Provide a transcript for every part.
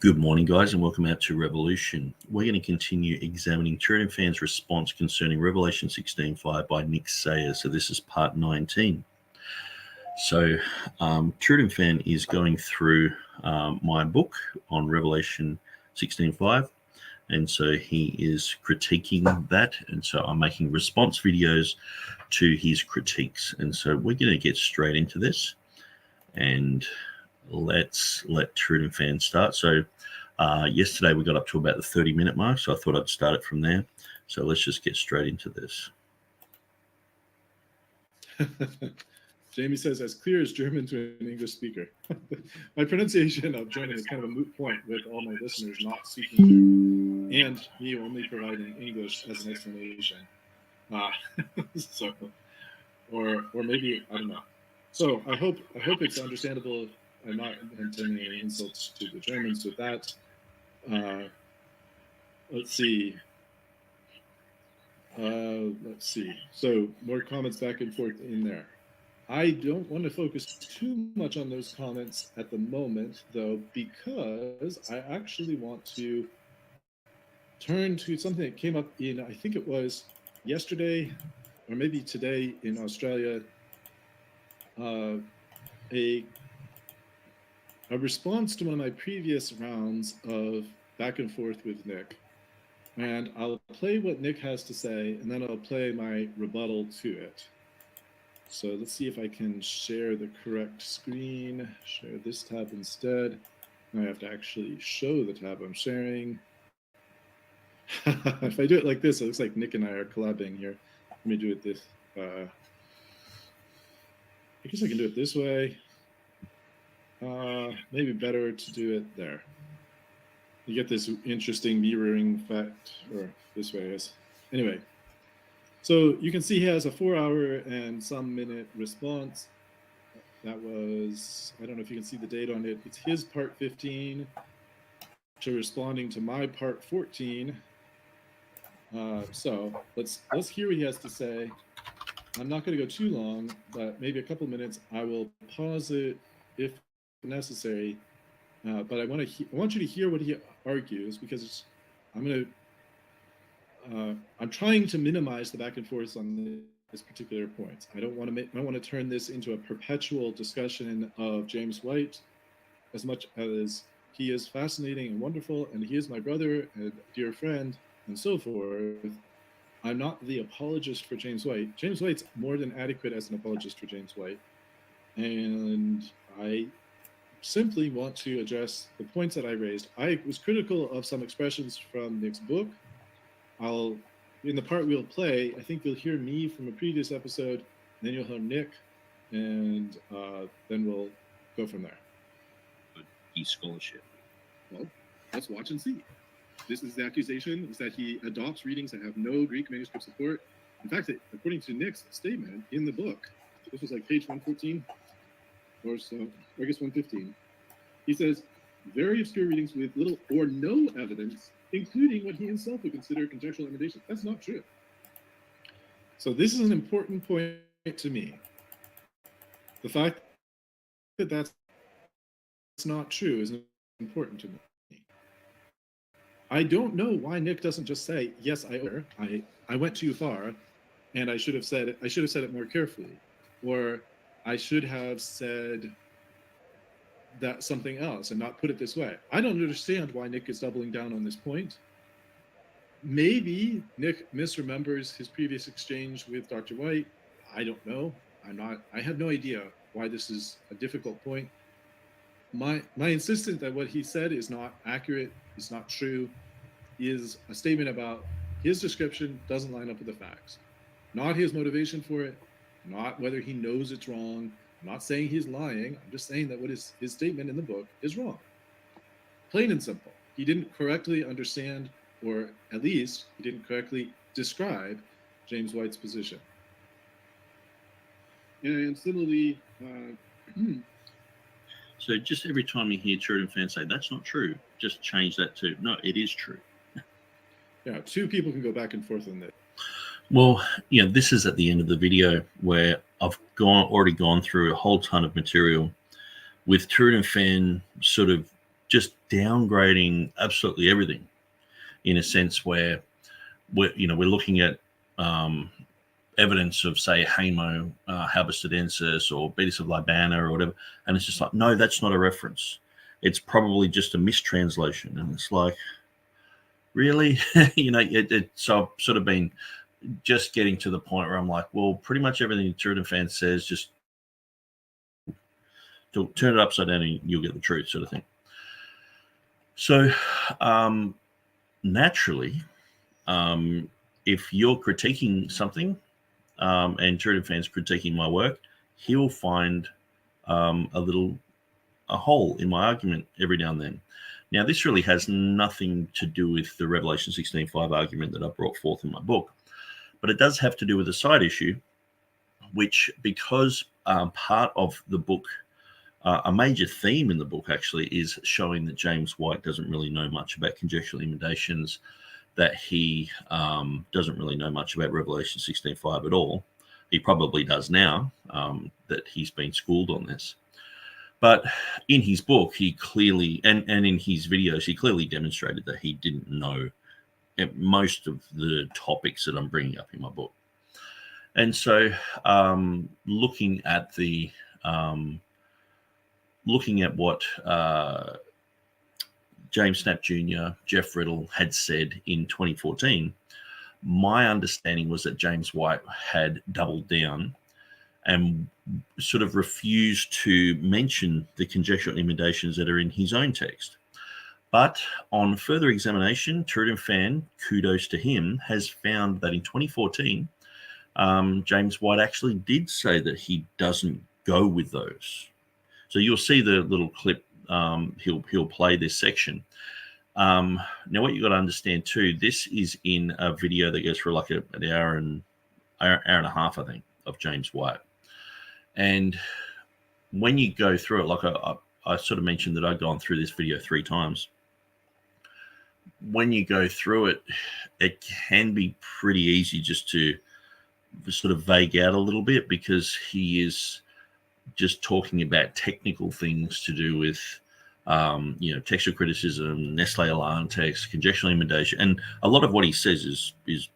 Good morning, guys, and welcome out to Revolution. We're going to continue examining TurretinFan's response concerning Revelation 16:5 by Nick Sayer. So this is part 19. So TurretinFan is going through my book on Revelation 16:5, and so he is critiquing that, and so I'm making response videos to his critiques. And so we're going to get straight into this, and let's let TurretinFan start. So yesterday we got up to about the 30-minute mark, so I thought I'd start it from there. So let's just get straight into this. Jamie says, as clear as German to an English speaker. My pronunciation of German is kind of a moot point with all my listeners not speaking to, and me only providing English as an explanation. So, or maybe, I don't know. So I hope it's understandable. I'm not intending any insults to the Germans with that. Let's see. So more comments back and forth in there. I don't want to focus too much on those comments at the moment, though, because I actually want to turn to something that came up in, I think it was yesterday or maybe today in Australia, a response to one of my previous rounds of back and forth with Nick. And I'll play what Nick has to say, and then I'll play my rebuttal to it. So let's see if I can share the correct screen, share this tab instead. I have to actually show the tab I'm sharing. If I do it like this, it looks like Nick and I are collabing here. Let me do it this, I guess I can do it this way. Maybe better to do it there. You get this interesting mirroring effect, or this way, I guess. Anyway, so you can see he has a 4-hour and some minute response. That was, I don't know if you can see the date on it. It's his part 15 to responding to my part 14. So let's hear what he has to say. I'm not going to go too long, but maybe a couple minutes. I will pause it if necessary, but I want you to hear what he argues, because I'm trying to minimize the back and forth on this particular point. I don't want to turn this into a perpetual discussion of James White, as much as he is fascinating and wonderful, and he is my brother and dear friend and so forth. I'm not the apologist for James White. James White's more than adequate as an apologist for James White, and I simply want to address the points that I raised. I was critical of some expressions from Nick's book. In the part we'll play, I think you'll hear me from a previous episode, then you'll hear Nick, and then we'll go from there. E-scholarship. Well, let's watch and see. This is the accusation, is that he adopts readings that have no Greek manuscript support. In fact, according to Nick's statement in the book, this was like page 114, or so, I guess 115. He says, very obscure readings with little or no evidence, including what he himself would consider conjectural emendation. That's not true. So this is an important point to me. The fact that that's not true is important to me. I don't know why Nick doesn't just say, yes, I went too far, and I should have said it more carefully, or I should have said that something else and not put it this way. I don't understand why Nick is doubling down on this point. Maybe Nick misremembers his previous exchange with Dr. White. I don't know. I have no idea why this is a difficult point. My insistence that what he said is not accurate, is not true, is a statement about his description doesn't line up with the facts. Not his motivation for it, not whether he knows it's wrong. I'm not saying he's lying. I'm just saying that what his statement in the book is wrong. Plain and simple. He didn't correctly understand, or at least he didn't correctly describe James White's position. And similarly, So just every time you hear TurretinFan say, that's not true, just change that to, no, it is true. Yeah, two people can go back and forth on that. Well, this is at the end of the video where I've already gone through a whole ton of material with TurretinFan sort of just downgrading absolutely everything, in a sense where we're looking at evidence of, say, Hamo Haberstadensis or Betis of Libana or whatever, and it's just like, no, that's not a reference. It's probably just a mistranslation. And it's like, really? So I've sort of been just getting to the point where I'm like, well, pretty much everything TurretinFan's says, just turn it upside down and you'll get the truth, sort of thing. So naturally, if you're critiquing something and TurretinFan's critiquing my work, he'll find a hole in my argument every now and then. Now, this really has nothing to do with the Revelation 16:5 argument that I brought forth in my book, but it does have to do with a side issue, which, because part of the book, a major theme in the book actually is showing that James White doesn't really know much about conjectural emanations, that he doesn't really know much about Revelation 16:5 at all. He probably does now, that he's been schooled on this. But in his book, he clearly, and in his videos, he clearly demonstrated that he didn't know most of the topics that I'm bringing up in my book. And so looking at what James Snap Jr., Jeff Riddle had said in 2014, my understanding was that James White had doubled down and sort of refused to mention the conjectural emanations that are in his own text. But on further examination, TurretinFan, kudos to him, has found that in 2014, James White actually did say that he doesn't go with those. So you'll see the little clip. He'll play this section. Now, what you got to understand too, this is in a video that goes for like an hour and a half, I think, of James White. And when you go through it, like I sort of mentioned that I'd gone through this video 3 times. When you go through it, it can be pretty easy just to sort of vague out a little bit, because he is just talking about technical things to do with, textual criticism, Nestle Alarm text, conjectural emendation, and a lot of what he says is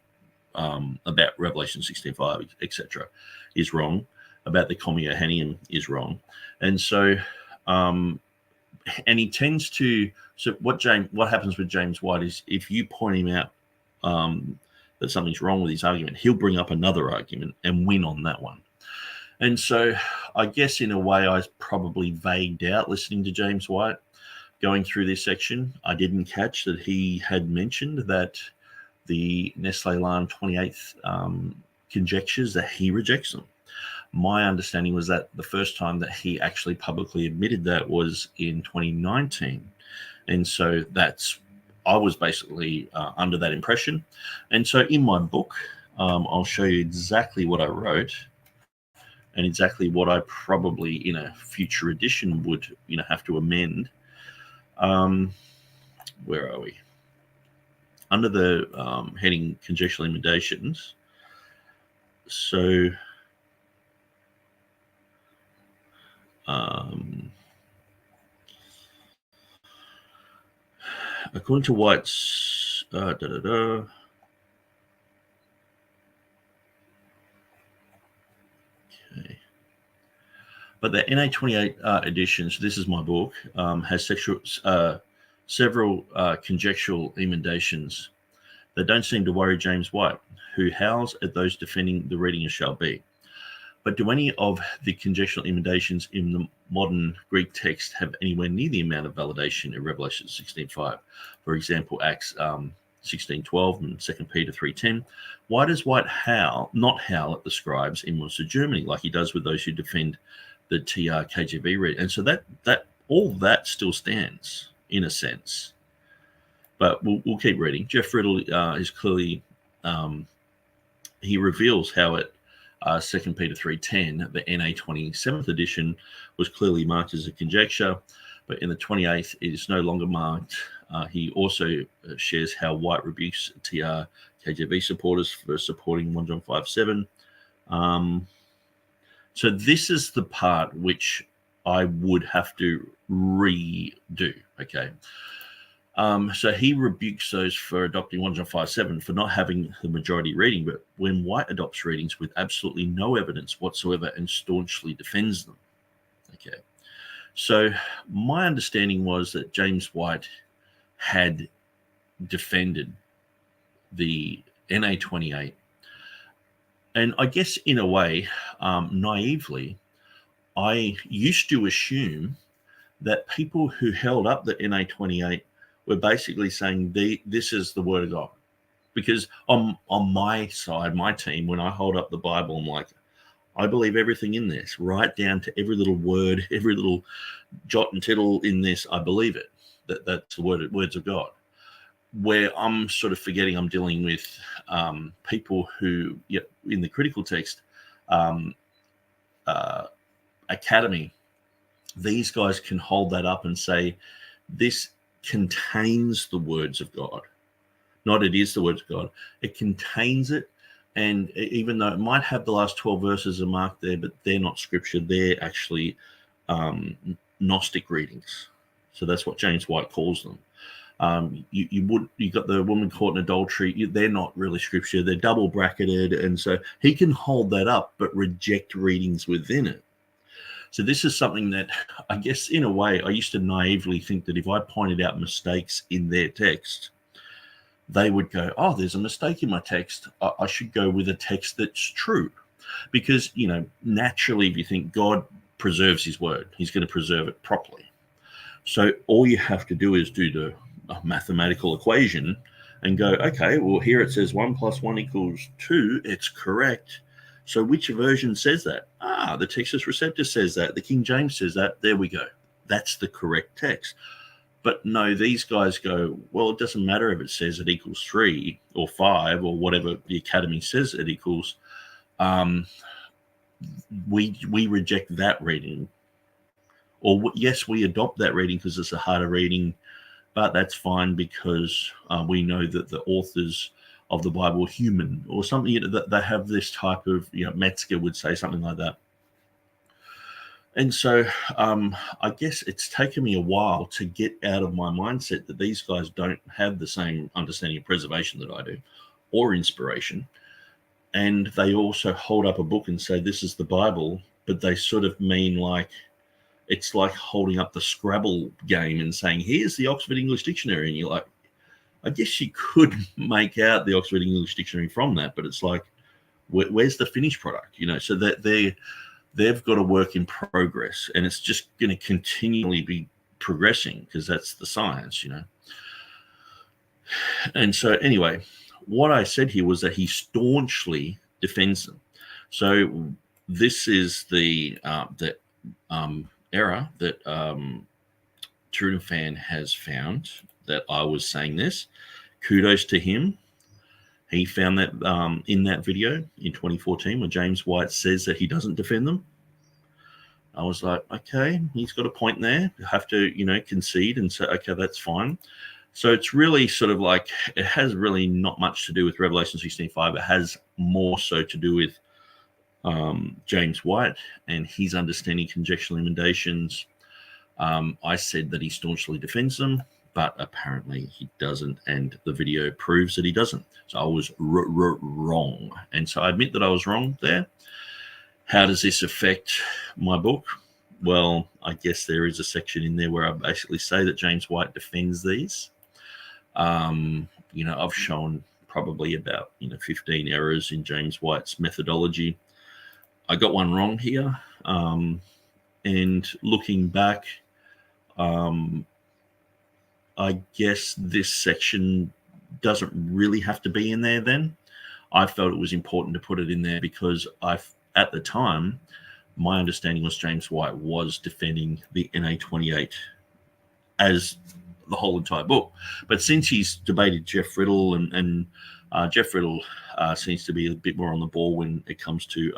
about Revelation 16:5, etc., is wrong. About the Comio-Hanium is wrong. And so, and he tends to, so what happens with James White is, if you point him out that something's wrong with his argument, he'll bring up another argument and win on that one. And so I guess in a way I probably vagued out listening to James White going through this section. I didn't catch that he had mentioned that the Nestle Alarm 28th conjectures, that he rejects them. My understanding was that the first time that he actually publicly admitted that was in 2019. And so I was basically under that impression. And so in my book, I'll show you exactly what I wrote and exactly what I probably in a future edition would, have to amend. Where are we? Under the heading conjectural emanations. So according to White's okay. But the NA28 edition, so this is my book, has several conjectural emendations that don't seem to worry James White, who howls at those defending the reading as shall be. But do any of the conjectural emendations in the modern Greek text have anywhere near the amount of validation in Revelation 16:5? For example, Acts 16:12 and 2 Peter 3:10. Why does White not howl at the scribes in Munster, Germany, like he does with those who defend the KJV read? And so that all that still stands in a sense. But we'll keep reading. Jeff Riddle is clearly he reveals how it 2 Peter 3:10, the NA 27th edition, was clearly marked as a conjecture, but in the 28th it is no longer marked. He also shares how White rebukes TR KJV supporters for supporting 1 John 5:7. So this is the part which I would have to redo. Okay. So he rebukes those for adopting 1 John 5:7 for not having the majority reading, but when White adopts readings with absolutely no evidence whatsoever and staunchly defends them. Okay. So my understanding was that James White had defended the NA28. And I guess in a way, naively, I used to assume that people who held up the NA28 were basically saying this is the word of God. Because on my side, my team, when I hold up the Bible, I'm like, I believe everything in this, right down to every little word, every little jot and tittle in this, I believe it. That's the words of God. Where I'm sort of forgetting I'm dealing with people who, in the critical text academy, these guys can hold that up and say, this contains the words of God. Not it is the words of God. It contains it. And even though it might have the last 12 verses are marked there, but they're not scripture, they're actually Gnostic readings. So that's what James White calls them. You got the woman caught in adultery. They're not really scripture. They're double bracketed. And so he can hold that up, but reject readings within it. So this is something that I guess in a way, I used to naively think that if I pointed out mistakes in their text, they would go, oh, there's a mistake in my text. I should go with a text that's true. Because, naturally, if you think God preserves his word, he's going to preserve it properly. So all you have to do is do the mathematical equation and go, okay, well, here it says 1 + 1 = 2. It's correct. So which version says that? The Textus Receptus says that. The King James says that. There we go. That's the correct text. But no, these guys go, well, it doesn't matter if it says it equals 3 or 5 or whatever the academy says it equals. We reject that reading. Or yes, we adopt that reading because it's a harder reading, but that's fine because we know that the authors of the Bible are human or something, that they have this type of, Metzger would say something like that. And so I guess it's taken me a while to get out of my mindset that these guys don't have the same understanding of preservation that I do or inspiration. And they also hold up a book and say, this is the Bible, but they sort of mean like, it's like holding up the Scrabble game and saying, here's the Oxford English Dictionary. And you're like, I guess you could make out the Oxford English Dictionary from that, but it's like, where's the finished product? So that they've got a work in progress, and it's just going to continually be progressing because that's the science, And so anyway, what I said here was that he staunchly defends them. So this is the error that TurretinFan has found, that I was saying this. Kudos to him. He found that in that video in 2014 where James White says that he doesn't defend them. I was like, okay, he's got a point there. You have to, concede and say, okay, that's fine. So it's really sort of like, it has really not much to do with Revelation 16:5. It has more so to do with James White and his understanding conjectural emendations. I said that he staunchly defends them, but apparently he doesn't, and the video proves that he doesn't. So I was wrong. And so I admit that I was wrong there. How does this affect my book? Well, I guess there is a section in there where I basically say that James White defends these. I've shown probably about 15 errors in James White's methodology. I got one wrong here. And looking back, I guess this section doesn't really have to be in there then. I felt it was important to put it in there because at the time, my understanding was James White was defending the NA28 as the whole entire book. But since he's debated Jeff Riddle and Jeff Riddle seems to be a bit more on the ball when it comes to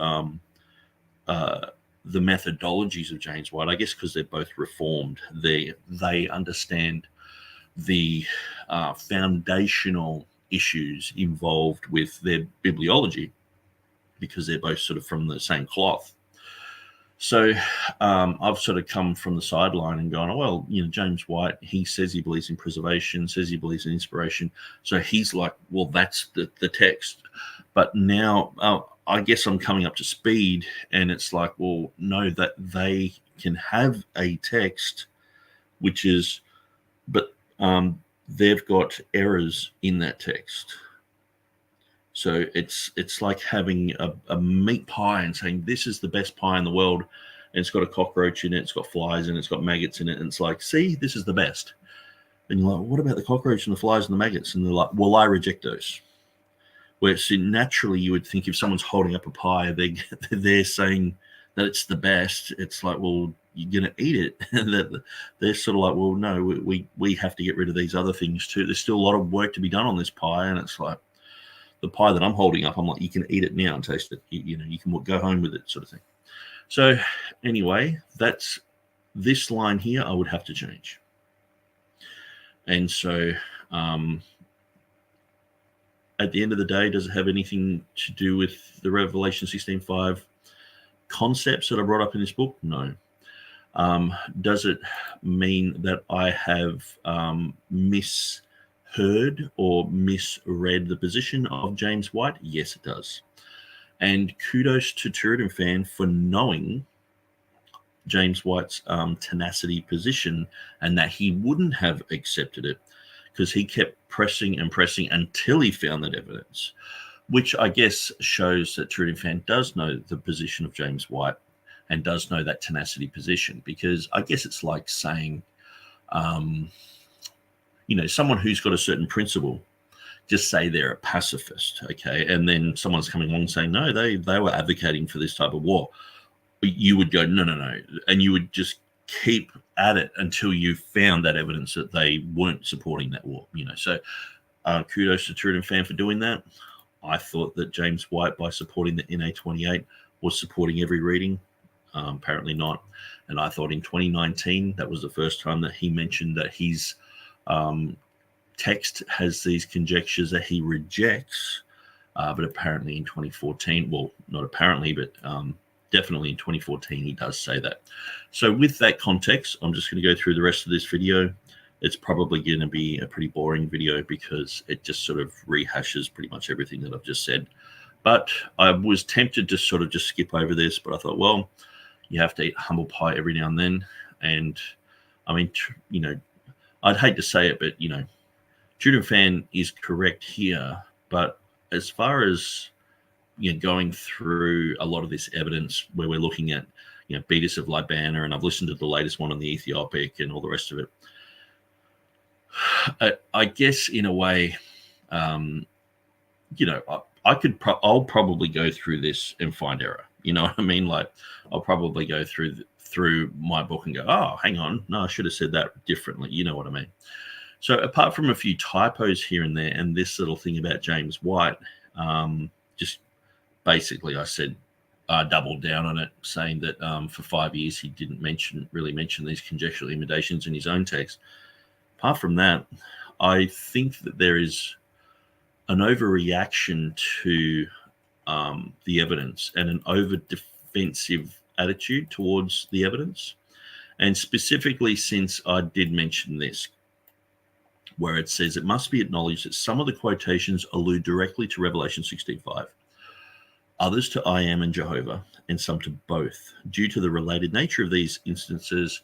the methodologies of James White, I guess because they're both reformed, they understand the foundational issues involved with their bibliology because they're both sort of from the same cloth. So I've sort of come from the sideline and gone, oh, well, James White, he says he believes in preservation, says he believes in inspiration. So he's like, well, that's the text. But now I guess I'm coming up to speed, and it's like, well, no, that they can have a text, which is, but they've got errors in that text. So it's like having a meat pie and saying this is the best pie in the world, and it's got a cockroach in it, it's got flies in it, it's got maggots in it, and it's like, see, this is the best. And you're like, what about the cockroach and the flies and the maggots? And they're like, well, I reject those. Where so naturally you would think if someone's holding up a pie, they're saying that it's the best. It's like, well, you're going to eat it. And they're sort of like, well, no, we have to get rid of these other things too. There's still a lot of work to be done on this pie, and it's like, the pie that I'm holding up, I'm like, you can eat it now and taste it. You can go home with it, sort of thing. So anyway, that's this line here I would have to change. And so at the end of the day, does it have anything to do with the Revelation 16:5 concepts that I brought up in this book? No. Does it mean that I have misheard or misread the position of James White? Yes, it does. And kudos to TurretinFan for knowing James White's tenacity position, and that he wouldn't have accepted it because he kept pressing and pressing until he found that evidence, which I guess shows that TurretinFan does know the position of James White and does know that tenacity position, because I guess it's like saying, someone who's got a certain principle, just say they're a pacifist, okay? And then someone's coming along saying, no, they were advocating for this type of war. You would go, no. And you would just keep at it until you found that evidence that they weren't supporting that war, So kudos to TurretinFan for doing that. I thought that James White, by supporting the NA28, was supporting every reading. Apparently not. And I thought in 2019, that was the first time that he mentioned that his text has these conjectures that he rejects. But apparently in 2014, well, not apparently, but definitely in 2014, he does say that. So with that context, I'm just going to go through the rest of this video. It's probably going to be a pretty boring video because it just sort of rehashes pretty much everything that I've just said. But I was tempted to sort of just skip over this, but I thought, well, you have to eat humble pie every now and then. And I mean, I'd hate to say it, but, TurretinFan is correct here. But as far as, going through a lot of this evidence where we're looking at, Beatus of Libana, and I've listened to the latest one on the Ethiopic and all the rest of it. I guess in a way, I'll probably go through this and find error. You know what I mean? Like, I'll probably go through my book and go, oh, hang on, no, I should have said that differently. You know what I mean? So apart from a few typos here and there, and this little thing about James White, just basically I said, doubled down on it, saying that for 5 years he didn't really mention these conjectural imitations in his own text. Apart from that, I think that there is an overreaction to the evidence and an over-defensive attitude towards the evidence. And specifically, since I did mention this, where it says it must be acknowledged that some of the quotations allude directly to Revelation 16:5, others to I am and Jehovah, and some to both. Due to the related nature of these instances,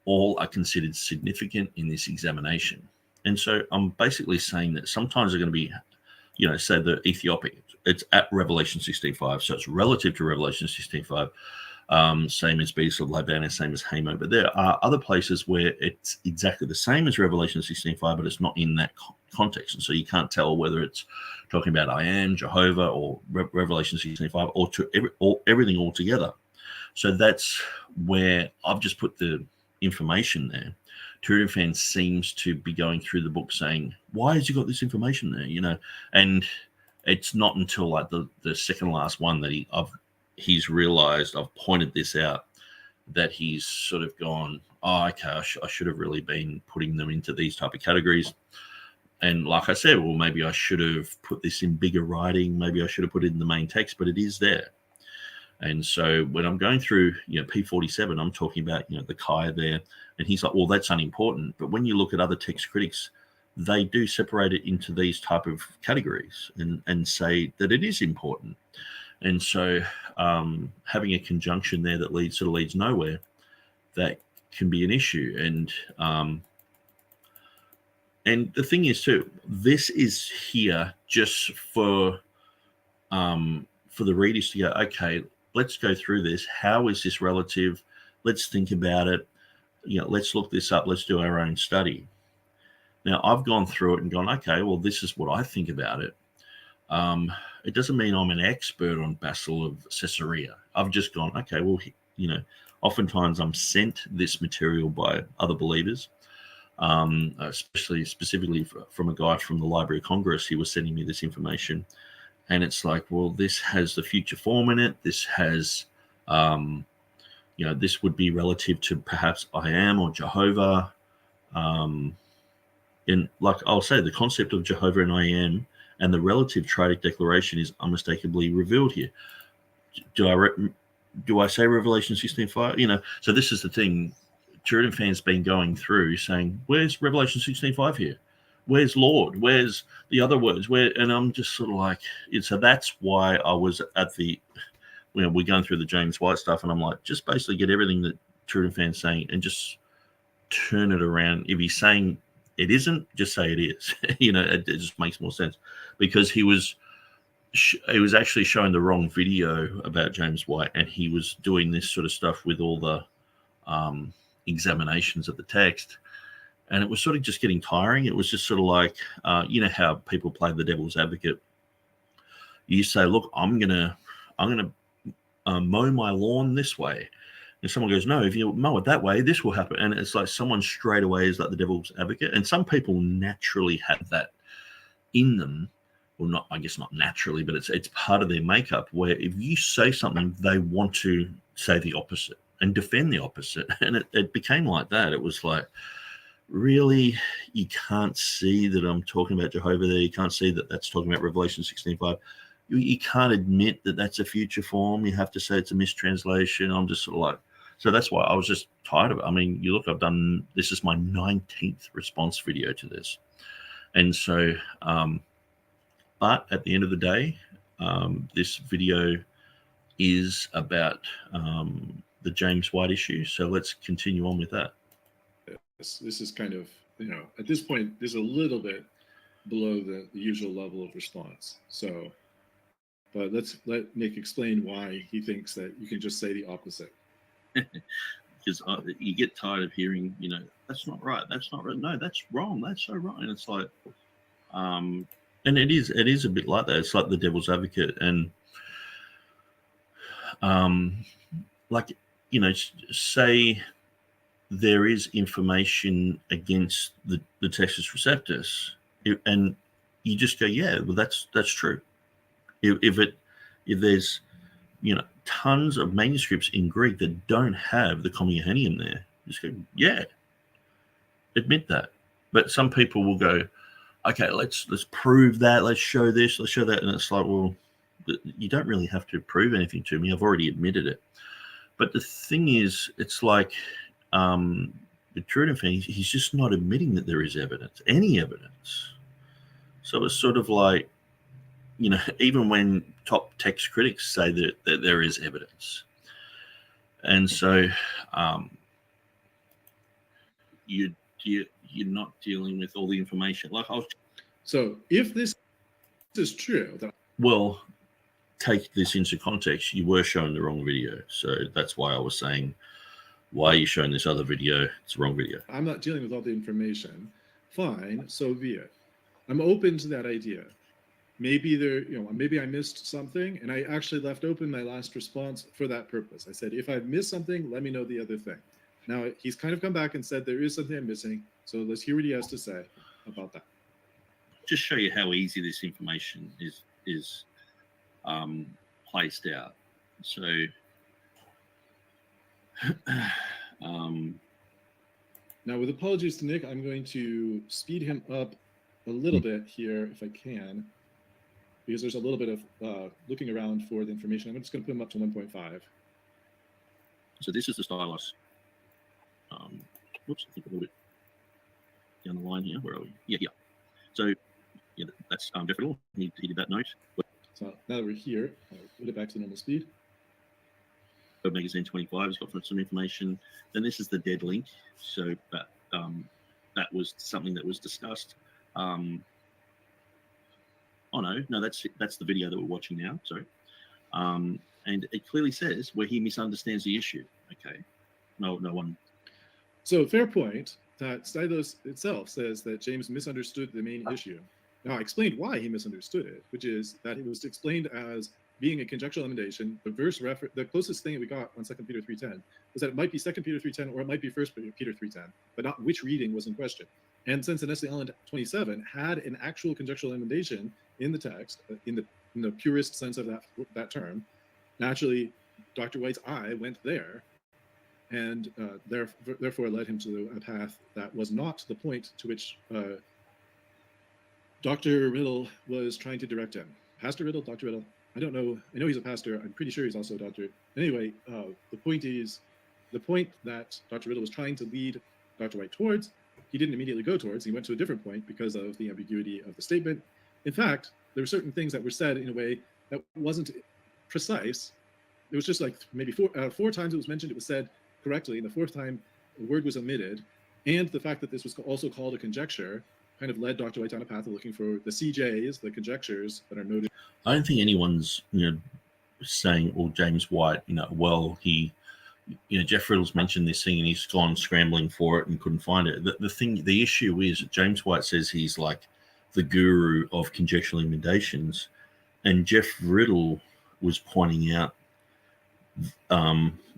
all are considered significant in this examination. And so I'm basically saying that sometimes they're going to be, say the Ethiopic, it's at Revelation 16:5, so it's relative to Revelation 16:5. Same as Beatus of Libana, same as Hamo. But there are other places where it's exactly the same as Revelation 16:5, but it's not in that context. And so you can't tell whether it's talking about I am, Jehovah, or Revelation 16:5, or everything all together. So that's where I've just put the information there. TurretinFan seems to be going through the book saying, why has he got this information there? And it's not until like the second last one that he's realized, I've pointed this out, that he's sort of gone, oh, okay, I should have really been putting them into these type of categories. And like I said, well, maybe I should have put this in bigger writing. Maybe I should have put it in the main text, but it is there. And so when I'm going through, P47, I'm talking about, the Chi there, and he's like, well, that's unimportant. But when you look at other text critics, they do separate it into these type of categories and say that it is important. And so having a conjunction there that leads nowhere, that can be an issue. And the thing is too, this is here just for the readers to go, okay, let's go through this. How is this relative? Let's think about it. Let's look this up. Let's do our own study. Now, I've gone through it and gone, okay, well, this is what I think about it. It doesn't mean I'm an expert on Basil of Caesarea. I've just gone, okay, well, oftentimes I'm sent this material by other believers, specifically from a guy from the Library of Congress. He was sending me this information. And it's like, well, this has the future form in it. This has, this would be relative to perhaps I am or Jehovah. And like I'll say, the concept of Jehovah and I am and the relative triadic declaration is unmistakably revealed here. Do I say Revelation 16:5? So this is the thing. TurretinFan's been going through saying, where's Revelation 16:5 here? Where's Lord? Where's the other words? And I'm just sort of like, so that's why I was at we're going through the James White stuff, and I'm like, just basically get everything that TurretinFan's saying and just turn it around. If he's saying it isn't, just say it is. It just makes more sense, because he was actually showing the wrong video about James White, and he was doing this sort of stuff with all the examinations of the text, and it was sort of just getting tiring. It was just sort of like, how people play the devil's advocate. You say, look, I'm gonna mow my lawn this way. And someone goes, no, if you mow it that way, this will happen. And it's like someone straight away is like the devil's advocate. And some people naturally have that in them. Well, not, I guess not naturally, but it's part of their makeup, where if you say something, they want to say the opposite and defend the opposite. And it became like that. It was like, really, you can't see that I'm talking about Jehovah there. You can't see that that's talking about Revelation 16:5. You can't admit that that's a future form. You have to say it's a mistranslation. I'm just sort of like, so that's why I was just tired of it. I mean, you look, this is my 19th response video to this. And so, but at the end of the day, this video is about the James White issue. So let's continue on with that. This is kind of, at this point, this is a little bit below the usual level of response. So, but let Nick explain why he thinks that you can just say the opposite. Because you get tired of hearing, that's not right. That's not right. No, that's wrong. That's so wrong. And it's like, and it is a bit like that. It's like the devil's advocate. And say there is information against the Textus Receptus, and you just go, yeah, well, that's true. If there's tons of manuscripts in Greek that don't have the Commuhanium there, just go, yeah, admit that. But some people will go, okay, let's prove that, let's show this, let's show that, and it's like, well, you don't really have to prove anything to me. I've already admitted it. But the thing is, it's like the TurretinFan, he's just not admitting that there is evidence, any evidence. So it's sort of like, even when top text critics say that there is evidence. And so you're not dealing with all the information. So if this is true, well, take this into context. You were showing the wrong video. So that's why I was saying, why are you showing this other video? It's the wrong video. I'm not dealing with all the information. Fine, so be it. I'm open to that idea. Maybe maybe I missed something, and I actually left open my last response for that purpose. I said, if I've missed something, let me know the other thing. Now, he's kind of come back and said there is something I'm missing, so let's hear what he has to say about that. Just show you how easy this information is placed out. So, now, with apologies to Nick, I'm going to speed him up a little bit here, if I can. because there's a little bit of looking around for the information. I'm just going to put them up to 1.5. So this is the stylus. Whoops, I think a little bit down the line here. Where are we? Yeah, yeah. So yeah, that's Jeff Riddle. He did that note. So now that we're here, I'll put it back to normal speed. Web Magazine 25 has got some information. Then this is the dead link. So that was something that was discussed. Oh no, that's the video that we're watching now. Sorry, and it clearly says where he misunderstands the issue. Okay, no one. So fair point that Stylus itself says that James misunderstood the main issue. Now I explained why he misunderstood it, which is that it was explained as being a conjectural emendation. The closest thing that we got on 2 Peter 3:10 was that it might be 2 Peter 3:10 or it might be 1 Peter 3:10, but not which reading was in question. And since Nestle Island 27 had an actual conjectural emendation in the text, in the purest sense of that term, naturally, Dr. White's eye went there, and therefore led him to a path that was not the point to which Dr. Riddle was trying to direct him. Pastor Riddle, Dr. Riddle, I don't know. I know he's a pastor. I'm pretty sure he's also a doctor. Anyway, the point that Dr. Riddle was trying to lead Dr. White towards, he didn't immediately go towards. He went to a different point because of the ambiguity of the statement. In fact, there were certain things that were said in a way that wasn't precise. It was just like maybe four times it was mentioned, it was said correctly, and the fourth time the word was omitted. And the fact that this was also called a conjecture kind of led Dr. White down a path of looking for the CJs, the conjectures that are noted. I don't think anyone's saying, well, James White, he, Jeff Riddle's mentioned this thing and he's gone scrambling for it and couldn't find it. The issue is that James White says he's like the guru of conjectural emendations, and Jeff Riddle was pointing out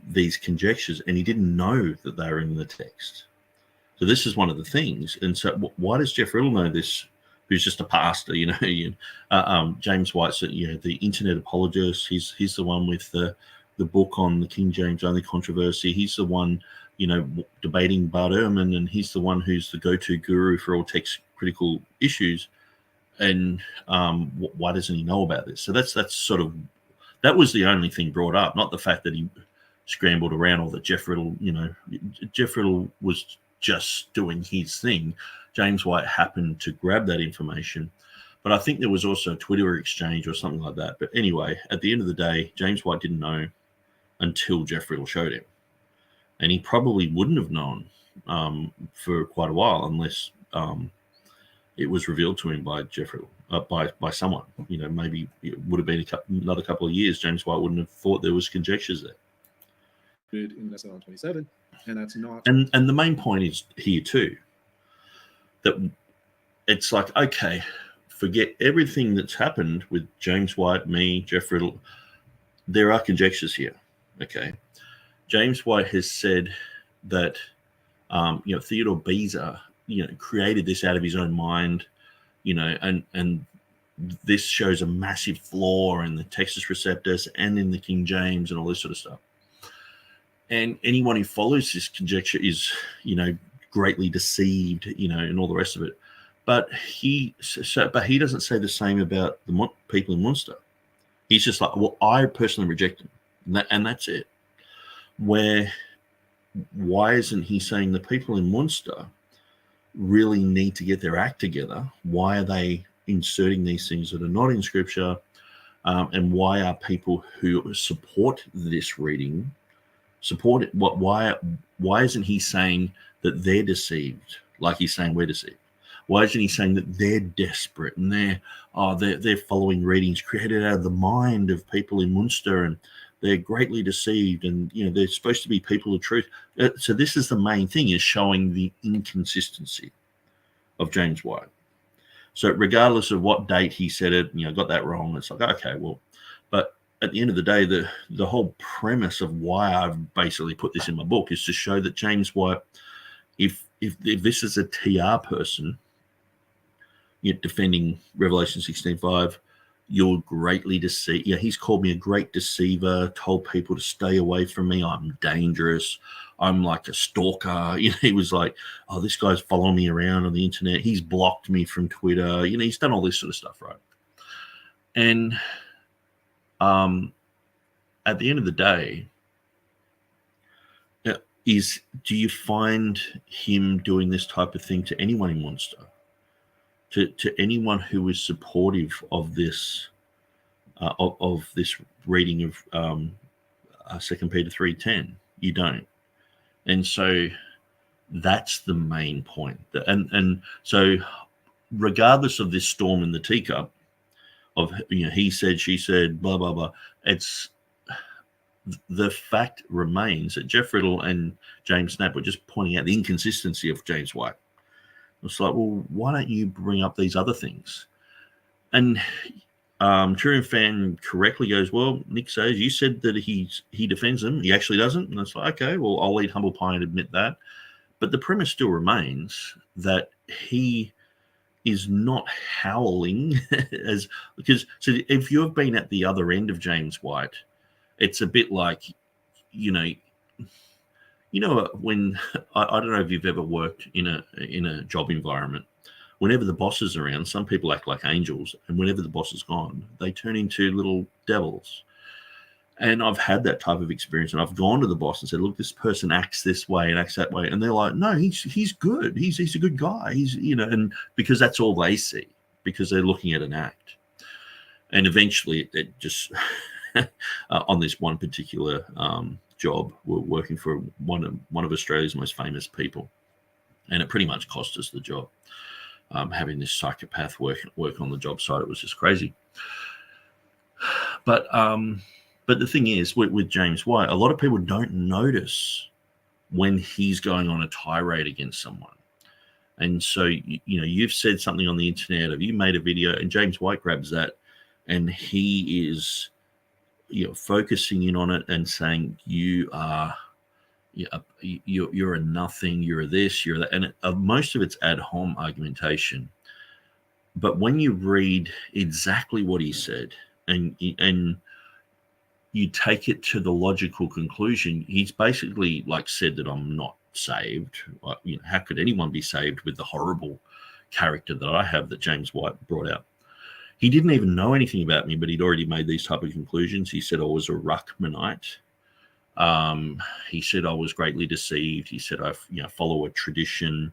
these conjectures, and he didn't know that they were in the text. So this is one of the things. And so why does Jeff Riddle know this, who's just a pastor? James White's the internet apologist. He's the one with the book on the King James only controversy. He's the one debating Bart Ehrman, and he's the one who's the go-to guru for all text critical issues. And why doesn't he know about this? So that was the only thing brought up, not the fact that he scrambled around or that Jeff Riddle was just doing his thing. James White happened to grab that information, but I think there was also a Twitter exchange or something like that. But anyway, at the end of the day, James White didn't know until Jeff Riddle showed him, and he probably wouldn't have known for quite a while unless it was revealed to him by Jeff Riddle, by someone. Maybe it would have been another couple of years. James White wouldn't have thought there was conjectures there. In SLM 27, and that's not. And the main point is here too, that it's like, okay, forget everything that's happened with James White, me, Jeff Riddle. There are conjectures here. Okay, James White has said that Theodore Beza created this out of his own mind, and this shows a massive flaw in the Textus Receptus and in the King James and all this sort of stuff. And anyone who follows this conjecture is, greatly deceived, and all the rest of it. But he doesn't say the same about the people in Munster. He's just like, well, I personally reject them, and that's it. Why isn't he saying the people in Munster really need to get their act together? Why are they inserting these things that are not in Scripture? And why are people who support this reading support it? Why isn't he saying that they're deceived like he's saying we're deceived? Why isn't he saying that they're desperate and they're following readings created out of the mind of people in Munster, and they're greatly deceived, and they're supposed to be people of truth? So this is the main thing, is showing the inconsistency of James White. So regardless of what date he said it, got that wrong, it's like, okay, well, but at the end of the day, the whole premise of why I've basically put this in my book is to show that James White, if this is a TR person, defending Revelation 16:5, you're greatly deceived. He's called me a great deceiver, told people to stay away from me. I'm dangerous. I'm like a stalker. He was like, oh, this guy's following me around on the internet. He's blocked me from Twitter. He's done all this sort of stuff, right? And at the end of the day, do you find him doing this type of thing to anyone in Monster? To anyone who is supportive of this of this reading of 2 Peter 3:10? You don't. And so that's the main point. And so regardless of this storm in the teacup of, he said, she said, blah, blah, blah, it's the fact remains that Jeff Riddle and James Knapp were just pointing out the inconsistency of James White. It's like, well, why don't you bring up these other things? And Turing fan correctly goes, well, Nick says, you said that he defends them. He actually doesn't. And it's like, okay, well, I'll eat humble pie and admit that. But the premise still remains that he is not howling because so if you've been at the other end of James White, it's a bit like, when I don't know if you've ever worked in a job environment. Whenever the boss is around, some people act like angels, and whenever the boss is gone, they turn into little devils. And I've had that type of experience, and I've gone to the boss and said, look, this person acts this way and acts that way. And they're like, no, he's good. He's a good guy. And because that's all they see, because they're looking at an act. And eventually it just, on this one particular job, we're working for one of Australia's most famous people. And it pretty much cost us the job. Having this psychopath work on the job site, it was just crazy. But the thing is, with James White, a lot of people don't notice when he's going on a tirade against someone. And so, you've said something on the internet, or you made a video, and James White grabs that, and he is, focusing in on it and saying, you're a nothing, you're a this, you're that. And most of it's ad hom argumentation. But when you read exactly what he said, and you take it to the logical conclusion, he's basically said that I'm not saved. How could anyone be saved with the horrible character that I have that James White brought out? He didn't even know anything about me, but he'd already made these type of conclusions. He said I was a Ruckmanite. He said I was greatly deceived. He said I follow a tradition.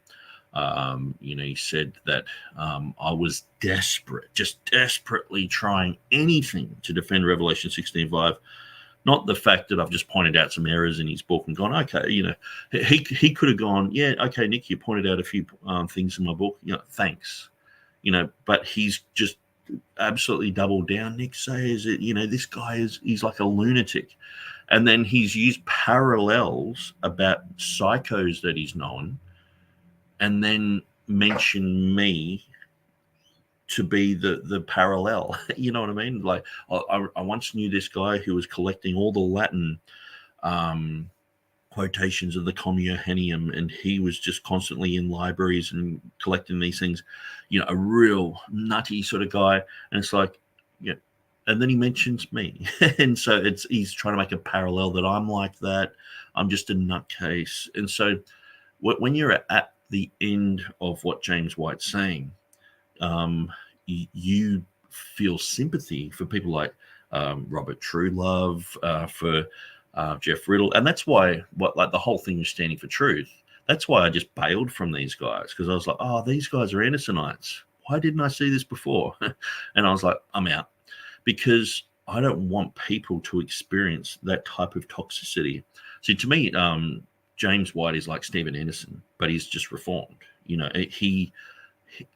He said that I was desperately trying anything to defend Revelation 16:5. Not the fact that I've just pointed out some errors in his book and gone, okay, he could have gone, yeah, okay, Nick, you pointed out a few things in my book, thanks, but he's just absolutely doubled down. Nick says that, this guy he's like a lunatic. And then he's used parallels about psychos that he's known, and then mention me to be the parallel. You know what I mean? Like I once knew this guy who was collecting all the Latin quotations of the Comia Gentium, and he was just constantly in libraries and collecting these things, a real nutty sort of guy. And it's like, and then he mentions me. And so he's trying to make a parallel that I'm like that. I'm just a nutcase. And so when you're at the end of what James White's saying, you feel sympathy for people like Robert Truelove, for Jeff Riddle. And that's why the whole thing was standing for truth. That's why I just bailed from these guys, because I was like, oh, these guys are Andersonites. Why didn't I see this before? And I was like, I'm out. Because I don't want people to experience that type of toxicity. See, to me, James White is like Steven Anderson, but he's just reformed. He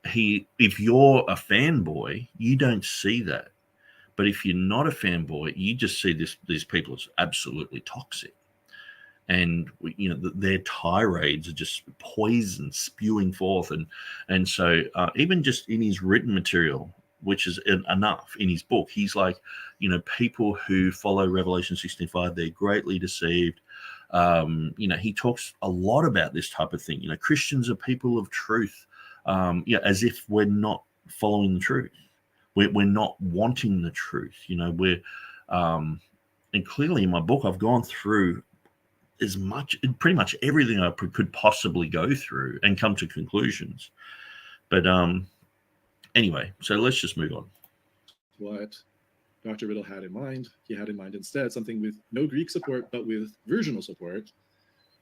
if you're a fanboy, you don't see that. But if you're not a fanboy, you just see these people as absolutely toxic. And their tirades are just poison spewing forth. And so even just in his written material, which is enough in his book, he's like, people who follow Revelation 16:5, they're greatly deceived. He talks a lot about this type of thing. Christians are people of truth, as if we're not following the truth. We're not wanting the truth. We're, and clearly in my book, I've gone through pretty much everything I could possibly go through and come to conclusions. But anyway, so let's just move on. what Dr. Riddle had in mind. He had in mind instead something with no Greek support, but with versional support.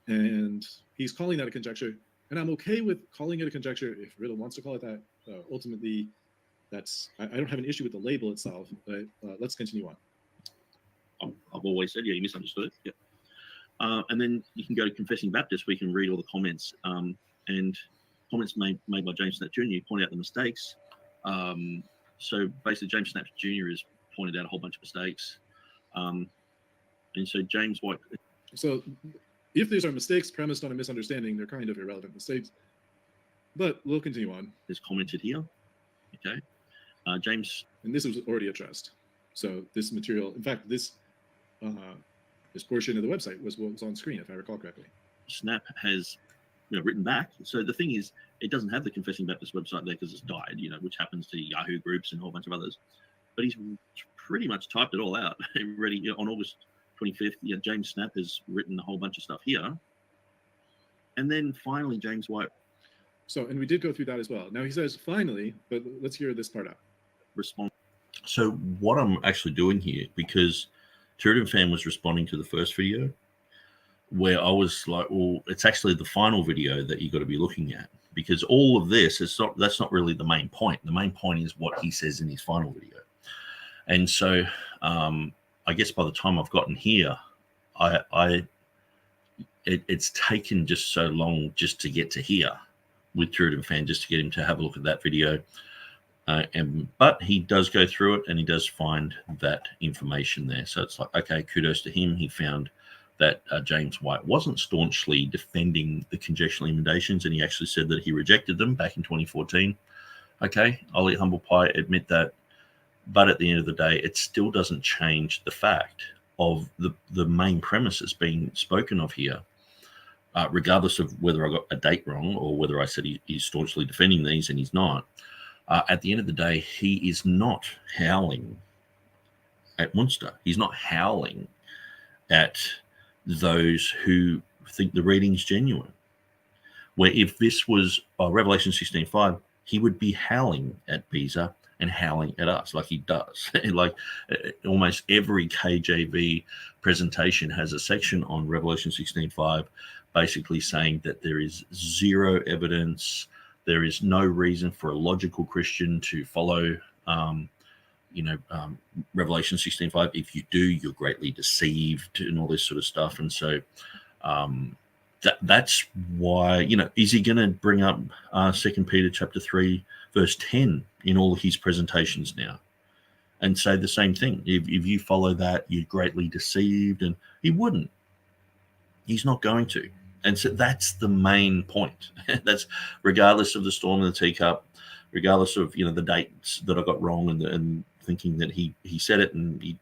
And he's calling that a conjecture. And I'm okay with calling it a conjecture if Riddle wants to call it that. Ultimately, I don't have an issue with the label itself, but let's continue on. I've always said, you misunderstood. Yeah. And then you can go to Confessing Baptist, where you can read all the comments. And comments made by James Snapp Jr. point out the mistakes. So basically, James Snapp Jr. has pointed out a whole bunch of mistakes. And so James White. So if these are mistakes premised on a misunderstanding, they're kind of irrelevant mistakes. But we'll continue on. Is commented here. Okay. James. And this was already addressed. So this material, in fact, this portion of the website was what was on screen, if I recall correctly. Snapp has written back. So the thing is, it doesn't have the Confessing Baptist website there because it's died, which happens to Yahoo groups and a whole bunch of others. But he's pretty much typed it all out ready on August 25th. James Snapp has written a whole bunch of stuff here. And then finally, James White. So, and we did go through that as well. Now he says, finally, but let's hear this part out. Respond. So what I'm actually doing here, because TurretinFan was responding to the first video, where I was like, well, it's actually the final video that you got to be looking at, because all of this that's not really the main point. The main point is what he says in his final video. And so I guess by the time I've gotten here, it's taken just so long just to get to here with TurretinFan, just to get him to have a look at that video. But he does go through it and he does find that information there. So it's like, okay, kudos to him. He found that James White wasn't staunchly defending the conjectural emendations, and he actually said that he rejected them back in 2014. Okay, I'll eat humble pie, admit that. But at the end of the day, it still doesn't change the fact of the main premises being spoken of here, regardless of whether I got a date wrong or whether I said he's staunchly defending these and he's not. At the end of the day, he is not howling at Munster. He's not howling at those who think the reading's genuine. Where if this was Revelation 16:5, he would be howling at Beza and howling at us like he does. Like almost every KJV presentation has a section on Revelation 16:5, basically saying that there is zero evidence. There is no reason for a logical Christian to follow, Revelation 16:5. If you do, you're greatly deceived and all this sort of stuff. And so that's why, is he going to bring up 2 Peter chapter 3, verse 10 in all of his presentations now and say the same thing? If you follow that, you're greatly deceived. And he wouldn't. He's not going to. And so that's the main point. That's regardless of the storm in the teacup, regardless of the dates that I got wrong and thinking that he said it and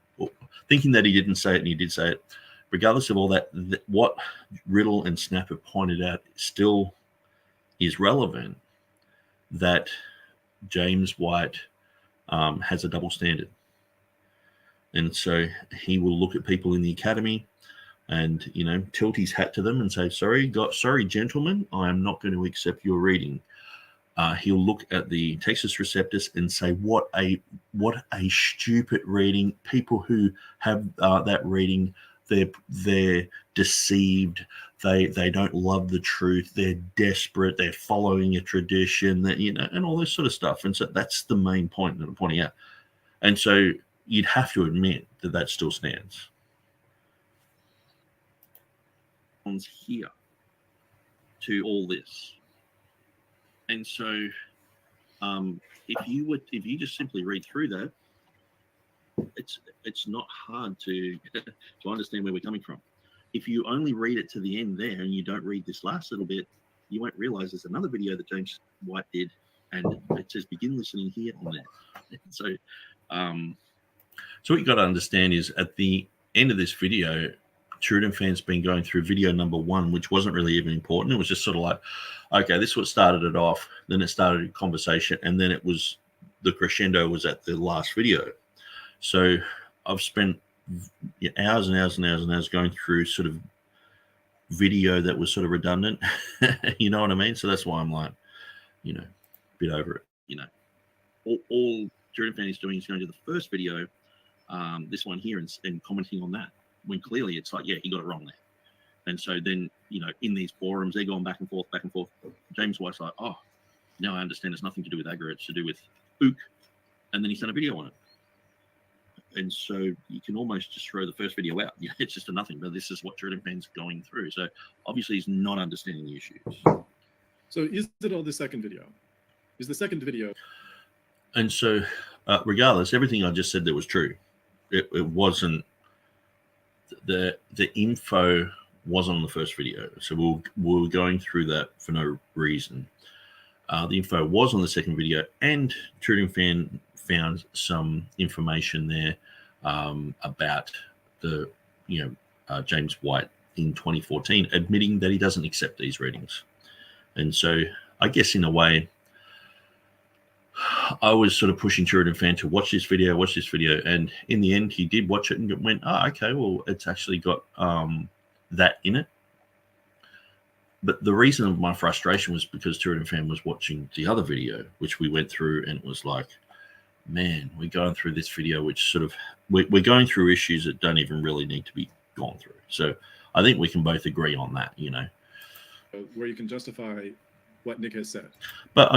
thinking that he didn't say it and he did say it. Regardless of all that, what Riddle and Snapp have pointed out still is relevant. That James White has a double standard, and so he will look at people in the academy and tilt his hat to them and say, sorry gentlemen, I am not going to accept your reading. He'll look at the Textus Receptus and say, what a stupid reading. People who have that reading, they're deceived. They don't love the truth. They're desperate. They're following a tradition that and all this sort of stuff. And so that's the main point that I'm pointing out. And so you'd have to admit that still stands. Here to all this, and so if you just simply read through that, it's not hard to understand where we're coming from. If you only read it to the end there and you don't read this last little bit, you won't realize there's another video that James White did, and it says begin listening here on there. So what you got to understand is at the end of this video, TurretinFan's been going through video number 1, which wasn't really even important. It was just sort of like, okay, this is what started it off. Then it started a conversation, and then it was the crescendo was at the last video. So I've spent hours and hours and hours and hours going through sort of video that was sort of redundant. You know what I mean? So that's why I'm like, a bit over it. All TurretinFan is doing is going to the first video, this one here, and commenting on that, when clearly it's like, yeah, he got it wrong there. And so then, in these forums, they're going back and forth. James White's like, oh, now I understand it's nothing to do with aggro, it's to do with ook. And then he's done a video on it. And so you can almost just throw the first video out. It's just a nothing, but this is what TurretinFan's going through. So obviously he's not understanding the issues. So is it all the second video? Is the second video? And so regardless, everything I just said there was true. It wasn't, the info wasn't on the first video. So we were going through that for no reason. The info was on the second video, and TurretinFan found some information there about the, James White in 2014, admitting that he doesn't accept these readings. And so I guess in a way, I was sort of pushing TurretinFan to watch this video. And in the end, he did watch it and went, oh, okay, well, it's actually got that in it. But the reason of my frustration was because TurretinFan was watching the other video, which we went through, and it was like, man, we're going through this video, which sort of, we're going through issues that don't even really need to be gone through. So I think we can both agree on that, Where you can justify what Nick has said. But,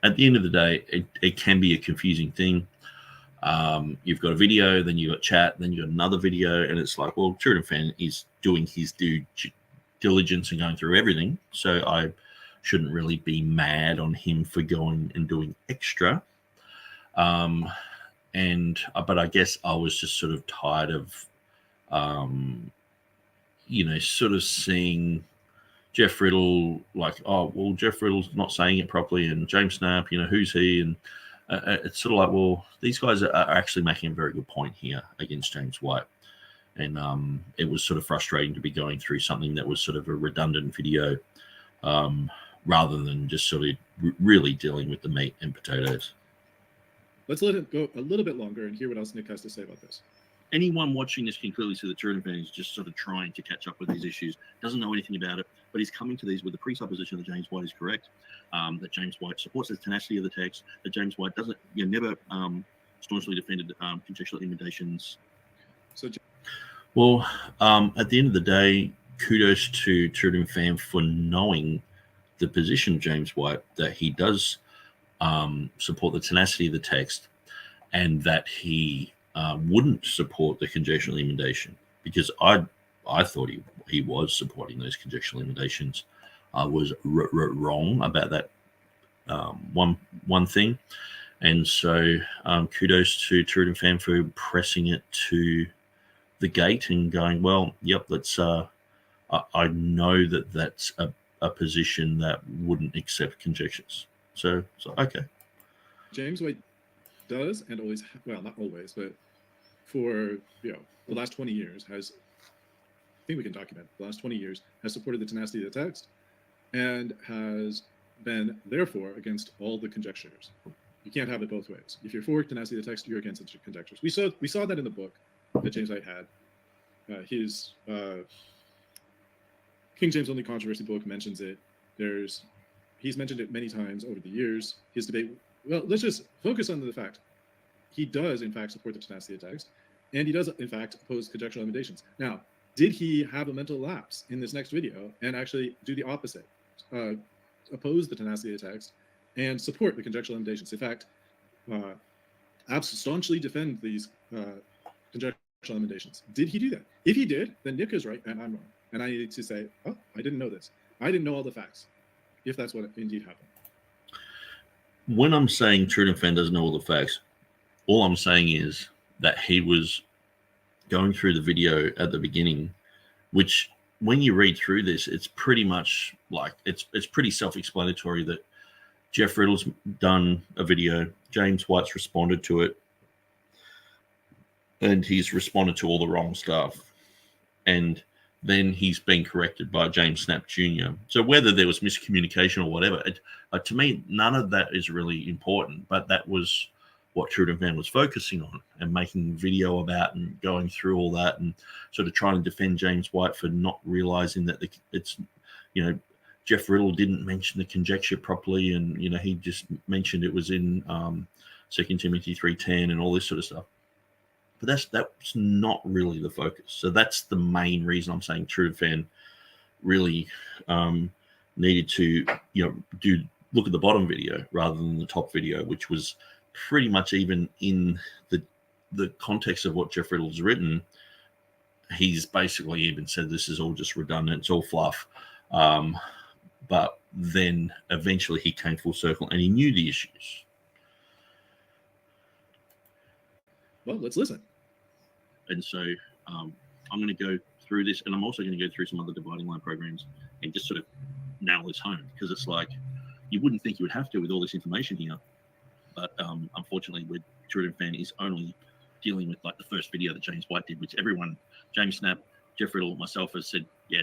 at the end of the day, it can be a confusing thing. You've got a video, then you've got chat, then you've got another video, and it's like, well, TurretinFan is doing his due diligence and going through everything, so I shouldn't really be mad on him for going and doing extra. But I guess I was just sort of tired of, sort of seeing Jeff Riddle like, oh, well, Jeff Riddle's not saying it properly, and James Snap, who's he? And it's sort of like, well, these guys are actually making a very good point here against James White. And it was sort of frustrating to be going through something that was sort of a redundant video rather than just sort of really dealing with the meat and potatoes. Let's let it go a little bit longer and hear what else Nick has to say about this. Anyone watching this can clearly see that TurretinFan is just sort of trying to catch up with these issues, doesn't know anything about it, but he's coming to these with the presupposition that James White is correct, that James White supports the tenacity of the text, that James White doesn't, never staunchly defended contextual imitations. Well, at the end of the day, kudos to TurretinFan for knowing the position of James White, that he does support the tenacity of the text, and that he wouldn't support the conjectural imitation, because I thought he was supporting those conjectural imitations. I was wrong about that one thing, and so kudos to TurretinFan for pressing it to the gate and going, well, yep, let's. I know that that's a position that wouldn't accept conjectures. So okay. James White does, and always, well, not always, but for the last 20 years has, I think we can document, the last 20 years has supported the tenacity of the text and has been therefore against all the conjectures. You can't have it both ways. If you're for tenacity of the text, you're against the conjectures. We saw that in the book that James White had. His King James Only Controversy book mentions it. He's mentioned it many times over the years. His debate, well, let's just focus on the fact he does in fact support the tenacity of text, and he does in fact oppose conjectural imitations. Now, did he have a mental lapse in this next video and actually do the opposite, oppose the tenacity of text and support the conjectural imitations? In fact, staunchly defend these conjectural imitations. Did he do that? If he did, then Nick is right and I'm wrong. And I needed to say, oh, I didn't know this. I didn't know all the facts, if that's what indeed happened. When I'm saying TurretinFan doesn't know all the facts, all I'm saying is that he was going through the video at the beginning, which when you read through this, it's pretty much like, it's pretty self-explanatory that Jeff Riddle's done a video, James White's responded to it, and he's responded to all the wrong stuff. And then he's been corrected by James Snap Jr. So whether there was miscommunication or whatever, to me, none of that is really important. But that was what TurretinFan was focusing on and making video about and going through all that and sort of trying to defend James White for not realizing that it's, Jeff Riddle didn't mention the conjecture properly, and he just mentioned it was in 2 Timothy 3:10 and all this sort of stuff. But that's not really the focus. So that's the main reason I'm saying TurretinFan really needed to look at the bottom video rather than the top video, which was pretty much even in the context of what Jeff Riddle's written. He's basically even said this is all just redundant, it's all fluff. But then eventually he came full circle and he knew the issues. Well, let's listen. And so I'm going to go through this, and I'm also going to go through some other dividing line programs and just sort of nail this home, because it's like you wouldn't think you would have to with all this information here. But unfortunately, TurretinFan is only dealing with like the first video that James White did, which everyone, James Snap, Jeff Riddle, myself, has said, yeah,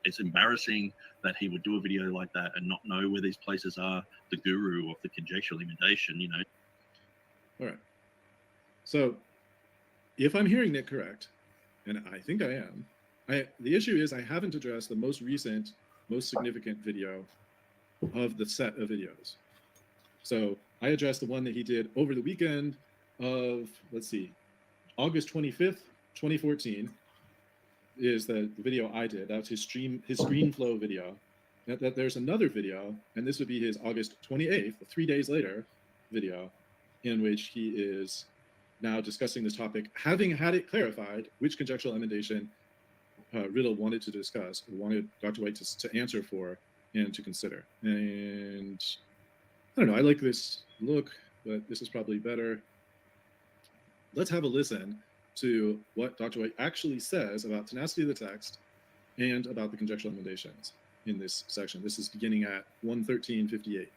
it's embarrassing that he would do a video like that and not know where these places are, the guru of the conjectural limitation, you know. All right. So if I'm hearing Nick correct, and I think I am, the issue is I haven't addressed the most recent, most significant video of the set of videos. So I addressed the one that he did over the weekend of, let's see, August 25th, 2014 is the video I did. That was his screen flow video. That there's another video, and this would be his August 28th, 3 days later video, in which he is now discussing this topic, having had it clarified which conjectural emendation Riddle wanted to discuss, or wanted Dr. White to answer for and to consider. And I don't know, I like this look, but this is probably better. Let's have a listen to what Dr. White actually says about tenacity of the text and about the conjectural emendations in this section. This is beginning at 113:58.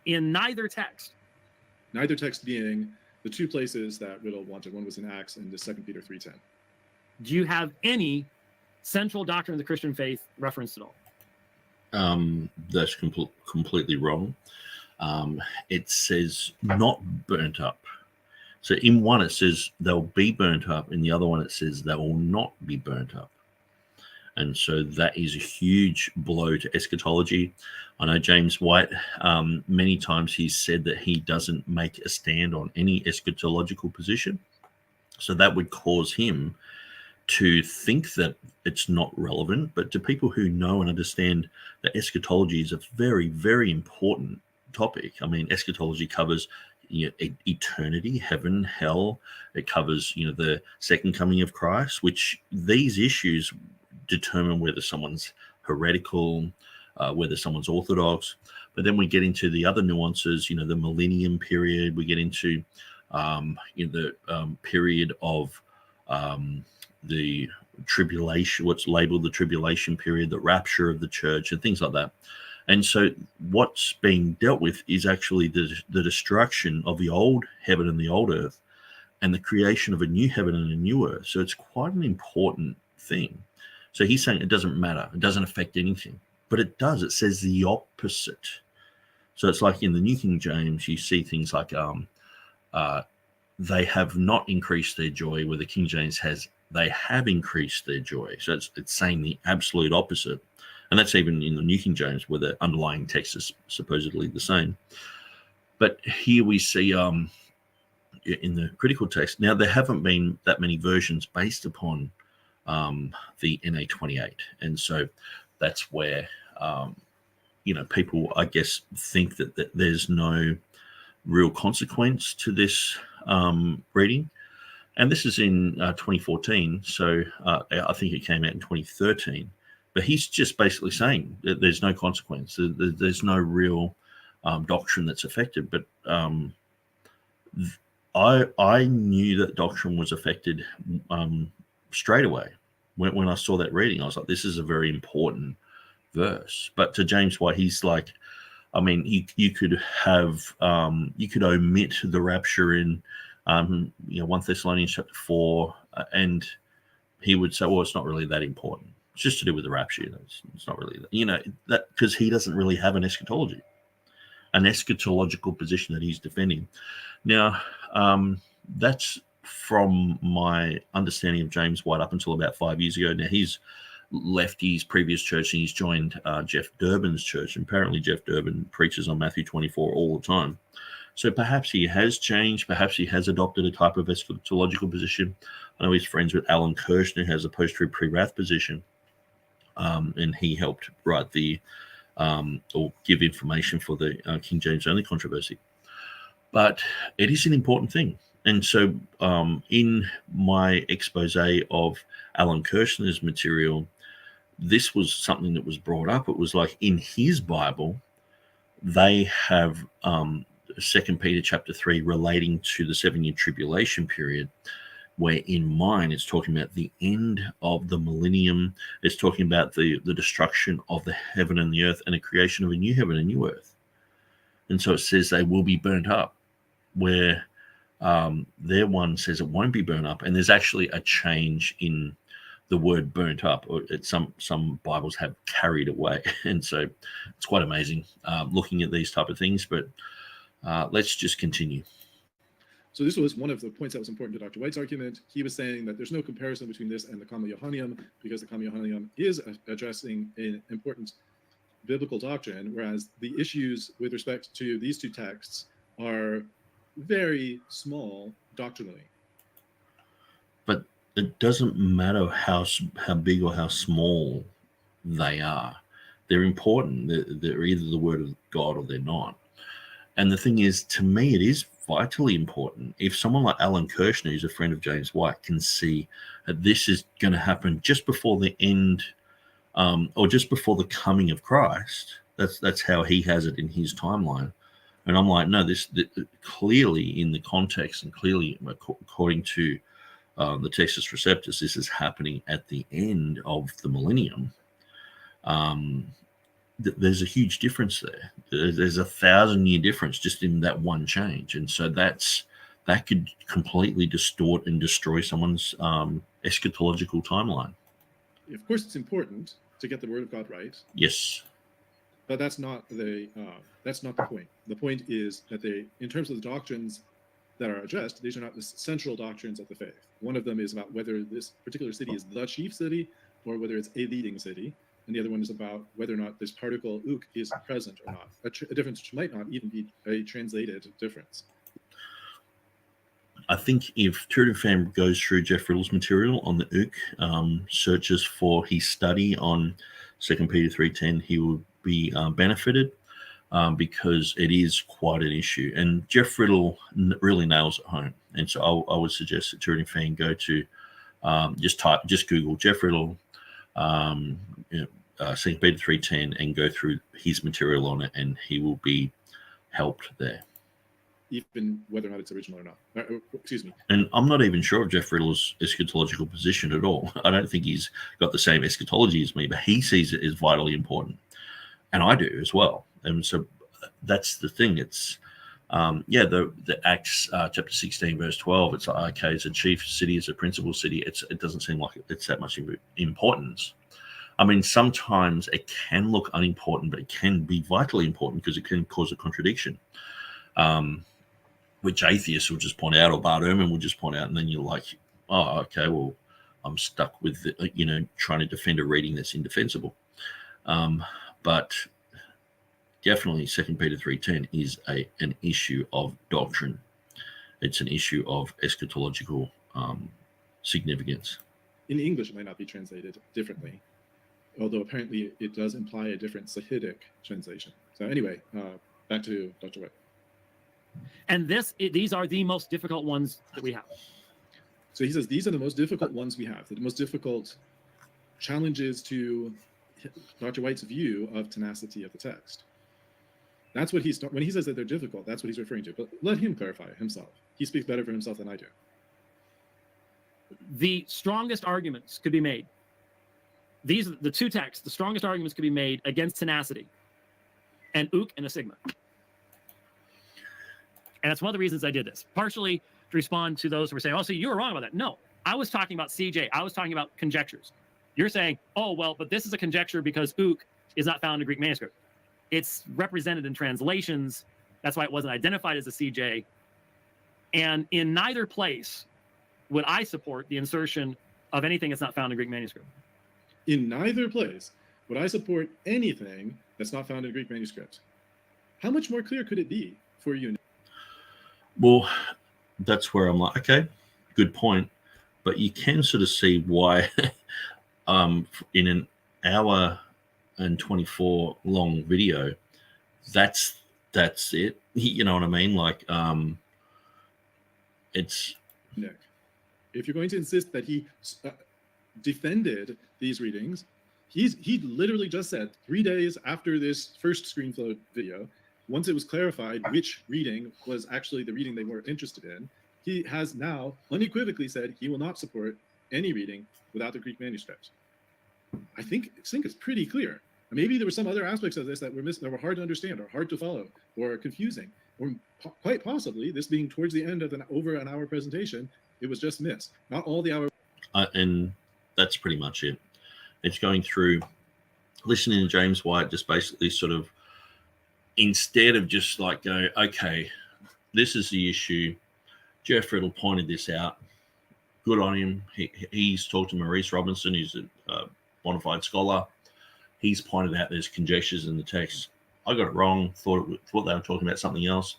In neither text. Neither text being the two places that Riddle wanted. One was in Acts and the 2 Peter 3:10. Do you have any central doctrine of the Christian faith referenced at all? That's completely wrong. It says not burnt up. So in one it says they'll be burnt up, in the other one it says they will not be burnt up. And so that is a huge blow to eschatology. I know James White, many times he's said that he doesn't make a stand on any eschatological position. So that would cause him to think that it's not relevant. But to people who know and understand that eschatology is a very, very important topic. I mean, eschatology covers eternity, heaven, hell. It covers, the second coming of Christ, which these issues determine whether someone's heretical, whether someone's orthodox. But then we get into the other nuances, the millennium period. We get into the period of the tribulation, what's labeled the tribulation period, the rapture of the church, and things like that. And so what's being dealt with is actually the destruction of the old heaven and the old earth and the creation of a new heaven and a new earth. So it's quite an important thing. So he's saying it doesn't matter. It doesn't affect anything. But it does. It says the opposite. So it's like in the New King James, you see things like they have not increased their joy, where the King James has they have increased their joy. So it's saying the absolute opposite. And that's even in the New King James, where the underlying text is supposedly the same. But here we see in the critical text, now there haven't been that many versions based upon the NA28. And so that's where, people, I guess, think that there's no real consequence to this reading. And this is in 2014. So I think it came out in 2013. But he's just basically saying that there's no consequence. There's no real doctrine that's affected. But I knew that doctrine was affected straight away. When I saw that reading, I was like, this is a very important verse. But to James White, he's like, I mean, you could have, you could omit the rapture in, 1 Thessalonians chapter 4, and he would say, well, it's not really that important. It's just to do with the rapture. It's not really that because he doesn't really have an eschatology, an eschatological position that he's defending. Now, that's from my understanding of James White up until about 5 years ago. Now he's left his previous church and he's joined Jeff Durbin's church. And apparently Jeff Durbin preaches on Matthew 24 all the time. So perhaps he has changed. Perhaps he has adopted a type of eschatological position. I know he's friends with Alan Kirshner, who has a post-trib-pre-wrath position, and he helped write the or give information for the King James only controversy. But it is an important thing. And so in my expose of Alan Kirshner's material, this was something that was brought up. It was like in his Bible, they have 2 Peter chapter 3 relating to the 7-year tribulation period, where in mine it's talking about the end of the millennium. It's talking about the destruction of the heaven and the earth and the creation of a new heaven and new earth. And so it says they will be burnt up, where their one says it won't be burnt up. And there's actually a change in the word burnt up, or some Bibles have carried away. And so it's quite amazing looking at these type of things. But let's just continue. So this was one of the points that was important to Dr. White's argument. He was saying that there's no comparison between this and the Comma Johanneum, because the Comma Johanneum is addressing an important biblical doctrine, whereas the issues with respect to these two texts are very small doctrinally. But it doesn't matter how big or how small they are. They're important. They're either the word of God or they're not. And the thing is, to me, it is vitally important. If someone like Alan Kirshner, who's a friend of James White, can see that this is going to happen just before the end, or just before the coming of Christ, that's how he has it in his timeline. And I'm like, no, this clearly in the context and clearly according to the Textus Receptus, this is happening at the end of the millennium. There's a huge difference there. There's 1,000-year difference just in that one change. And so that could completely distort and destroy someone's eschatological timeline. Of course, it's important to get the word of God right. Yes. But that's not the point. The point is that in terms of the doctrines that are addressed, these are not the central doctrines of the faith. One of them is about whether this particular city is the chief city or whether it's a leading city. And the other one is about whether or not this particle ook is present or not, a difference which might not even be a translated difference. I think if TurretinFan goes through Jeff Riddle's material on the ook, searches for his study on 2 Peter 3:10, he will be benefited because it is quite an issue. And Jeff Riddle really nails it home. And so I would suggest that TurretinFan go to just Google Jeff Riddle, 2 Peter 3:10, and go through his material on it, and he will be helped there. Even whether or not it's original or not. Excuse me. And I'm not even sure of Jeff Riddle's eschatological position at all. I don't think he's got the same eschatology as me, but he sees it as vitally important. And I do as well. And so that's the thing. It's, the Acts chapter 16, verse 12, it's like, okay, it's a chief city, it's a principal city. It doesn't seem like it's that much importance. I mean, sometimes it can look unimportant, but it can be vitally important because it can cause a contradiction, which atheists will just point out, or Bart Ehrman will just point out, and then you're like, oh, okay, well, I'm stuck with, trying to defend a reading that's indefensible. But definitely 2 Peter 3:10 is an issue of doctrine. It's an issue of eschatological significance. In English, it might not be translated differently, although apparently it does imply a different Sahidic translation. So anyway, back to Dr. White. And these are the most difficult ones that we have. So he says these are the most difficult ones we have, the most difficult challenges to Dr. White's view of tenacity of the text. That's what when he says that they're difficult, that's what he's referring to. But let him clarify himself. He speaks better for himself than I do. The strongest arguments could be made. These are the two texts. The strongest arguments could be made against tenacity, and ook and a sigma. And that's one of the reasons I did this, partially to respond to those who were saying, oh, so you were wrong about that. No, I was talking about CJ. I was talking about conjectures. You're saying, oh, well, but this is a conjecture because ook is not found in Greek manuscript. It's represented in translations. That's why it wasn't identified as a CJ. And in neither place would I support the insertion of anything that's not found in Greek manuscript. In neither place would I support anything that's not found in Greek manuscript. How much more clear could it be for you? Well, that's where I'm like, okay, good point. But you can sort of see why in an hour and 24 long video, that's it. You know what I mean? Like, it's... Nick, if you're going to insist that he defended these readings, he literally just said 3 days after this first ScreenFlow video, once it was clarified which reading was actually the reading they were interested in, he has now unequivocally said he will not support any reading without the Greek manuscript. I think it's pretty clear. Maybe there were some other aspects of this that were hard to understand or hard to follow or confusing, or quite possibly this being towards the end of over an hour presentation, it was just missed. Not all the hour. And that's pretty much it. It's going through, listening to James White, just basically sort of, instead of just like go, okay, this is the issue. Jeff Riddle pointed this out. Good on him. He's talked to Maurice Robinson, who's a bona fide scholar. He's pointed out there's conjectures in the text. I got it wrong. Thought they were talking about something else,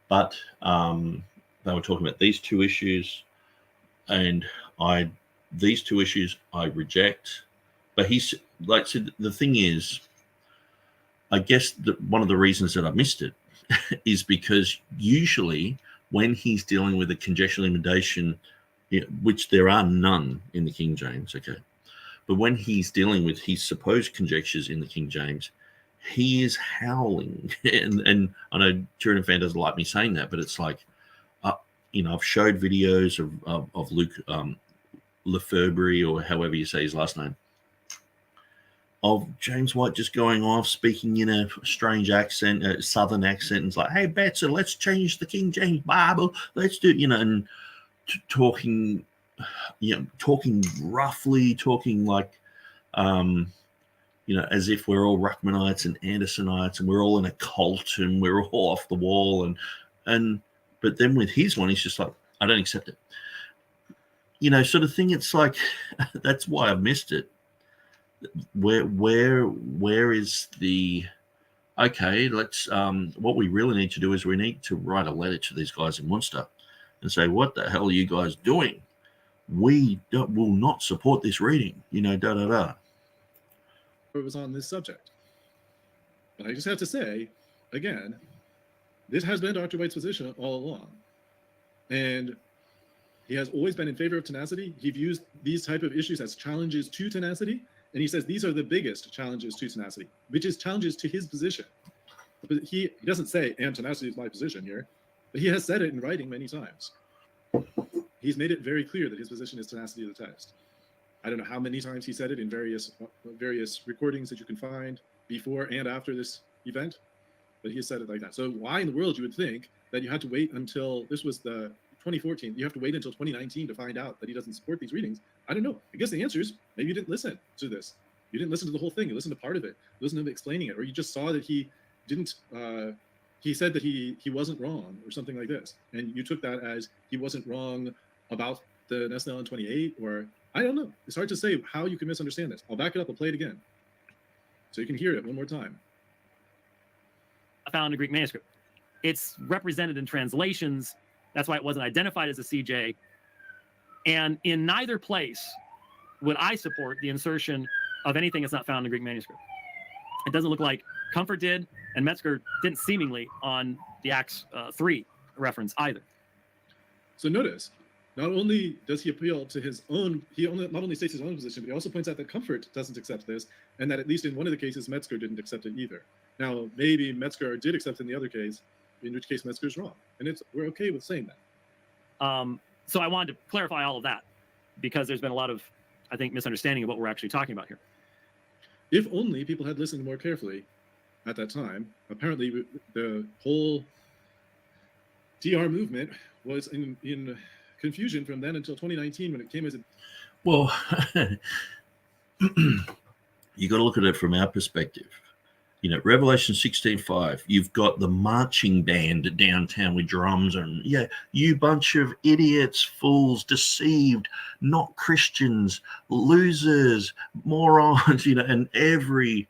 but they were talking about these two issues, and these two issues I reject. But he's like said, the thing is, I guess one of the reasons that I missed it is because usually when he's dealing with a conjectural limitation, which there are none in the King James, okay, but when he's dealing with his supposed conjectures in the King James, he is howling. and I know TurretinFan doesn't like me saying that, but it's like, I've showed videos of Luke Lefebvre, or however you say his last name, of James White just going off, speaking in a strange accent, a southern accent, and it's like, hey, Betzer, let's change the King James Bible. Let's do, and talking roughly, talking like, as if we're all Ruckmanites and Andersonites and we're all in a cult and we're all off the wall. But then with his one, he's just like, I don't accept it. Sort of thing. It's like, that's why I've missed it. Where is the, okay, let's, what we really need to do is we need to write a letter to these guys in Munster and say, what the hell are you guys doing? We will not support this reading, It was on this subject. But I just have to say, again, this has been Dr. White's position all along. And he has always been in favor of tenacity. He views these type of issues as challenges to tenacity. And he says these are the biggest challenges to tenacity, which is challenges to his position. But he doesn't say, and tenacity is my position here, but he has said it in writing many times. He's made it very clear that his position is tenacity of the text. I don't know how many times he said it in various recordings that you can find before and after this event, but he has said it like that. So why in the world you would think that you had to wait until, this was the 2014, you have to wait until 2019 to find out that he doesn't support these readings? I don't know. I guess the answer is maybe you didn't listen to this. You didn't listen to the whole thing. You listened to part of it. You listened to him explaining it, or you just saw that he didn't, he said that he wasn't wrong or something like this. And you took that as he wasn't wrong about the Nesnell in 28, or I don't know. It's hard to say how you can misunderstand this. I'll back it up. I'll play it again so you can hear it one more time. I found a Greek manuscript. It's represented in translations. That's why it wasn't identified as a CJ. And in neither place would I support the insertion of anything that's not found in the Greek manuscript. It doesn't look like Comfort did, and Metzger didn't seemingly on the Acts 3 reference either. So notice, not only does he appeal to his own, not only states his own position, but he also points out that Comfort doesn't accept this, and that at least in one of the cases, Metzger didn't accept it either. Now, maybe Metzger did accept it in the other case, in which case Metzger's wrong. And we're okay with saying that. So I wanted to clarify all of that, because there's been a lot of, I think, misunderstanding of what we're actually talking about here. If only people had listened more carefully at that time. Apparently, the whole DR movement was in confusion from then until 2019 when it came as a... Well, you got to look at it from our perspective. Revelation 16:5, you've got the marching band downtown with drums and, you bunch of idiots, fools, deceived, not Christians, losers, morons, and every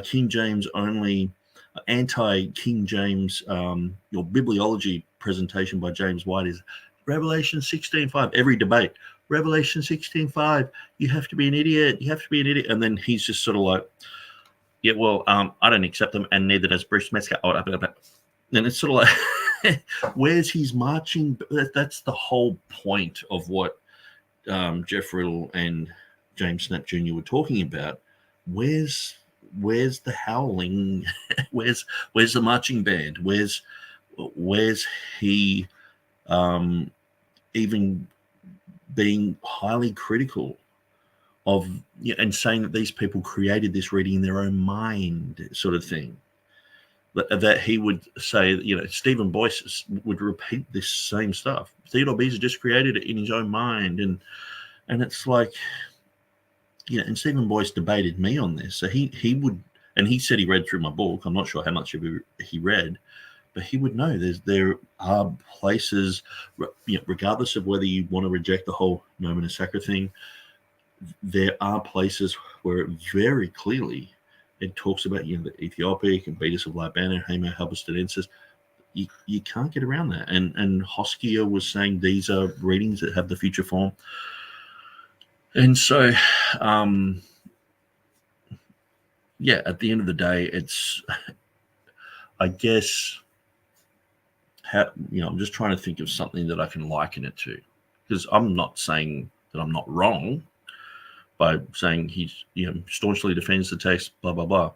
King James only anti-King James, your bibliology presentation by James White is Revelation 16:5. Every debate, Revelation 16:5. You have to be an idiot. You have to be an idiot. And then he's just sort of like, yeah, well, I don't accept them, and neither does Bruce Metzger. And it's sort of like, where's his marching? That's the whole point of what Jeff Riddle and James Snap Jr. were talking about. Where's the howling? where's the marching band? Where's he even being highly critical of, and saying that these people created this reading in their own mind, sort of thing? That he would say, Stephen Boyce would repeat this same stuff. Theodore Beza just created it in his own mind, and it's like, and Stephen Boyce debated me on this. So he would, and he said he read through my book. I'm not sure how much of it he read, but he would know there are places, regardless of whether you want to reject the whole nomen sacra thing, there are places where it very clearly it talks about, the Ethiopic and Beatus of Libana, Homo Halberstadensis. You can't get around that. And Hoskia was saying these are readings that have the future form. And so, at the end of the day, it's, I guess, I'm just trying to think of something that I can liken it to, because I'm not saying that I'm not wrong by saying he's, staunchly defends the text, blah, blah, blah.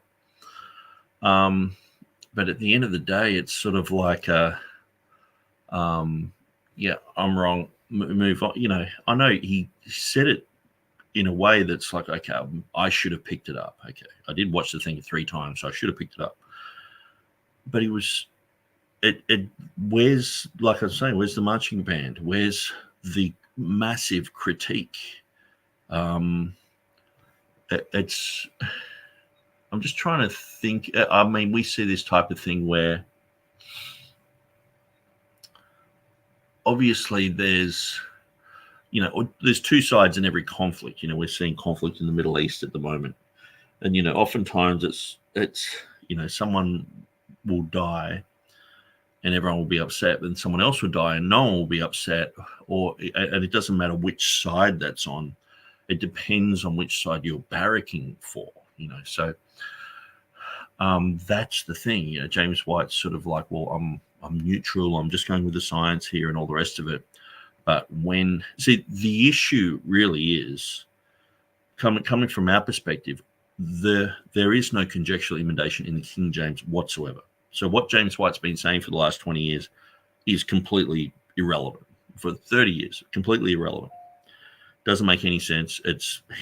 But at the end of the day, it's sort of like, I'm wrong, move on. I know he said it in a way that's like, okay, I should have picked it up. Okay, I did watch the thing 3 times, so I should have picked it up. But he was, where's, like I was saying, where's the marching band? Where's the massive critique? I'm just trying to think. I mean, we see this type of thing where obviously there's 2 sides in every conflict. We're seeing conflict in the Middle East at the moment, and oftentimes it's someone will die and everyone will be upset, and someone else will die and no one will be upset, and it doesn't matter which side that's on. It depends on which side you're barracking for, So that's the thing. James White's sort of like, well, I'm neutral. I'm just going with the science here and all the rest of it. But the issue really is coming from our perspective, there is no conjectural emendation in the King James whatsoever. So what James White's been saying for the last 20 years is completely irrelevant. For 30 years, completely irrelevant. Doesn't make any sense.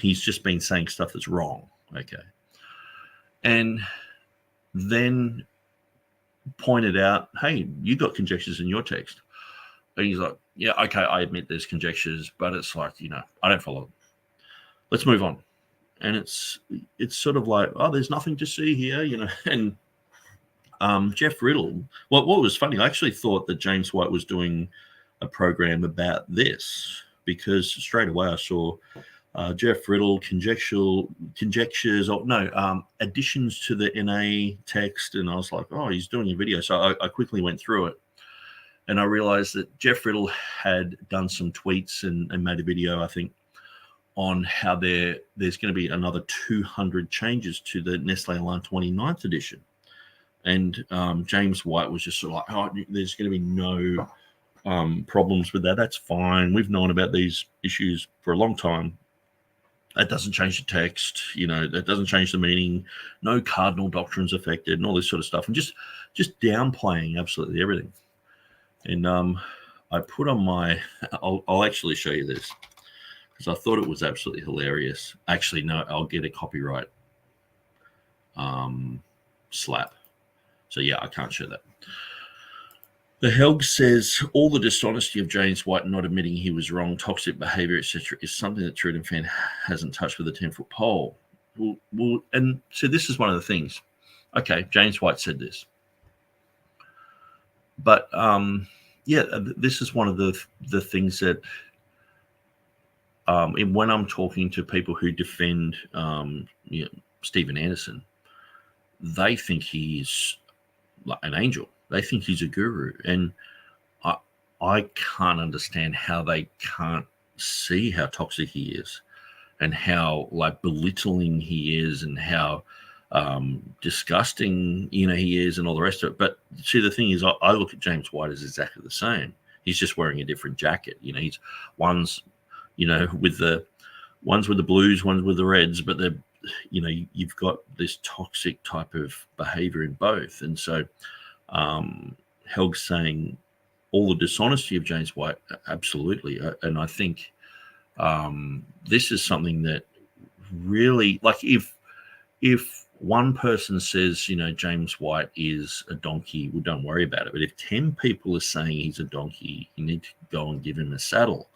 He's just been saying stuff that's wrong. Okay. And then pointed out, hey, you got conjectures in your text. And he's like, yeah, okay, I admit there's conjectures, but it's like, I don't follow them. Let's move on. And it's sort of like, oh, there's nothing to see here, And Jeff Riddle, what was funny, I actually thought that James White was doing a program about this, because straight away I saw Jeff Riddle conjectures, additions to the NA text, and I was like, oh, he's doing a video. So I quickly went through it, and I realized that Jeff Riddle had done some tweets and made a video, I think, on how there's going to be another 200 changes to the Nestle Alarm 29th edition. And James White was just sort of like, oh, there's going to be no problems with that. That's fine. We've known about these issues for a long time. That doesn't change the text, that doesn't change the meaning. No cardinal doctrines affected and all this sort of stuff. And just downplaying absolutely everything. And I put on my, I'll actually show you this, because I thought it was absolutely hilarious. Actually, no, I'll get a copyright slap. So yeah, I can't show that. The Helg says, all the dishonesty of James White not admitting he was wrong, toxic behavior, etc., is something that TurretinFan hasn't touched with a 10-foot pole. Well, and so this is one of the things. Okay, James White said this. But, this is one of the things that, when I'm talking to people who defend Stephen Anderson, they think he's like an angel. They think he's a guru, and I can't understand how they can't see how toxic he is, and how like belittling he is, and how disgusting he is, and all the rest of it. But see, the thing is, I look at James White as exactly the same. He's just wearing a different jacket. He's one's with the blues, one's with the reds, but they're you've got this toxic type of behavior in both. And so Helg's saying all the dishonesty of James White, absolutely. And I think this is something that really, like, if one person says, James White is a donkey, well, don't worry about it. But if 10 people are saying he's a donkey, you need to go and give him a saddle,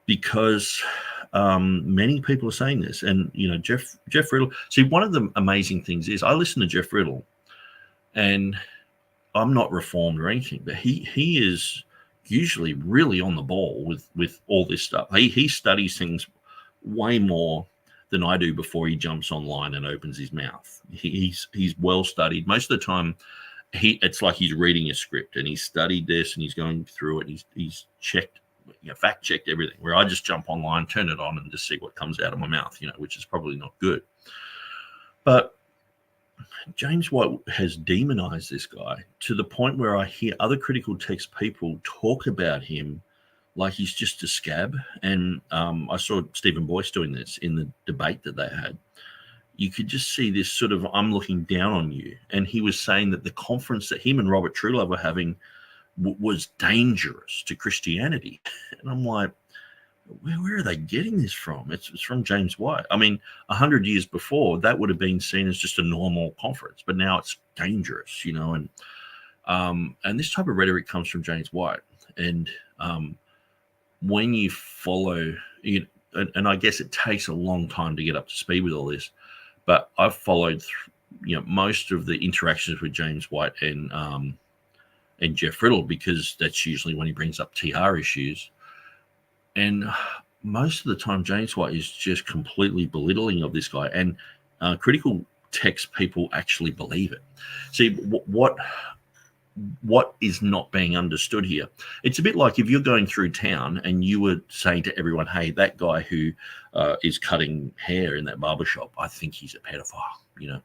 because many people are saying this. And, Jeff Riddle, see, one of the amazing things is I listen to Jeff Riddle, and I'm not reformed or anything, but he is usually really on the ball with all this stuff. He studies things way more than I do before he jumps online and opens his mouth. He's well studied. Most of the time, it's like he's reading a script, and he's studied this, and he's going through it. He's checked, fact checked everything. Where I just jump online, turn it on, and just see what comes out of my mouth. Which is probably not good. But James White has demonized this guy to the point where I hear other critical text people talk about him like he's just a scab. And I saw Stephen Boyce doing this in the debate that they had. You could just see this sort of, I'm looking down on you. And he was saying that the conference that him and Robert Truelove were having was dangerous to Christianity. And I'm like, where are they getting this from? It's from James White. I mean, 100 years before, that would have been seen as just a normal conference, but now it's dangerous, and this type of rhetoric comes from James White. And when you follow, and I guess it takes a long time to get up to speed with all this, but I've followed, most of the interactions with James White and Jeff Riddle, because that's usually when he brings up TR issues. And most of the time, James White is just completely belittling of this guy, and critical text people actually believe it. See, what is not being understood here? It's a bit like if you're going through town and you were saying to everyone, "Hey, that guy who is cutting hair in that barbershop, I think he's a pedophile."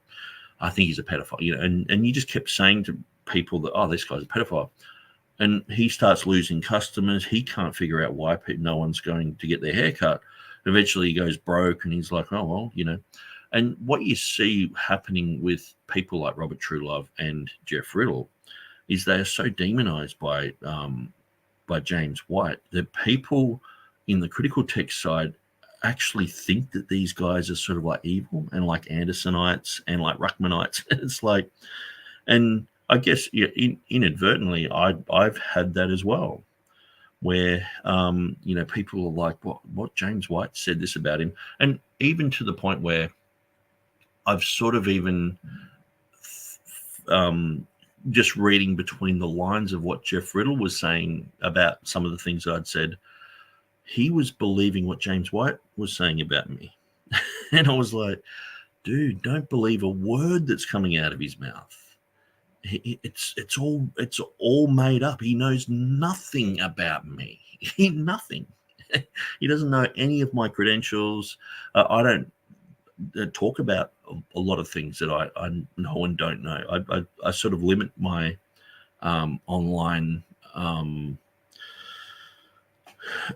I think he's a pedophile. And you just kept saying to people that, "Oh, this guy's a pedophile." And he starts losing customers. He can't figure out why no one's going to get their hair cut. Eventually he goes broke, and he's like, oh, well, And what you see happening with people like Robert Truelove and Jeff Riddle is they are so demonized by James White that people in the critical text side actually think that these guys are sort of like evil and like Andersonites and like Ruckmanites. It's like, and I guess inadvertently, I've had that as well, where people are like, what James White said this about him, and even to the point where I've sort of even just reading between the lines of what Jeff Riddle was saying about some of the things that I'd said, he was believing what James White was saying about me, and I was like, dude, don't believe a word that's coming out of his mouth. It's all made up. He knows nothing about me. Nothing. He doesn't know any of my credentials. I don't talk about a lot of things that I know and don't know. I sort of limit my online.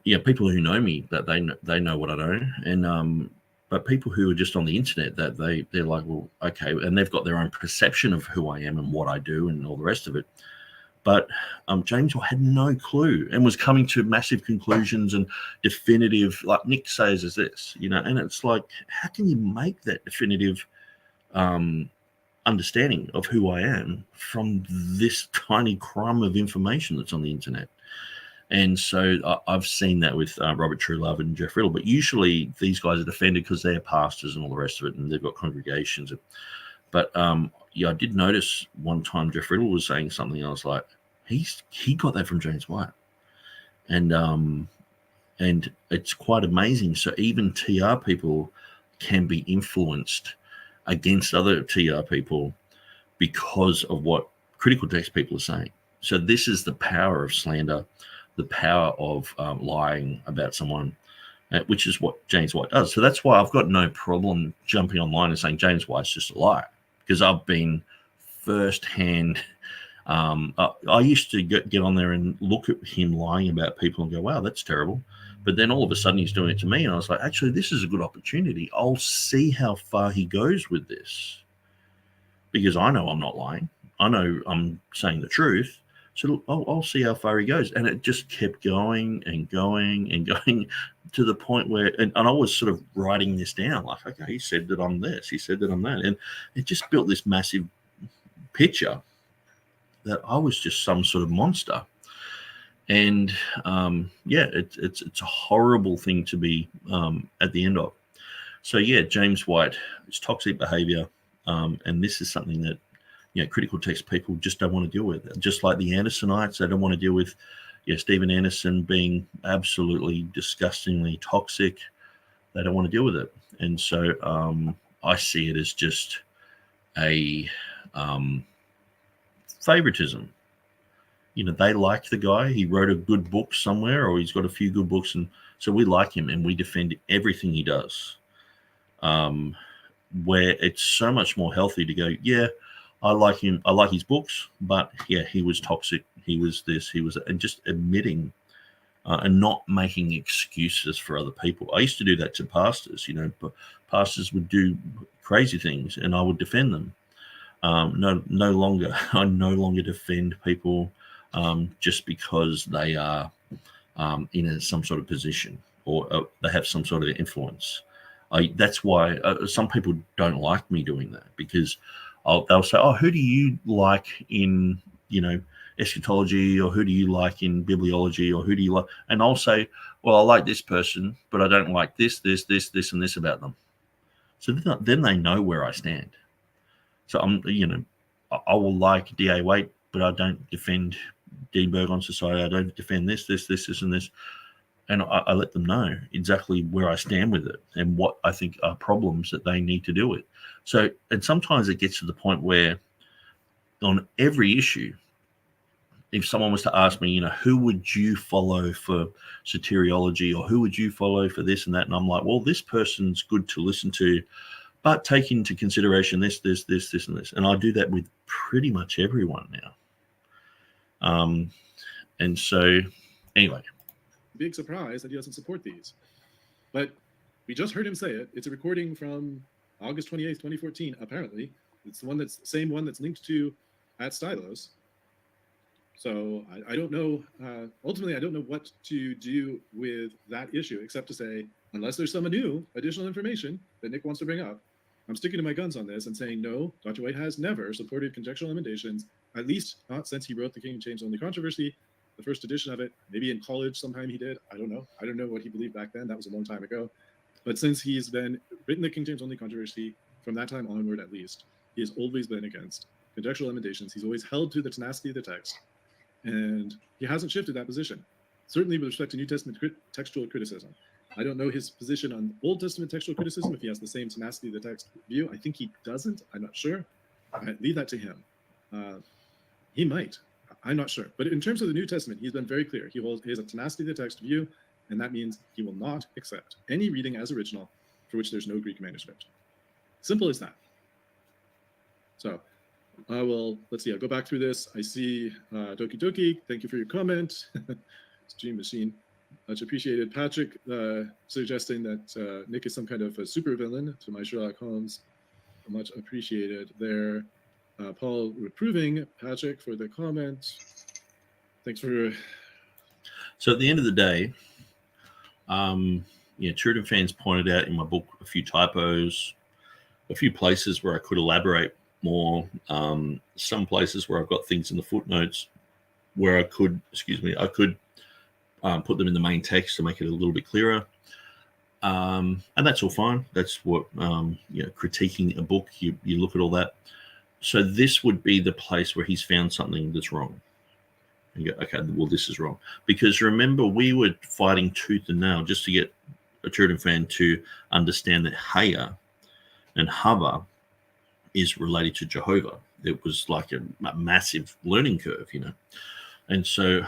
People who know me, that they know what I know, and but people who are just on the internet, that they're like, well, okay, and they've got their own perception of who I am and what I do and all the rest of it. But James had no clue and was coming to massive conclusions and definitive, like Nick says, is this, and it's like, how can you make that definitive understanding of who I am from this tiny crumb of information that's on the internet? And so I've seen that with Robert Truelove and Jeff Riddle. But usually these guys are defended because they're pastors and all the rest of it, and they've got congregations. But I did notice one time Jeff Riddle was saying something. I was like, he got that from James White, and it's quite amazing. So even TR people can be influenced against other TR people because of what critical text people are saying. So this is the power of slander, the power of lying about someone, which is what James White does. So that's why I've got no problem jumping online and saying James White's just a liar, because I've been firsthand. I used to get on there and look at him lying about people and go, wow, that's terrible. But then all of a sudden he's doing it to me. And I was like, actually, this is a good opportunity. I'll see how far he goes with this, because I know I'm not lying. I know I'm saying the truth. So I'll see how far he goes. And it just kept going and going and going to the point where, and I was sort of writing this down, like, okay, he said that I'm this, he said that I'm that. And it just built this massive picture that I was just some sort of monster. And it's a horrible thing to be at the end of. So yeah, James White, it's toxic behavior. And this is something that, critical text people just don't want to deal with. Just like the Andersonites, they don't want to deal with Stephen Anderson being absolutely disgustingly toxic. They don't want to deal with it. And so I see it as just a favoritism. They like the guy. He wrote a good book somewhere, or he's got a few good books, and so we like him and we defend everything he does. Where it's so much more healthy to go, yeah, I like him, I like his books, but yeah, he was toxic, he was this, he was, and just admitting and not making excuses for other people. I used to do that to pastors. But pastors would do crazy things and I would defend them. No longer. I no longer defend people just because they are in some sort of position or they have some sort of influence. That's why some people don't like me doing that, because they'll say, oh, who do you like in, eschatology, or who do you like in bibliology, or who do you like? And I'll say, well, I like this person, but I don't like this, and this about them. So then they know where I stand. So I will like D.A. Waite, but I don't defend Dean Burgon Society. I don't defend this, and this. And I let them know exactly where I stand with it and what I think are problems that they need to deal with. So, and sometimes it gets to the point where on every issue, if someone was to ask me, who would you follow for soteriology, or who would you follow for this and that? And I'm like, well, this person's good to listen to, but take into consideration this, and this. And I do that with pretty much everyone now. And so anyway. Big surprise that he doesn't support these. But we just heard him say it. It's a recording from August 28th, 2014, apparently. It's the same one that's linked to at Stylos. So I don't know, ultimately, I don't know what to do with that issue, except to say, unless there's some new additional information that Nick wants to bring up, I'm sticking to my guns on this and saying, no, Dr. White has never supported conjectural emendations, at least not since he wrote the King James Only Controversy, the first edition of it. Maybe in college sometime he did. I don't know. I don't know what he believed back then. That was a long time ago. But since he's been written the King James Only Controversy, from that time onward at least, he has always been against conjectural emendations. He's always held to the tenacity of the text. And he hasn't shifted that position. Certainly with respect to New Testament textual criticism. I don't know his position on Old Testament textual criticism, if he has the same tenacity of the text view. I think he doesn't. I'm not sure. I leave that to him. He might. I'm not sure. But in terms of the New Testament, he's been very clear. He has a tenacity of the text view, and that means he will not accept any reading as original for which there's no Greek manuscript. Simple as that. So I will, let's see, I'll go back through this. I see Doki Doki, thank you for your comment. Stream Machine, much appreciated. Patrick suggesting that Nick is some kind of a supervillain to my Sherlock Holmes. Much appreciated there. Paul reproving Patrick for the comment. Thanks for. So at the end of the day, TurretinFan's pointed out in my book a few typos, a few places where I could elaborate more, some places where I've got things in the footnotes where I could put them in the main text to make it a little bit clearer. And that's all fine. That's what, critiquing a book, you look at all that. So this would be the place where he's found something that's wrong. And you go, okay, well, this is wrong. Because remember, we were fighting tooth and nail just to get a TurretinFan to understand that Haya and Hava is related to Jehovah. it was like a massive learning curve, And so,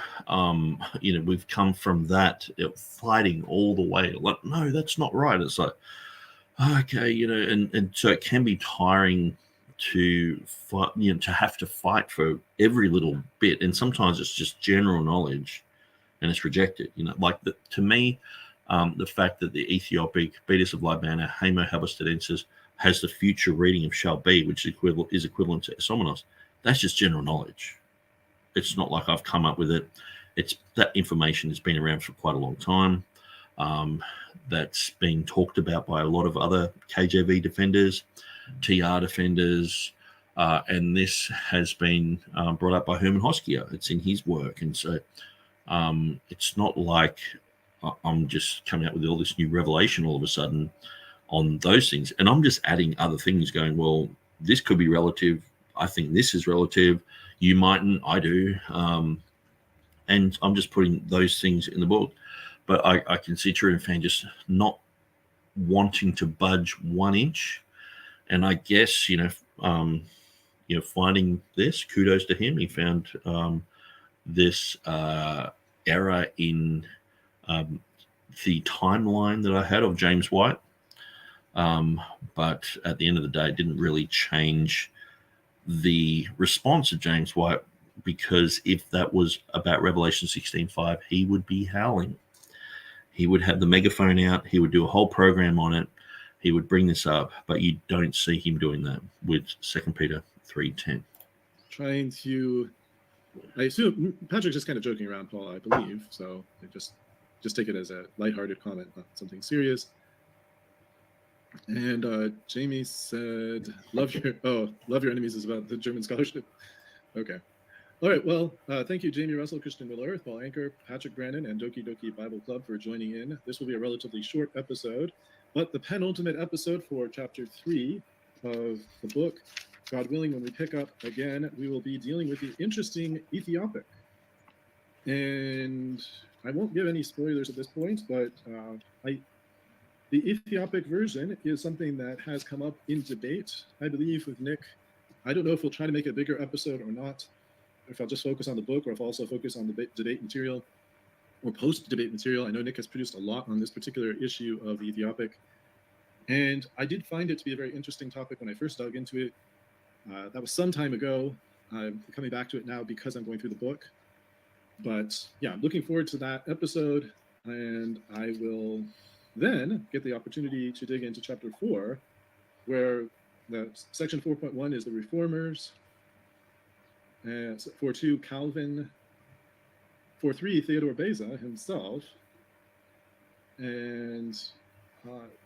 we've come from that fighting all the way. Like, no, that's not right. It's like, okay, and so it can be tiring to fight, to have to fight for every little bit. And sometimes it's just general knowledge and it's rejected, to me, the fact that the Ethiopic Beatus of Libana, Homo Habustadensis, has the future reading of shall be, which is equivalent to Esomenos, that's just general knowledge. It's not like I've come up with it. It's that information has been around for quite a long time. That's been talked about by a lot of other KJV defenders, TR defenders, and this has been brought up by Herman Hoskia. It's in his work. And so it's not like I'm just coming out with all this new revelation all of a sudden on those things. And I'm just adding other things going, well, this could be relative. I think this is relative. You mightn't, I do. And I'm just putting those things in the book. But I can see TurretinFan just not wanting to budge 1 inch. And I guess, finding this, kudos to him. He found this error in the timeline that I had of James White. But at the end of the day, it didn't really change the response of James White, because if that was about Revelation 16:5, he would be howling. He would have the megaphone out. He would do a whole program on it. He would bring this up, but you don't see him doing that with 2 Peter 3:10. Trying to, I assume Patrick's just kind of joking around, Paul, I believe. So I just take it as a lighthearted comment, not something serious. And Jamie said, love your enemies is about the German scholarship. Okay. All right, well, thank you, Jamie Russell, Christian Miller, Paul Anker, Patrick Brannon, and Doki Doki Bible Club for joining in. This will be a relatively short episode, but the penultimate episode for Chapter 3 of the book. God willing, when we pick up again, we will be dealing with the interesting Ethiopic. And I won't give any spoilers at this point, but the Ethiopic version is something that has come up in debate, I believe, with Nick. I don't know if we'll try to make a bigger episode or not, if I'll just focus on the book, or if I'll also focus on the debate material or post-debate material. I know Nick has produced a lot on this particular issue of the Ethiopic, and I did find it to be a very interesting topic when I first dug into it. That was some time ago. I'm coming back to it now because I'm going through the book. But yeah, I'm looking forward to that episode, and I will then get the opportunity to dig into Chapter 4, where the section 4.1 is the Reformers, 4.2 Calvin, 4.3 Theodore Beza himself, and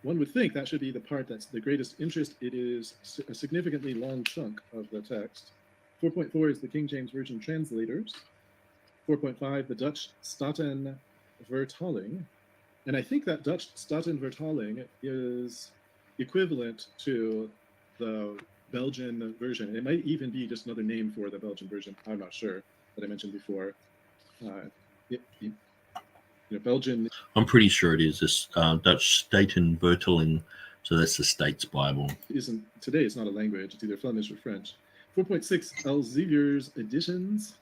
one would think that should be the part that's the greatest interest. It is a significantly long chunk of the text. 4.4 is the King James Version translators. 4.5, the Dutch Statenvertaling. And I think that Dutch Statenvertaling is equivalent to the Belgian version. It might even be just another name for the Belgian version. I'm not sure, that I mentioned before. Belgian. I'm pretty sure it is this Dutch Statenvertaling, so that's the States Bible. Today it's not a language, it's either Flemish or French. 4.6 Elsevier's editions.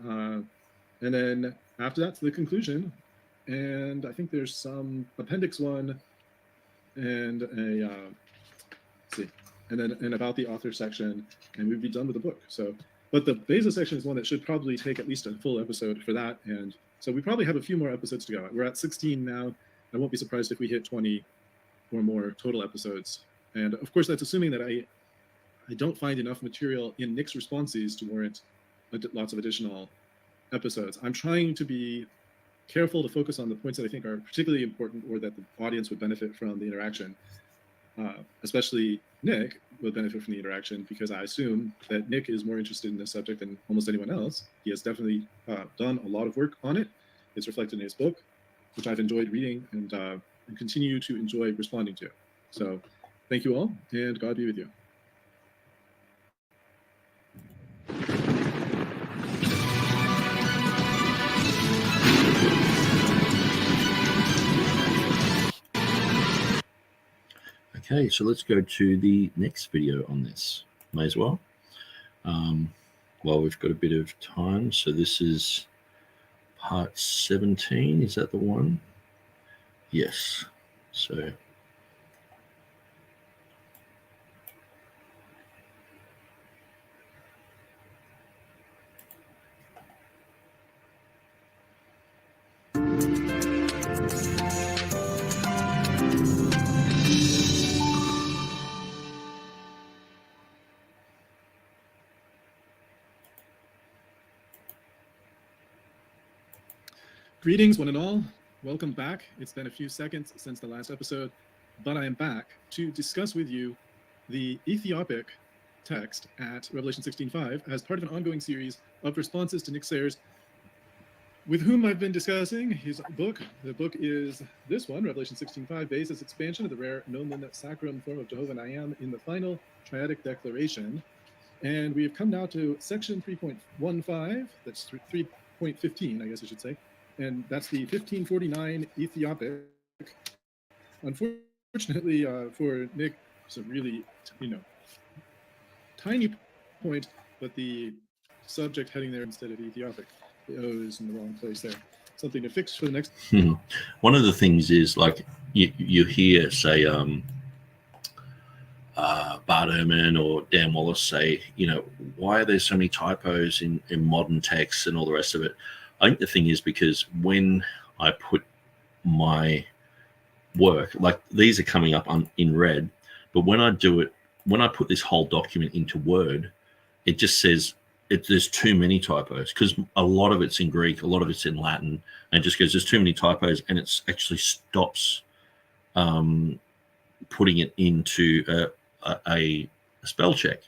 And then after that's the conclusion. And I think there's some Appendix 1 and and about the author section, and we'd be done with the book. So, but the Beza section is one that should probably take at least a full episode for that. And so we probably have a few more episodes to go. We're at 16 now. I won't be surprised if we hit 20 or more total episodes. And of course, that's assuming that I don't find enough material in Nick's responses to warrant lots of additional episodes. I'm trying to be careful to focus on the points that I think are particularly important or that the audience would benefit from the interaction. Especially Nick would benefit from the interaction, because I assume that Nick is more interested in this subject than almost anyone else. He has definitely done a lot of work on it. It's reflected in his book, which I've enjoyed reading and continue to enjoy responding to. So thank you all, and God be with you. Okay, so let's go to the next video on this. may as well. While we've got a bit of time. So this is part 17. Is that the one? Yes. So greetings, one and all. Welcome back. It's been a few seconds since the last episode, but I am back to discuss with you the Ethiopic text at Revelation 16:5 as part of an ongoing series of responses to Nick Sayers, with whom I've been discussing his book. The book is this one, Revelation 16:5, Basis Expansion of the Rare Nomen Sacrum form of Jehovah and I Am in the Final Triadic Declaration. And we have come now to section 3.15, that's 3.15, I guess I should say. And that's the 1549 Ethiopic. Unfortunately for Nick, it's a really, tiny point, but the subject heading there instead of Ethiopic, the O is in the wrong place there. Something to fix for the next. One of the things is, like, you hear, say, Bart Ehrman or Dan Wallace say, why are there so many typos in modern texts and all the rest of it? I think the thing is because when I put my work, like these are coming up in red, but when I do it, when I put this whole document into Word, it just says there's too many typos, because a lot of it's in Greek, a lot of it's in Latin, and it just goes, there's too many typos, and it actually stops putting it into a spell check.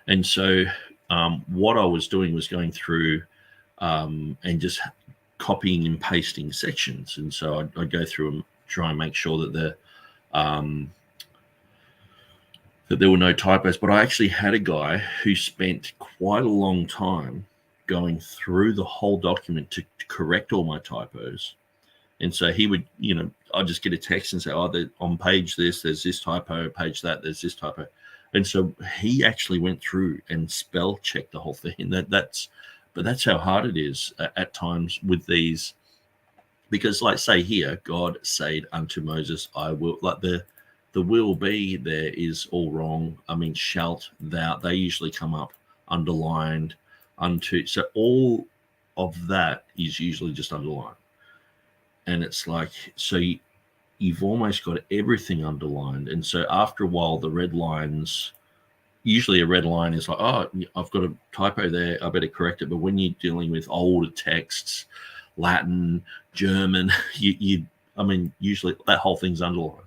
And so what I was doing was going through and just copying and pasting sections. And so I'd go through and try and make sure that that there were no typos. But I actually had a guy who spent quite a long time going through the whole document to correct all my typos. And so he would, I'd just get a text and say, on page this, there's this typo, page that, there's this typo. And so he actually went through and spell checked the whole thing. But that's how hard it is at times with these, because, like, say here, God said unto Moses, I will, like the will be there is all wrong. I mean, shalt thou, they usually come up underlined unto. So all of that is usually just underlined. And it's like, so you've almost got everything underlined. And so after a while, the red lines, usually a red line is like, oh, I've got a typo there, I better correct it. But when you're dealing with older texts, Latin, German, usually that whole thing's underlined.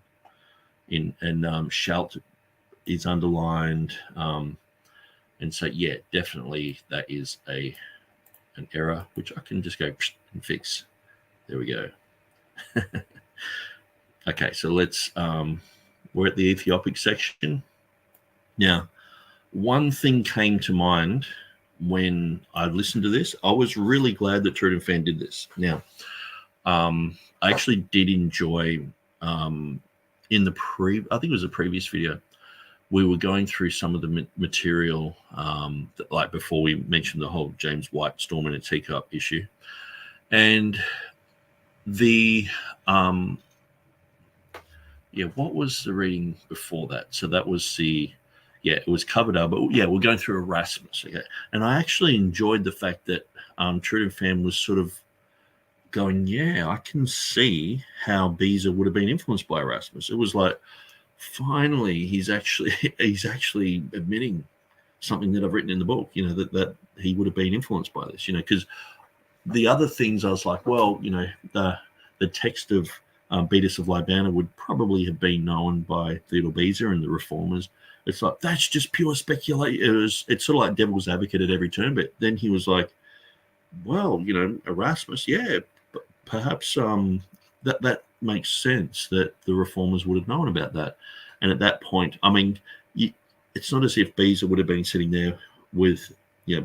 And shalt is underlined. And so, yeah, definitely that is an error, which I can just go and fix. There we go. Okay, so let's, we're at the Ethiopic section. Now, one thing came to mind when I listened to this. I was really glad that TurretinFan did this. Now, I actually did enjoy, in the I think it was a previous video, we were going through some of the material, that, like before we mentioned the whole James White Storm in a Teacup issue. And the, what was the reading before that? So that was it was covered up, but yeah, we're going through Erasmus. Okay? And I actually enjoyed the fact that TurretinFan was sort of going, yeah, I can see how Beza would have been influenced by Erasmus. It was like, finally, he's actually admitting something that I've written in the book, that he would have been influenced by this, because the other things I was like, well, the text of Beatus of Libana would probably have been known by Theodore Beza and the Reformers. It's like, that's just pure speculation. It's sort of like devil's advocate at every turn. But then he was like, well, Erasmus, yeah, perhaps that makes sense that the Reformers would have known about that. And at that point, I mean, it's not as if Beza would have been sitting there with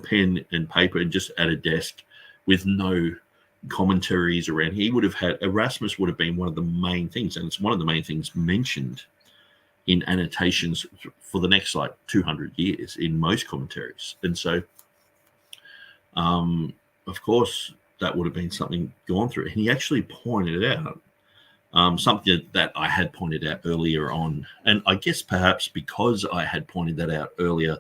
pen and paper and just at a desk with no commentaries around. He would have had, Erasmus would have been one of the main things, and it's one of the main things mentioned in annotations for the next like 200 years in most commentaries. And so, of course, that would have been something gone through. And he actually pointed out something that I had pointed out earlier on. And I guess perhaps because I had pointed that out earlier,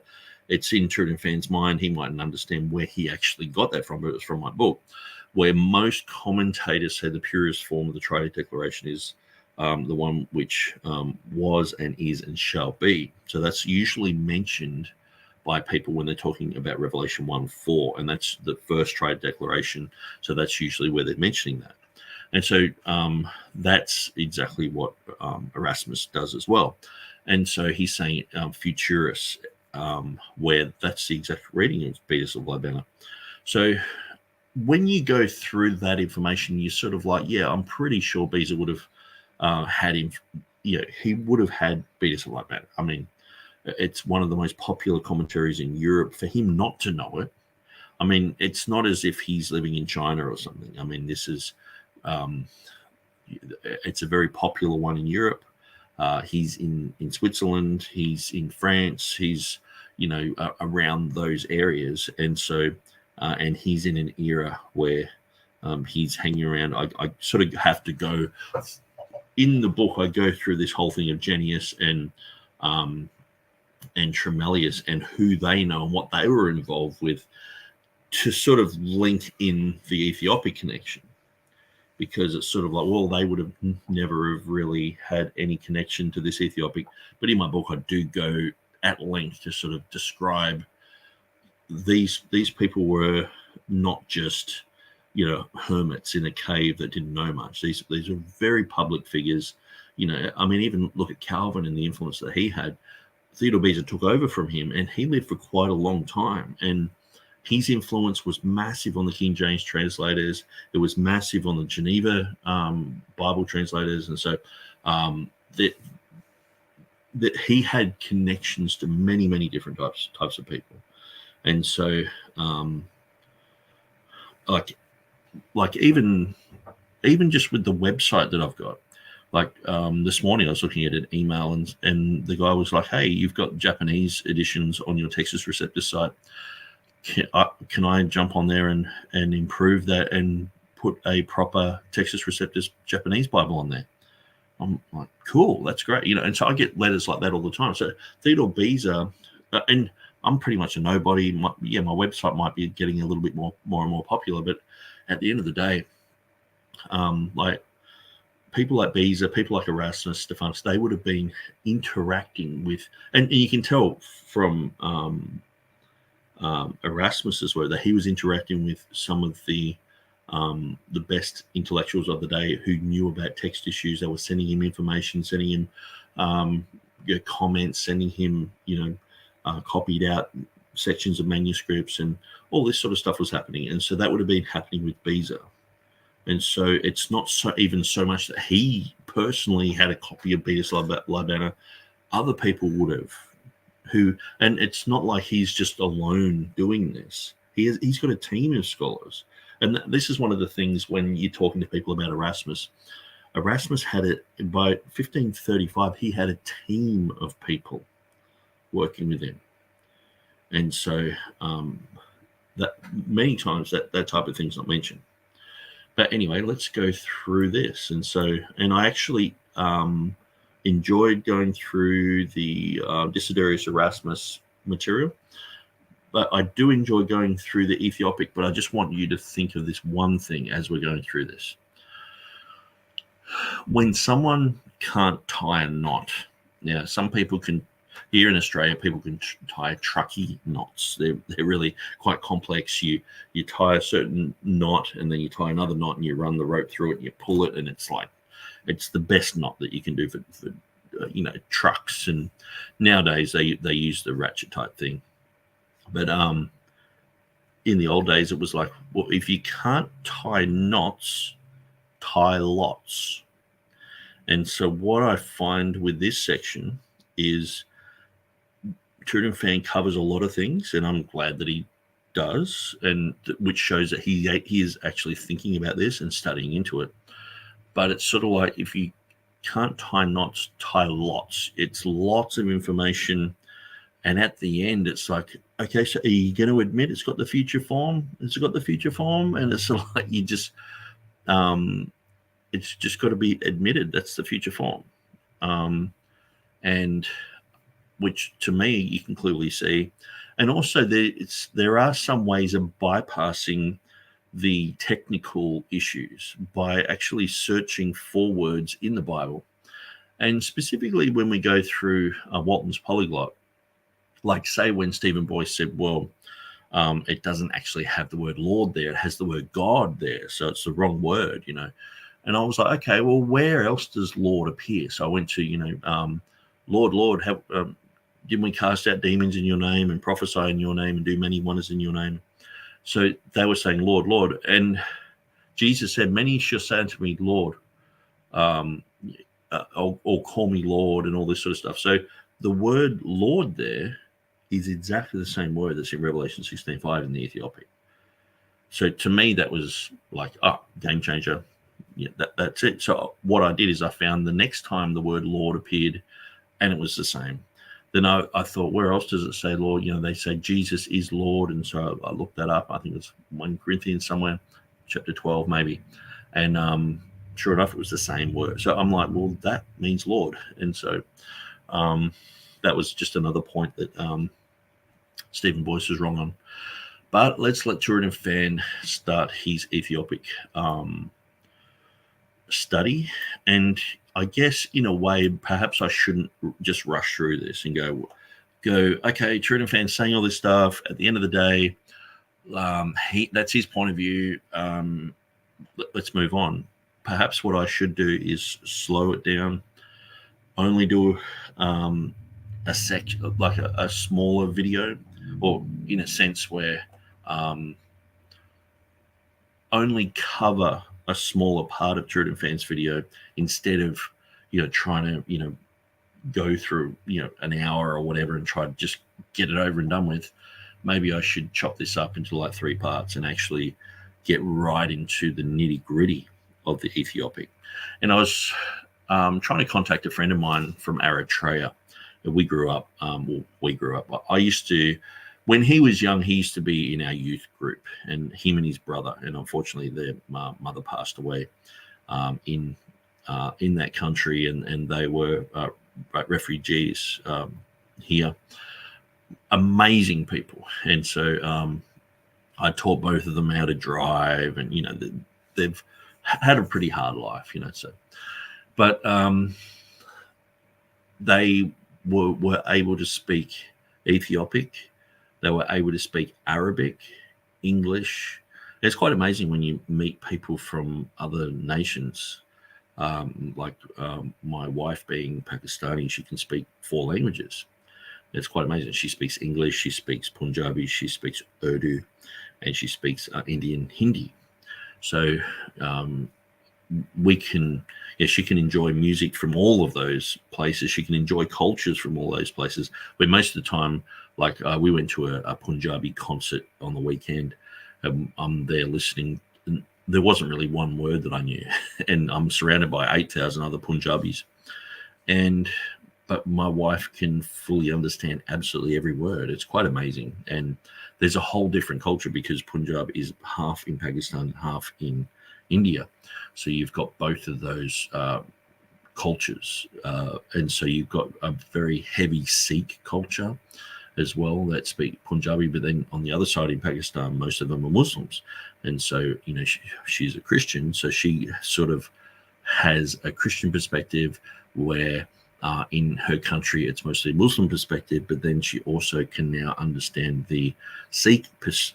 it's in TurretinFan's mind. He mightn't understand where he actually got that from, but it was from my book, where most commentators say the purest form of the Triadic Declaration is the one which was and is and shall be. So that's usually mentioned by people when they're talking about Revelation 1:4, and that's the first Triadic Declaration. So that's usually where they're mentioning that. And so that's exactly what Erasmus does as well. And so he's saying futurus, where that's the exact reading of Beatus of Libana. So when you go through that information, you're sort of like, yeah, I'm pretty sure Beza would have had him, he would have had Beatus of Libana. I mean, it's one of the most popular commentaries in Europe. For him not to know it, I mean, it's not as if he's living in China or something. I mean, this is, it's a very popular one in Europe. He's in Switzerland, he's in France, he's, around those areas. And so, and he's in an era where he's hanging around. I sort of have to go, in the book, I go through this whole thing of Jenius and Tremellius and who they know and what they were involved with to sort of link in the Ethiopic connection, because it's sort of like, well, they would have never have really had any connection to this Ethiopic. But in my book, I do go at length to sort of describe these people were not just, hermits in a cave that didn't know much. These are very public figures. I mean, even look at Calvin and the influence that he had. Theodore Beza took over from him, and he lived for quite a long time. And his influence was massive on the King James translators. It was massive on the Geneva Bible translators. And so that he had connections to many, many different types of people. And so, like even just with the website that I've got, like this morning I was looking at an email and the guy was like, "Hey, you've got Japanese editions on your Textus Receptus site. Can I jump on there and improve that and put a proper Textus Receptus Japanese Bible on there?" I'm like, cool, that's great. And so I get letters like that all the time. So Theodore Beza, and I'm pretty much a nobody. My website might be getting a little bit more and more popular, but at the end of the day, like people like Beza, people like Erasmus, Stephanus, they would have been interacting with, and you can tell from Erasmus as well that he was interacting with some of the best intellectuals of the day who knew about text issues. They were sending him information, sending him comments, sending him copied out sections of manuscripts, and all this sort of stuff was happening. And so that would have been happening with Beza. And so it's not even so much that he personally had a copy of Beatus Libana. Other people would have, and it's not like he's just alone doing this. He's got a team of scholars. And this is one of the things when you're talking to people about Erasmus. Erasmus had it by 1535. He had a team of people working with him, and so that many times that type of thing's not mentioned. But anyway, let's go through this. And I actually enjoyed going through the Desiderius Erasmus material. But I do enjoy going through the Ethiopic, but I just want you to think of this one thing as we're going through this. When someone can't tie a knot, now some people can, here in Australia, people can tie trucky knots. They're really quite complex. You tie a certain knot and then you tie another knot and you run the rope through it and you pull it, and it's the best knot that you can do for trucks. And nowadays they use the ratchet type thing. But in the old days, it was like, well, if you can't tie knots, tie lots. And so what I find with this section is TurretinFan covers a lot of things, and I'm glad that he does, and which shows that he is actually thinking about this and studying into it. But it's sort of like if you can't tie knots, tie lots. It's lots of information. And at the end, it's like, okay, so are you going to admit it's got the future form? It's got the future form. And it's sort of like it's just got to be admitted that's the future form. And which to me, you can clearly see. And also there are some ways of bypassing the technical issues by actually searching for words in the Bible. And specifically when we go through Walton's polyglot, like say when Stephen Boyce said, well, it doesn't actually have the word Lord there, it has the word God there, so it's the wrong word, you know. And I was like, okay, well, where else does Lord appear? So I went to, Lord, didn't we cast out demons in your name and prophesy in your name and do many wonders in your name? So they were saying, Lord, Lord. And Jesus said, many shall say unto me, Lord, or call me Lord, and all this sort of stuff. So the word Lord there is exactly the same word that's in Revelation 16:5 in the Ethiopic. So to me, that was like, game changer. Yeah, that's it. So what I did is I found the next time the word Lord appeared, and it was the same. Then I thought, where else does it say Lord? You know, they say Jesus is Lord. And so I looked that up. I think it's 1 Corinthians somewhere, chapter 12 maybe. And sure enough, it was the same word. So I'm like, well, that means Lord. And so that was just another point that Stephen Boyce was wrong on. But let's let TurretinFan start his Ethiopic study. And I guess in a way, perhaps I shouldn't just rush through this and go, okay, TurretinFan's saying all this stuff. At the end of the day, that's his point of view. Let's move on. Perhaps what I should do is slow it down, only do a smaller video, or in a sense where only cover a smaller part of TurretinFan's video instead of, trying to, go through, an hour or whatever and try to just get it over and done with. Maybe I should chop this up into like 3 parts and actually get right into the nitty gritty of the Ethiopic. And I was trying to contact a friend of mine from Eritrea. We grew up. I used to, when he was young, he used to be in our youth group, and him and his brother. And unfortunately, their mother passed away in that country, and they were refugees here. Amazing people, and so I taught both of them how to drive, and they've had a pretty hard life, So, but they were able to speak Ethiopic. They were able to speak Arabic, English. It's quite amazing when you meet people from other nations. Like my wife being Pakistani, she can speak 4 languages. It's quite amazing. She speaks English, she speaks Punjabi, she speaks Urdu, and she speaks Indian Hindi. So she can enjoy music from all of those places. She can enjoy cultures from all those places. But most of the time, like we went to a Punjabi concert on the weekend. I'm there listening. And there wasn't really one word that I knew. And I'm surrounded by 8,000 other Punjabis. But my wife can fully understand absolutely every word. It's quite amazing. And there's a whole different culture because Punjab is half in Pakistan, half in India. So you've got both of those cultures. And so you've got a very heavy Sikh culture as well that speak Punjabi. But then on the other side in Pakistan, most of them are Muslims. And so, she's a Christian. So she sort of has a Christian perspective where in her country, it's mostly Muslim perspective, but then she also can now understand the Sikh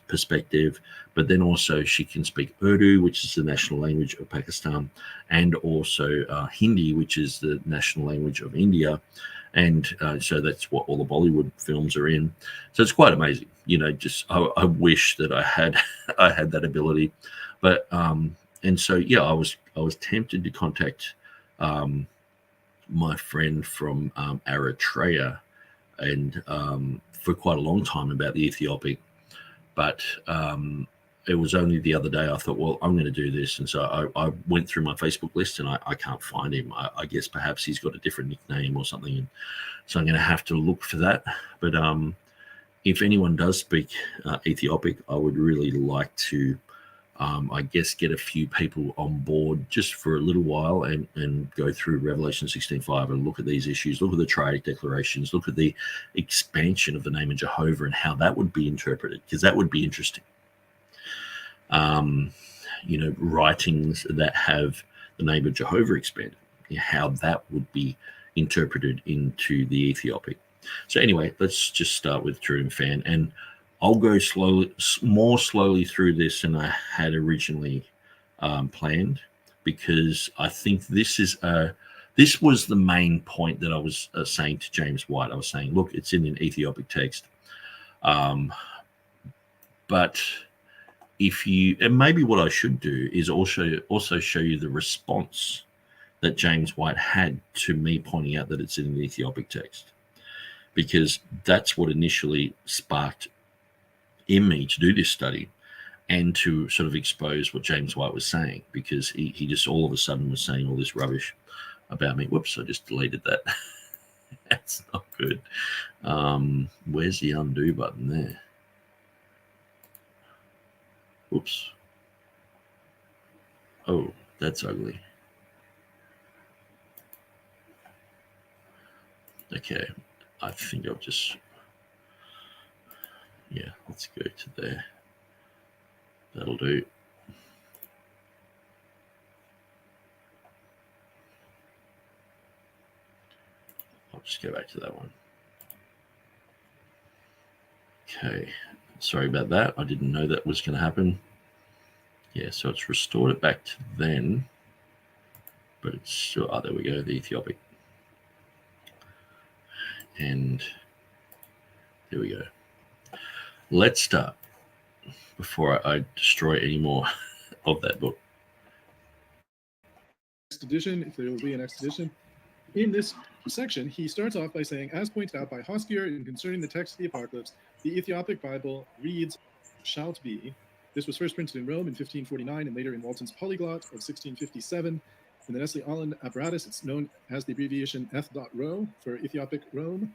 perspective, but then also she can speak Urdu, which is the national language of Pakistan, and also Hindi, which is the national language of India. And so that's what all the Bollywood films are in. So it's quite amazing. I wish that I had that ability. But and so, yeah, I was tempted to contact my friend from Eritrea and for quite a long time about the Ethiopic, but it was only the other day I thought, well, I'm going to do this. And so I went through my Facebook list and I can't find him. I guess perhaps he's got a different nickname or something. And so I'm going to have to look for that. But if anyone does speak Ethiopic, I would really like to, I guess, get a few people on board just for a little while and go through Revelation 16:5 and look at these issues, look at the triadic declarations, look at the expansion of the name of Jehovah and how that would be interpreted, because that would be interesting. Writings that have the name of Jehovah expanded, how that would be interpreted into the Ethiopic. So anyway, let's just start with TurretinFan, and I'll go more slowly through this than I had originally planned, because I think this was the main point that I was saying to James White. I was saying, look, it's in an Ethiopic text, but and maybe what I should do is also show you the response that James White had to me pointing out that it's in the Ethiopic text, because that's what initially sparked in me to do this study and to sort of expose what James White was saying, because he just all of a sudden was saying all this rubbish about me. Whoops, I just deleted that. That's not good. Where's the undo button there? Oops. Oh, that's ugly. Okay, I think I'll just, let's go to there. That'll do. I'll just go back to that one. Okay. Sorry about that. I didn't know that was going to happen. Yeah, so it's restored it back to then. But it's still, there we go, the Ethiopic. And there we go. Let's start before I destroy any more of that book. Next edition, if there will be a next edition. In this section, he starts off by saying, as pointed out by Hoskier in concerning the text of the Apocalypse, the Ethiopic Bible reads, shalt be. This was first printed in Rome in 1549 and later in Walton's Polyglot of 1657. In the Nestle-Aland apparatus, it's known as the abbreviation eth.ro for Ethiopic Rome.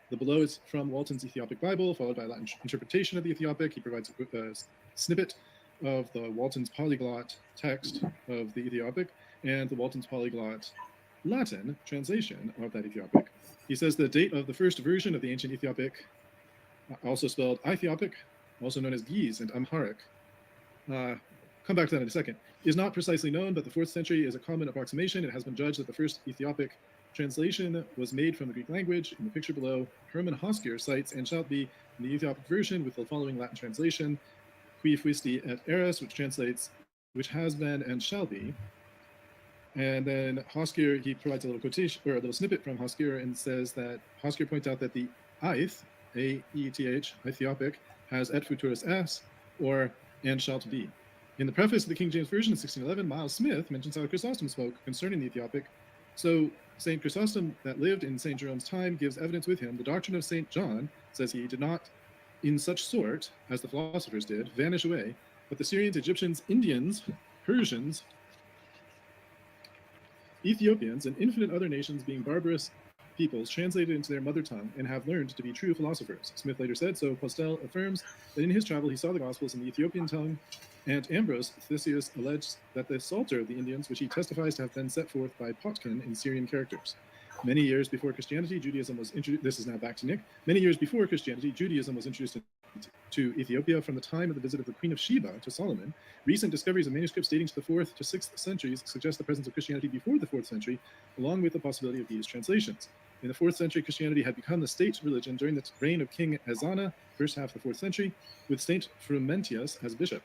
The below is from Walton's Ethiopic Bible, followed by a Latin interpretation of the Ethiopic. He provides a snippet of the Walton's Polyglot text of the Ethiopic and the Walton's Polyglot Latin translation of that Ethiopic. He says the date of the first version of the ancient Ethiopic, also spelled Ethiopic, also known as Ge'ez and Amharic, come back to that in a second, is not precisely known, but the 4th century is a common approximation. It has been judged that the first Ethiopic translation was made from the Greek language. In the picture below, Hermann Hoskier cites and shalt be in the Ethiopic version with the following Latin translation, qui fuisti et eras, which translates, which has been and shall be. And then Hoskier, he provides a little quotation or a little snippet from Hoskier and says that Hoskier points out that the Aeth, A-E-T-H, Ethiopic, has et futurus es, or and shalt be. In the preface of the King James Version of 1611, Miles Smith mentions how Chrysostom spoke concerning the Ethiopic. So St. Chrysostom, that lived in St. Jerome's time, gives evidence with him. The doctrine of St. John, says he, did not, in such sort, as the philosophers did, vanish away, but the Syrians, Egyptians, Indians, Persians, Ethiopians, and infinite other nations, being barbarous peoples, translated into their mother tongue and have learned to be true philosophers. Smith later said, so Postel affirms that in his travel he saw the Gospels in the Ethiopian tongue, and Ambrose Theseus alleged that the Psalter of the Indians, which he testifies to have been set forth by Potkin in Syrian characters. Many years before Christianity, Judaism was introduced. This is now back to Nick. Many years before Christianity, Judaism was introduced to Ethiopia from the time of the visit of the Queen of Sheba to Solomon. Recent discoveries of manuscripts dating to the 4th to 6th centuries suggest the presence of Christianity before the 4th century, along with the possibility of these translations. In the 4th century, Christianity had become the state religion during the reign of King Ezana, first half of the 4th century, with Saint Frumentius as bishop.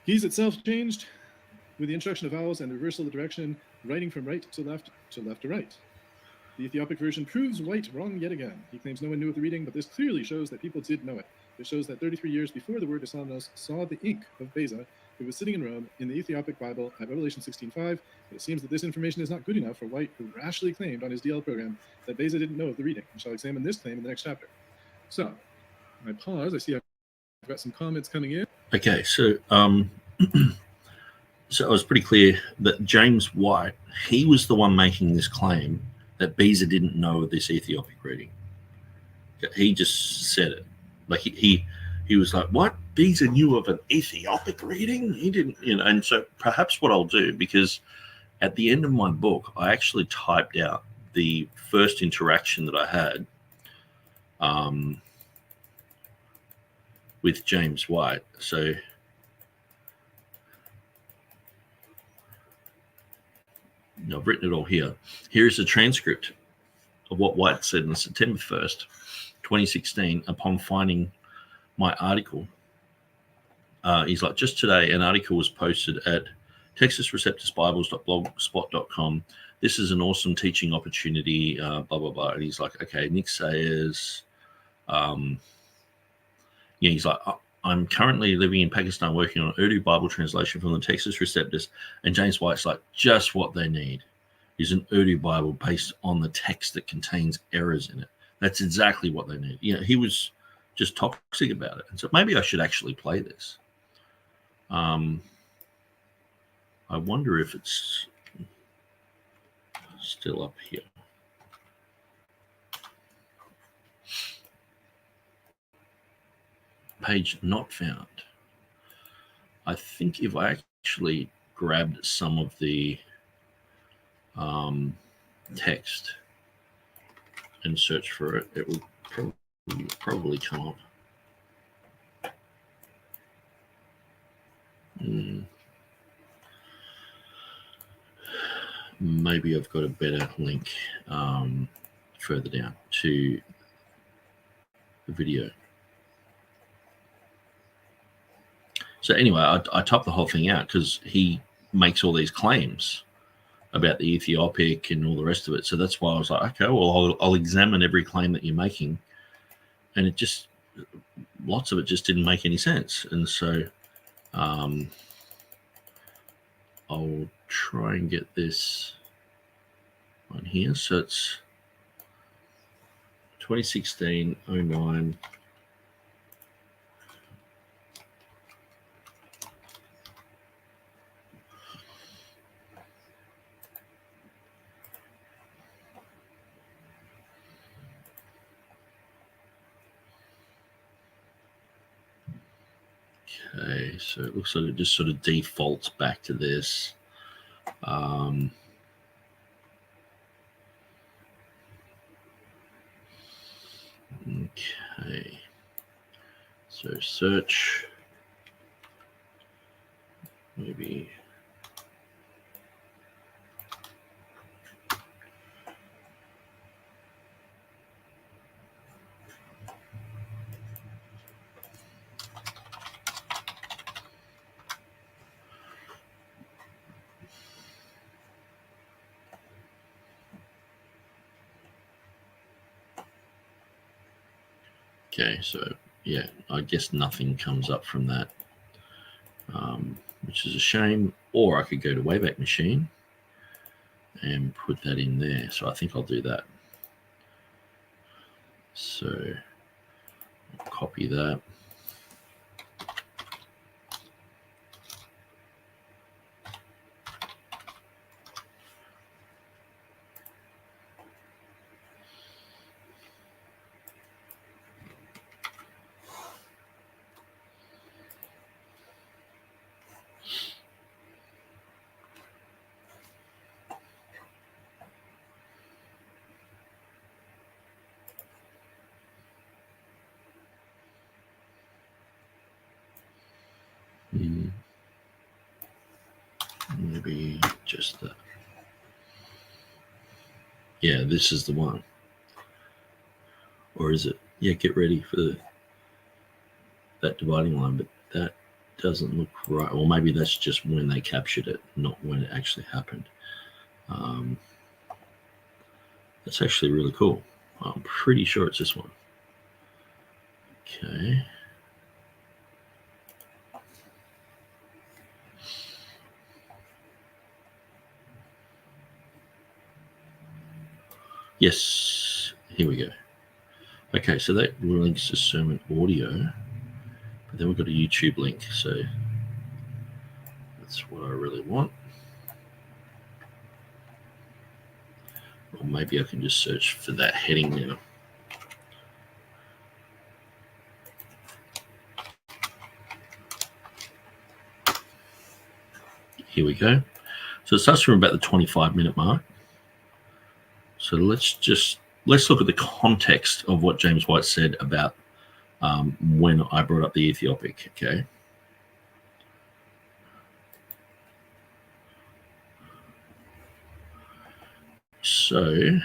Keys itself changed with the introduction of vowels and the reversal of the direction, writing from right to left to right. The Ethiopic version proves White wrong yet again. He claims no one knew of the reading, but this clearly shows that people did know it. It shows that 33 years before the word Islamos saw the ink of Beza, who was sitting in Rome in the Ethiopic Bible at Revelation 16:5. It seems that this information is not good enough for White, who rashly claimed on his DL program that Beza didn't know of the reading. We shall examine this claim in the next chapter. So, I pause. I see I've got some comments coming in. Okay, so so it was pretty clear that James White, he was the one making this claim that Beza didn't know of this Ethiopic reading. He just said it. Like he was like, what? Beza knew of an Ethiopic reading? He didn't, you know. And so perhaps what I'll do, because at the end of my book, I actually typed out the first interaction that I had with James White. So I've written it all here. Here's a transcript of what White said on September 1st, 2016, upon finding my article. He's like, just today, an article was posted at Textus Receptus Bibles.blogspot.com. This is an awesome teaching opportunity, blah, blah, blah. And he's like, okay, Nick Sayers. He's like, I'm currently living in Pakistan working on an Urdu Bible translation from the Textus Receptus. And James White's like, just what they need is an Urdu Bible based on the text that contains errors in it. That's exactly what they need. You know, he was just toxic about it. And so maybe I should actually play this. I wonder if it's still up here. Page not found. I think if I actually grabbed some of the text and search for it, it will probably come up. Maybe I've got a better link further down to the video. So anyway, I typed the whole thing out because he makes all these claims about the Ethiopic and all the rest of it. So that's why I was like, okay, well, I'll examine every claim that you're making. And it just, lots of it just didn't make any sense. And so I'll try and get this one here. So it's 2016-09. Okay, so it looks like it just sort of defaults back to this. Okay, so search, maybe. Okay, so yeah, I guess nothing comes up from that, which is a shame. Or I could go to Wayback Machine and put that in there. So I think I'll do that. So I'll copy that. Maybe just that. Yeah, this is the one. Or is it? Yeah, get ready for that dividing line, but that doesn't look right. Well, maybe that's just when they captured it, not when it actually happened. That's actually really cool. I'm pretty sure it's this one. Okay. Yes, here we go. Okay, so that links to sermon audio. Then we've got a YouTube link, so that's what I really want. Or maybe I can just search for that heading now. Here we go. So it starts from about the 25-minute mark. So let's look at the context of what James White said about when I brought up the Ethiopic. Okay. So,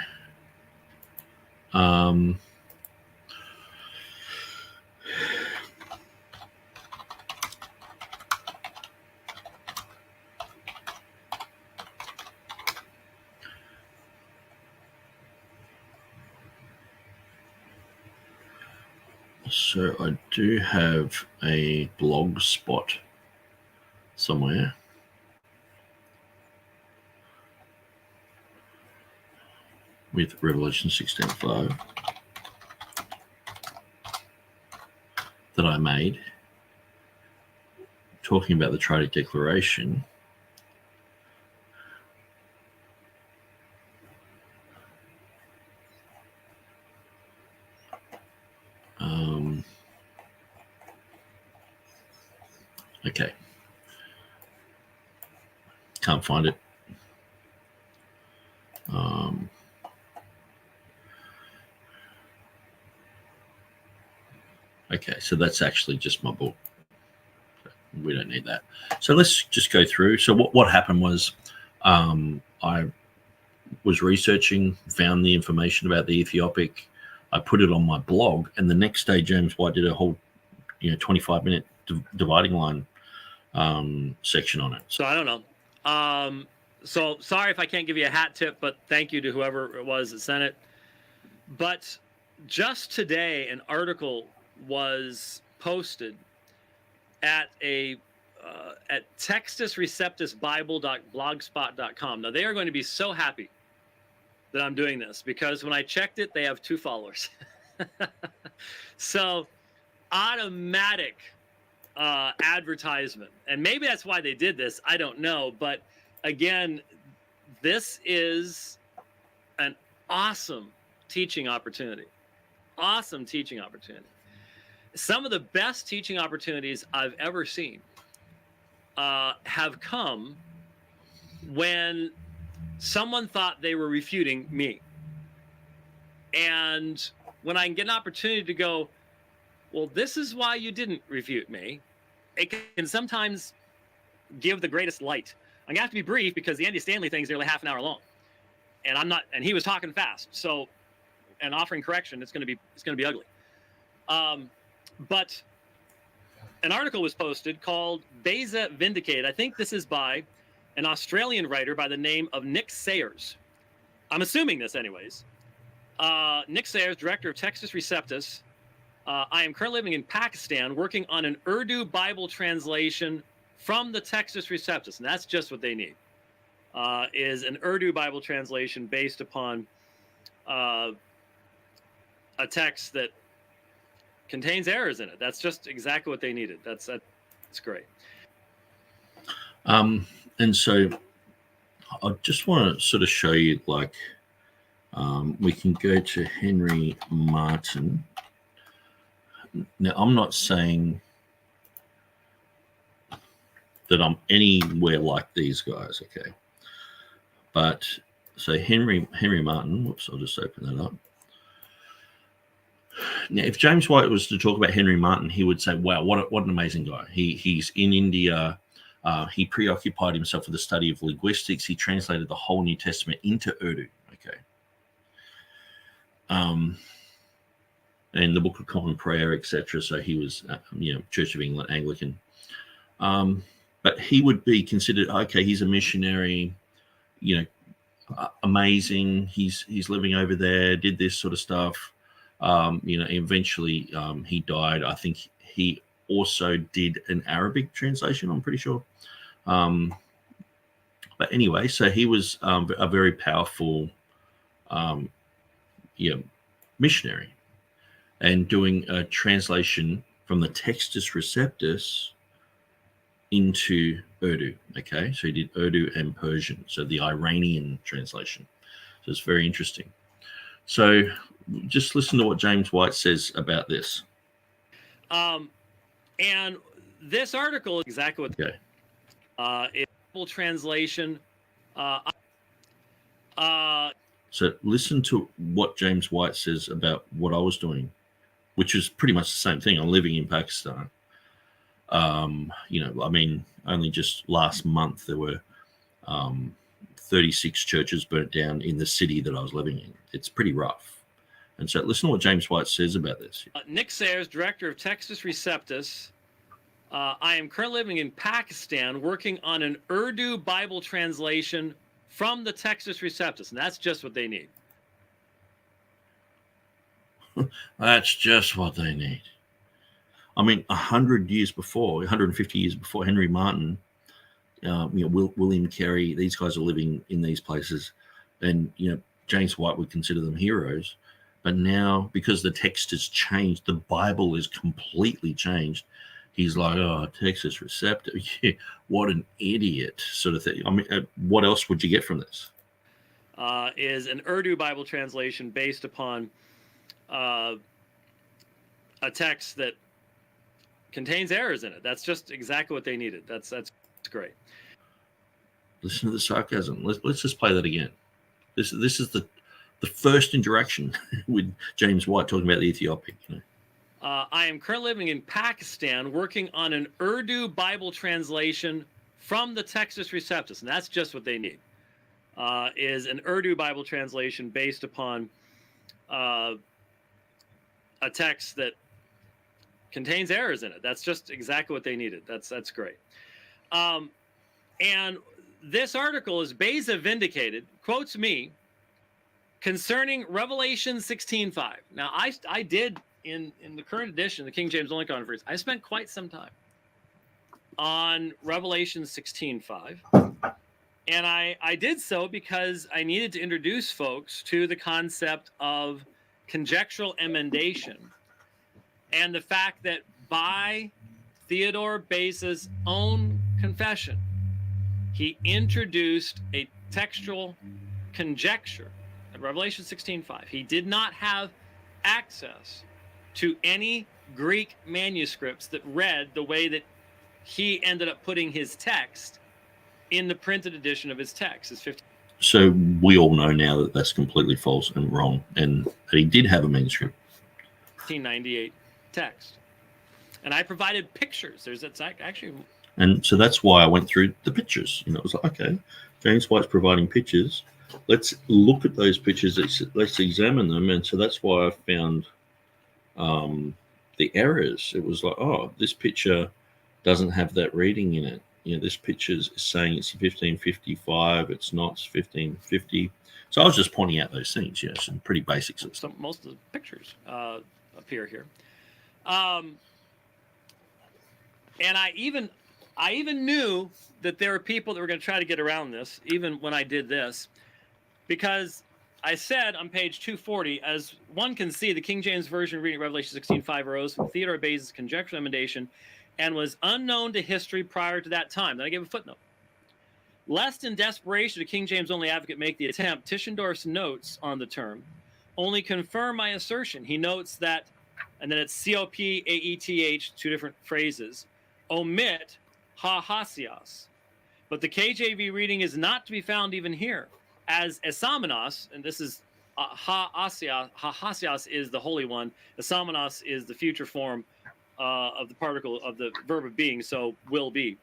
so I do have a blog spot somewhere. With Revelation 16:5 that I made, talking about the Triadic Declaration. Okay. Can't find it. Okay, so that's actually just my book. We don't need that. So let's just go through. So what happened was I was researching, found the information about the Ethiopic. I put it on my blog, and the next day James White did a whole 25-minute dividing line section on it. So I don't know. So sorry if I can't give you a hat tip, but thank you to whoever it was that sent it. But just today, an article was posted at at Textus Receptus Bible.blogspot.com. Now they are going to be so happy that I'm doing this, because when I checked it, they have 2 followers. So automatic advertisement, and maybe that's why they did this. I don't know, but again, this is an awesome teaching opportunity. Awesome teaching opportunity. Some of the best teaching opportunities I've ever seen have come when someone thought they were refuting me. And when I can get an opportunity to go, well, this is why you didn't refute me, it can sometimes give the greatest light. I'm gonna have to be brief because the Andy Stanley thing is nearly half an hour long, and I'm not. And he was talking fast, so and offering correction, it's gonna be ugly. But an article was posted called Beza Vindicated. I think this is by an Australian writer by the name of Nick Sayers. I'm assuming this anyways. Nick Sayers, director of Textus Receptus. I am currently living in Pakistan working on an Urdu Bible translation from the Textus Receptus. And that's just what they need, is an Urdu Bible translation based upon a text that contains errors in it. That's just exactly what they needed. That's great. And so I just want to sort of show you, like, we can go to Henry Martin. Now, I'm not saying that I'm anywhere like these guys, okay? But so Henry Martin, whoops, I'll just open that up. Now, if James White was to talk about Henry Martin, he would say, wow, what an amazing guy. He's in India. He preoccupied himself with the study of linguistics. He translated the whole New Testament into Urdu, okay? And the Book of Common Prayer, etc. So he was, Church of England, Anglican. But he would be considered, okay, he's a missionary, amazing. He's living over there, did this sort of stuff. Eventually he died. I think he also did an Arabic translation, I'm pretty sure. But anyway, so he was a very powerful missionary, and doing a translation from the Textus Receptus into Urdu. Okay, so he did Urdu and Persian, so the Iranian translation. So it's very interesting. So just listen to what James White says about this. And this article is exactly what it's full translation. So listen to what James White says about what I was doing, which is pretty much the same thing. I'm living in Pakistan. I mean, only just last month there were 36 churches burnt down in the city that I was living in. It's pretty rough. And so listen to what James White says about this. Nick Sayers, director of Textus Receptus. I am currently living in Pakistan working on an Urdu Bible translation from the Textus Receptus, and that's just what they need. That's just what they need. I mean, 150 years before, Henry Martin, William Carey, these guys are living in these places, and James White would consider them heroes. But now, because the text has changed, the Bible is completely changed. He's like, oh, Textus Receptus, yeah, what an idiot, sort of thing. I mean, what else would you get from this? Is an Urdu Bible translation based upon a text that contains errors in it. That's just exactly what they needed. That's great. Listen to the sarcasm. Let's just play that again. This is the first interaction with James White talking about the Ethiopic. I am currently living in Pakistan working on an Urdu Bible translation from the Textus Receptus, and that's just what they need. Is an Urdu Bible translation based upon a text that contains errors in it. That's just exactly what they needed. That's great. And this article is Beza Vindicated, quotes me, concerning Revelation 16:5. Now, I did, in the current edition, the King James Only Conference, I spent quite some time on Revelation 16:5. And I did so because I needed to introduce folks to the concept of conjectural emendation and the fact that by Theodore Beza's own confession, he introduced a textual conjecture at Revelation 16:5. He did not have access to any Greek manuscripts that read the way that he ended up putting his text in the printed edition of his text. So we all know now that that's completely false and wrong, and that he did have a manuscript. 1598 text. And I provided pictures. It's actually... And so that's why I went through the pictures. It was like, okay, James White's providing pictures. Let's look at those pictures. Let's examine them. And so that's why I found the errors. It was like, oh, this picture doesn't have that reading in it. This picture is saying it's 1555. It's not. It's 1550. So I was just pointing out those things. Yeah, some pretty basics. Most of the pictures appear here. And I even knew that there were people that were going to try to get around this, even when I did this, because I said on page 240, as one can see, the King James Version reading Revelation 16:5 arose from Theodore Beza's conjectural emendation and was unknown to history prior to that time. Then I gave a footnote. Lest in desperation, a King James only advocate make the attempt, Tischendorf's notes on the term only confirm my assertion. He notes that, and then it's COPAETH, two different phrases, omit ha-hasias. But the KJV reading is not to be found even here, as esamenos, and this is ha-hasias is the holy one, esamenos is the future form of the particle of the verb of being, so will be,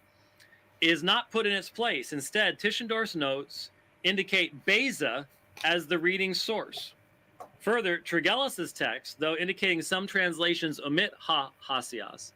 is not put in its place. Instead, Tischendorf's notes indicate Beza as the reading source. Further, Tregelles' text, though indicating some translations omit ha-hasias,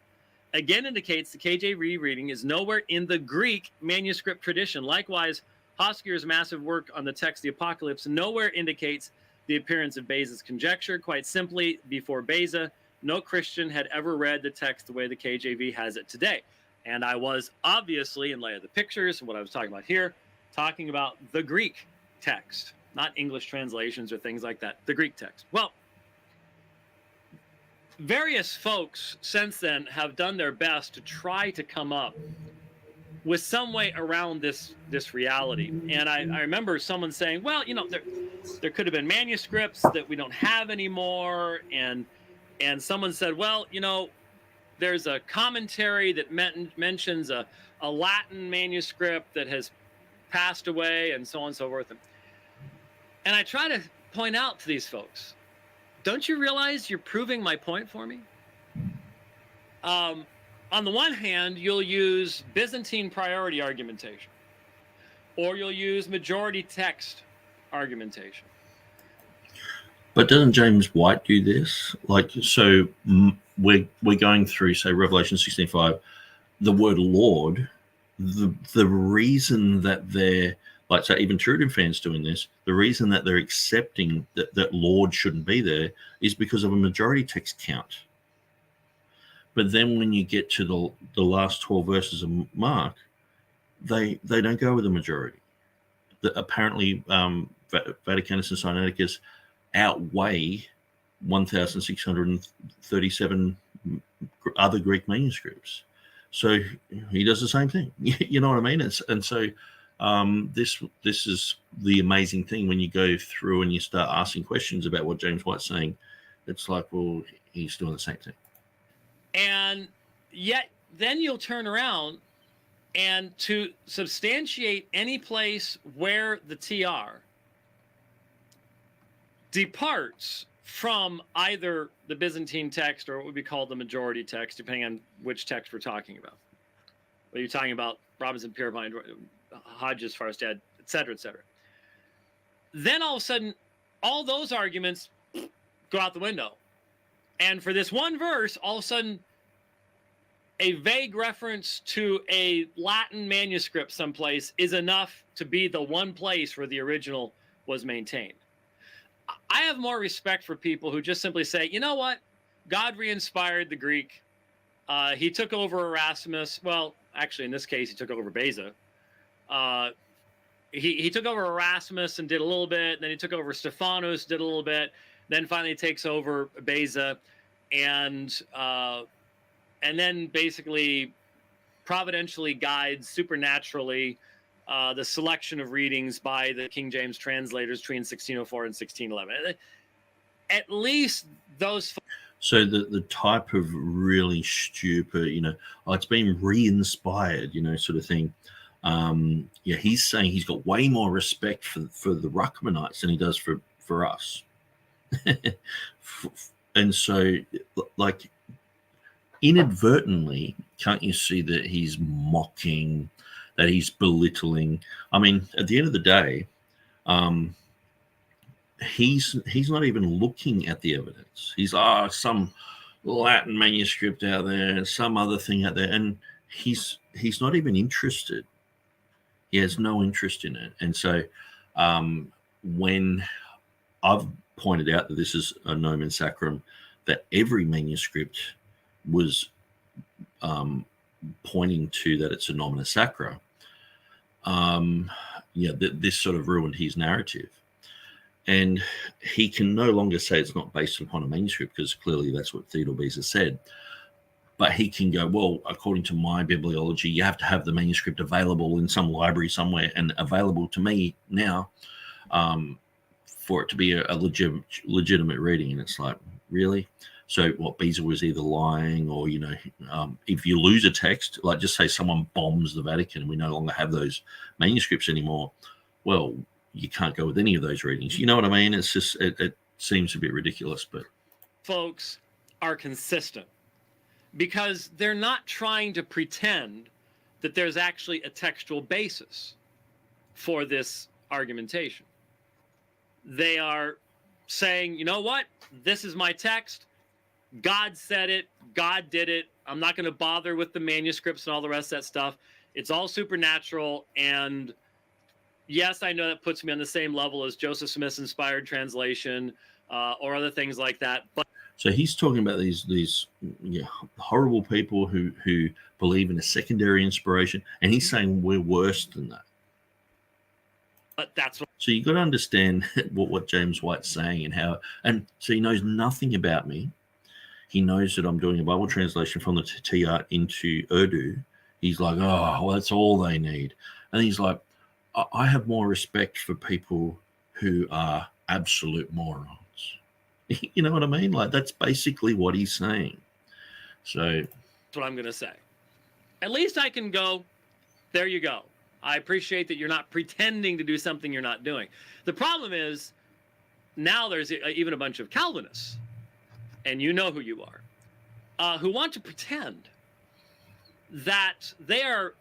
again indicates the KJV reading is nowhere in the Greek manuscript tradition. Likewise, Hoskier's massive work on the text, the Apocalypse, nowhere indicates the appearance of Beza's conjecture. Quite simply, before Beza, no Christian had ever read the text the way the KJV has it today. And I was obviously, in light of the pictures and what I was talking about here, talking about the Greek text, not English translations or things like that, the Greek text. Well, various folks since then have done their best to try to come up with some way around this reality. And I remember someone saying, well, there could have been manuscripts that we don't have anymore. And someone said, well, there's a commentary that mentions a Latin manuscript that has passed away, and so on and so forth. And I try to point out to these folks, don't you realize you're proving my point for me? On the one hand, you'll use Byzantine priority argumentation, or you'll use majority text argumentation. But doesn't James White do this? We're going through, say, Revelation 16:5, the word Lord. The reason that they're, say, even TurretinFan's doing this, the reason that they're accepting that Lord shouldn't be there is because of a majority text count. But then when you get to the last 12 verses of Mark, they don't go with the majority. Apparently, Vaticanus and Sinaiticus outweigh 1,637 other Greek manuscripts. So he does the same thing. You know what I mean? This is the amazing thing when you go through and you start asking questions about what James White's saying. It's like, well, he's doing the same thing. And yet then you'll turn around and to substantiate any place where the TR departs from either the Byzantine text or what would be called the majority text, depending on which text we're talking about. Whether you're talking about Robinson, Pierpont, Hodges, Farstad, et cetera, then all of a sudden, all those arguments go out the window. And for this one verse, all of a sudden, a vague reference to a Latin manuscript someplace is enough to be the one place where the original was maintained. I have more respect for people who just simply say, you know what? God re-inspired the Greek. He took over Erasmus. Well, actually, in this case, he took over Beza. He took over Erasmus and did a little bit. And then he took over Stephanus, did a little bit. Then finally takes over Beza. And then basically providentially guides supernaturally the selection of readings by the King James translators between 1604 and 1611. At least those. So the type of really stupid, it's been re-inspired, sort of thing. He's saying he's got way more respect for the Ruckmanites than he does for us. And so, inadvertently, can't you see that he's mocking, that he's belittling? I mean, at the end of the day, he's not even looking at the evidence. He's some Latin manuscript out there and some other thing out there, and he's not even interested. He has no interest in it. And so, when I've pointed out that this is a nomen sacrum, that every manuscript was pointing to that it's a nomina sacra, this sort of ruined his narrative. And he can no longer say it's not based upon a manuscript, because clearly that's what Theodore Beza said. But he can go, well, according to my bibliology, you have to have the manuscript available in some library somewhere and available to me now for it to be a legitimate reading. And it's like, really? So what, Beza was either lying or, if you lose a text, like just say someone bombs the Vatican and we no longer have those manuscripts anymore, well, you can't go with any of those readings. You know what I mean? It's just, it seems a bit ridiculous, but. Folks are consistent because they're not trying to pretend that there's actually a textual basis for this argumentation. They are saying, you know what? This is my text. God said it. God did it. I'm not going to bother with the manuscripts and all the rest of that stuff. It's all supernatural. And yes, I know that puts me on the same level as Joseph Smith's inspired translation or other things like that. But so he's talking about these horrible people who believe in a secondary inspiration, and he's saying we're worse than that. But that's what. So you got to understand what James White's saying and how, and so he knows nothing about me. he knows that I'm doing a Bible translation from the TR into Urdu. He's like, oh, well, that's all they need. And he's like, I have more respect for people who are absolute morons. You know what I mean? Like, that's basically what he's saying. So that's what I'm going to say. At least I can go, there you go. I appreciate that you're not pretending to do something you're not doing. The problem is now there's even a bunch of Calvinists, and you know who you are, who want to pretend that they are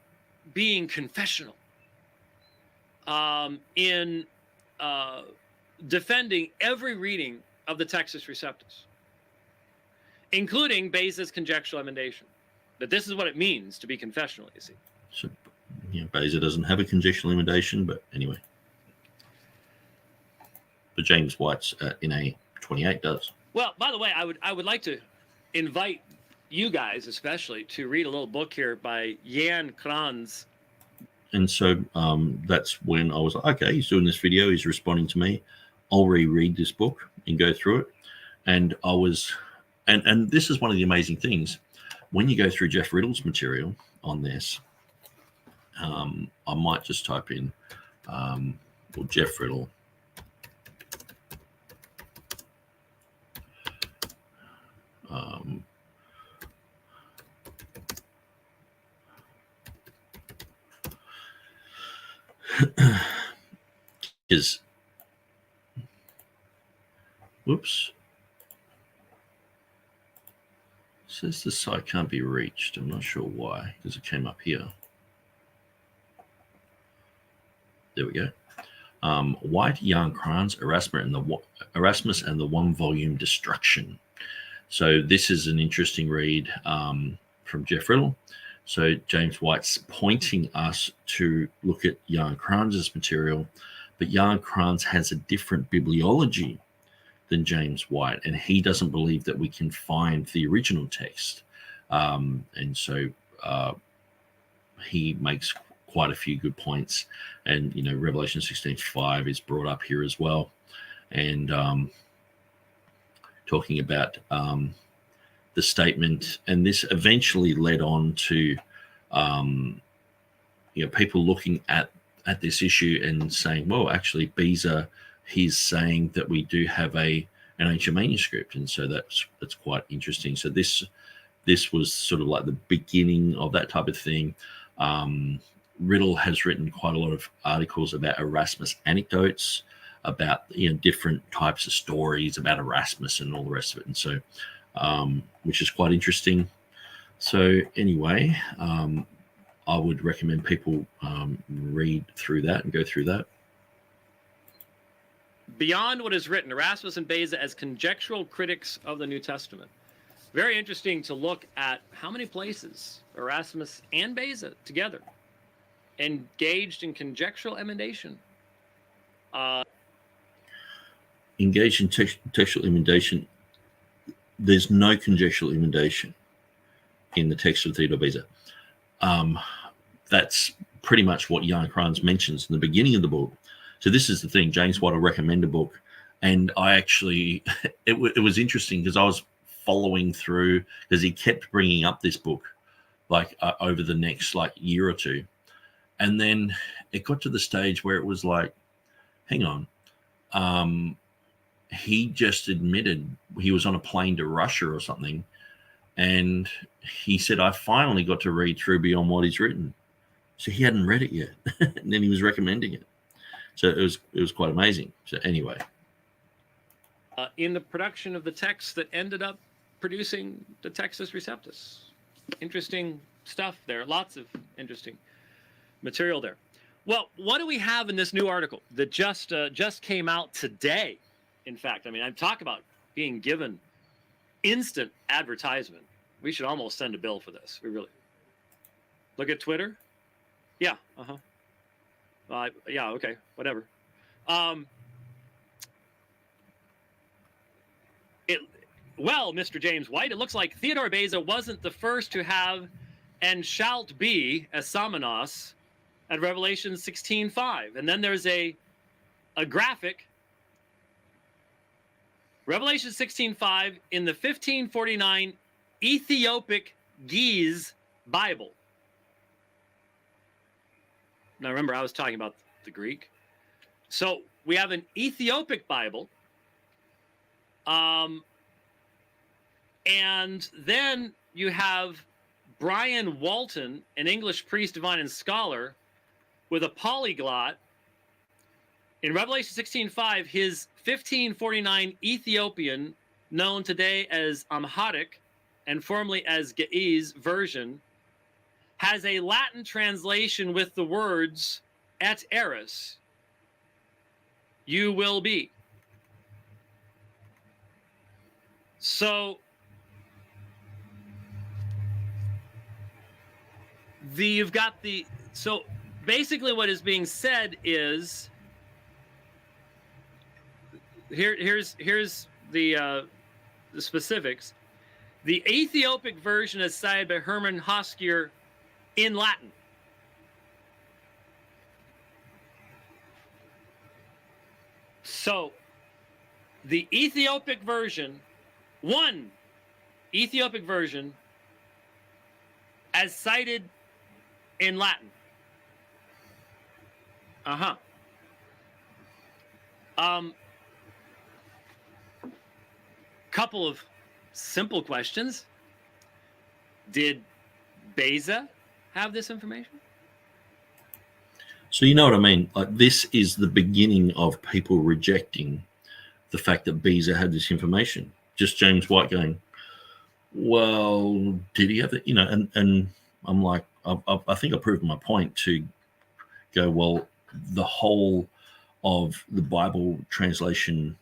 being confessional in defending every reading of the Textus Receptus, including Beza's conjectural emendation. That this is what it means to be confessional, you see. So, Beza doesn't have a conjectural emendation, but anyway. But James White's NA 28 does. Well, by the way, I would like to invite you guys especially to read a little book here by Jan Kranz. And so that's when I was like, okay, he's doing this video, he's responding to me. I'll reread this book and go through it. And I was, and this is one of the amazing things. When you go through Jeff Riddle's material on this, I might just type in, well, Jeff Riddle. Is, whoops. Says the site can't be reached. I'm not sure why, because it came up here. There we go. White, Jan Kranz, Erasmus and the one-volume Destruction. So this is an interesting read from Jeff Riddle. So James White's pointing us to look at Jan Kranz's material, but Jan Kranz has a different bibliology than James White, and he doesn't believe that we can find the original text. And so he makes quite a few good points. And, you know, Revelation 16:5 is brought up here as well. And talking about the statement, and this eventually led on to, people looking at this issue and saying, well, actually, Beza, he's saying that we do have an ancient manuscript, and so that's quite interesting. So this was sort of like the beginning of that type of thing. Riddle has written quite a lot of articles about Erasmus anecdotes, about different types of stories about Erasmus and all the rest of it, and so which is quite interesting. So anyway, I would recommend people read through that and go through that. Beyond what is written, Erasmus and Beza as conjectural critics of the New Testament. Very interesting to look at how many places Erasmus and Beza together engaged in conjectural emendation. Engaged in textual emendation. There's no conjectural emendation in the text of Theodore Beza. That's pretty much what Jan Kranz mentions in the beginning of the book. So this is the thing. James White will recommend a book, and I actually, it was interesting because I was following through because he kept bringing up this book over the next year or two. And then it got to the stage where it was like, hang on. He just admitted he was on a plane to Russia or something. And he said, I finally got to read through beyond what he's written. So he hadn't read it yet. And then he was recommending it. So it was quite amazing. So anyway. In the production of the text that ended up producing the Textus Receptus. Interesting stuff there. Lots of interesting material there. Well, what do we have in this new article that just came out today? In fact, I mean, I talk about being given instant advertisement. We should almost send a bill for this. We really look at Twitter. Yeah. Yeah. Okay. Whatever. Well, Mr. James White, it looks like Theodore Beza wasn't the first to have "and shalt be" as Samenos at Revelation 16:5, and then there's a graphic Revelation 16:5 in the 1549 Ethiopic Ge'ez Bible. Now remember, I was talking about the Greek. So we have an Ethiopic Bible. And then you have Brian Walton, an English priest, divine, and scholar, with a polyglot. In Revelation 16:5, his 1549 Ethiopian, known today as Amharic and formerly as Ge'ez version, has a Latin translation with the words "et eris," you will be. So you've got the, so basically what is being said is, here's the specifics. The Ethiopic version is cited by Hermann Hoskier in Latin. So the Ethiopic version, one Ethiopic version, as cited in Latin. Couple of simple questions. Did Beza have this information? So you know what I mean? Like, this is the beginning of people rejecting the fact that Beza had this information. Just James White going, well, did he have it? You know, and I'm like, I think I proved my point to go, well, the whole of the Bible translation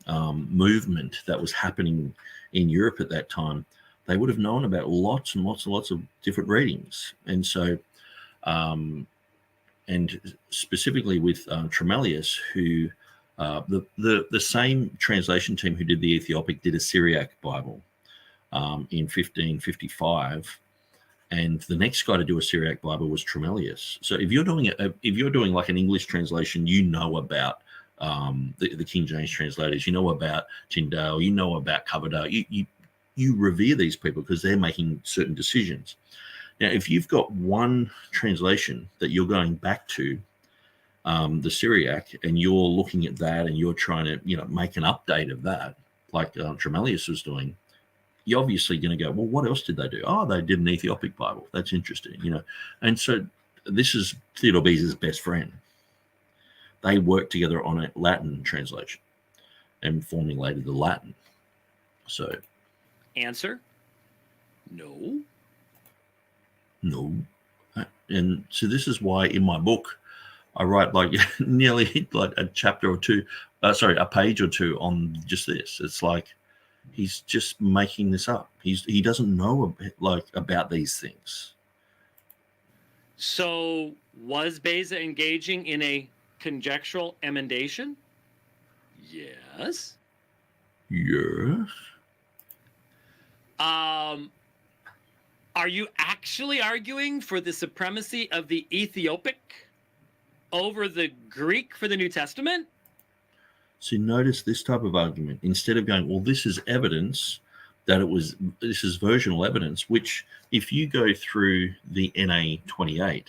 movement that was happening in Europe at that time, they would have known about lots and lots and lots of different readings. And so, and specifically with Tremellius, who the same translation team who did the Ethiopic did a Syriac Bible in 1555. And the next guy to do a Syriac Bible was Tremellius. So if you're doing like an English translation, you know about the King James translators, you know about Tyndale, you know about Coverdale. You revere these people because they're making certain decisions. Now, if you've got one translation that you're going back to, the Syriac, and you're looking at that and you're trying to, you know, make an update of that, like Tremellius was doing, you're obviously going to go, well, what else did they do? Oh, they did an Ethiopic Bible. That's interesting, you know. And so this is Theodore Beza's best friend. They worked together on a Latin translation and formulated the Latin. So, answer: no. No. And so this is why in my book I write like nearly like a chapter or two, a page or two on just this. It's like he's just making this up. He doesn't know about these things. So was Beza engaging in a conjectural emendation? Yes. Yes. Are you actually arguing for the supremacy of the Ethiopic over the Greek for the New Testament? So notice this type of argument. Instead of going, well, this is evidence that this is versional evidence, which if you go through the NA 28,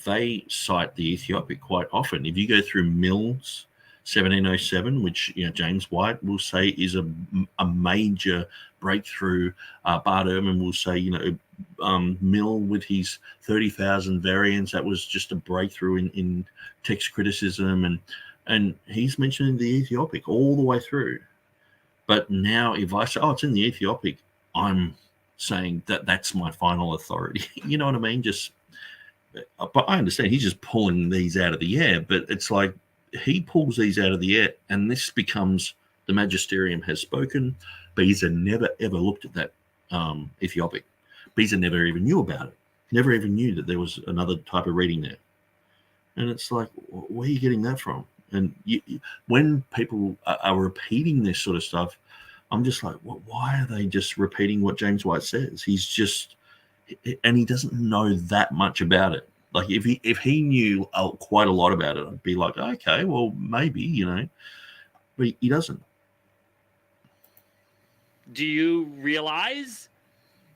they cite the Ethiopic quite often. If you go through Mills 1707, which, you know, James White will say is a major breakthrough. Bart Ehrman will say, you know, Mill with his 30,000 variants, that was just a breakthrough in text criticism, and he's mentioning the Ethiopic all the way through. But now if I say, oh, it's in the Ethiopic, I'm saying that that's my final authority. You know what I mean? But I understand he's just pulling these out of the air, but it's like he pulls these out of the air and this becomes the magisterium has spoken. Beza never ever looked at that Ethiopic. Beza never even knew about it. Never even knew that there was another type of reading there. And it's like, where are you getting that from? And when people are repeating this sort of stuff, I'm just like, why are they just repeating what James White says? And he doesn't know that much about it. Like if he knew quite a lot about it, I'd be like, okay, well, maybe, you know, but he doesn't. do you realize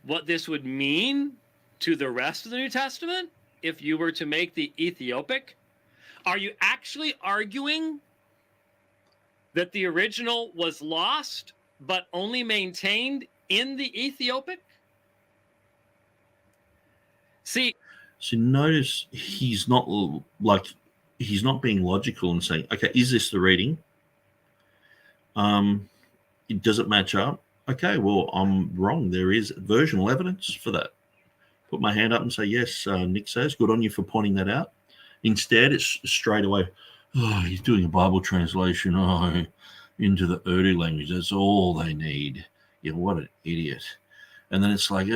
what this would mean to the rest of the New Testament if you were to make the Ethiopic? Are you actually arguing that the original was lost but only maintained in the Ethiopic? See, so notice he's not being logical and saying, okay, is this the reading? Does it match up? Okay, well, I'm wrong. There is versional evidence for that. Put my hand up and say, yes, Nick says, good on you for pointing that out. Instead, it's straight away, oh, he's doing a Bible translation, into the Urdu language. That's all they need. What an idiot. And then it's like,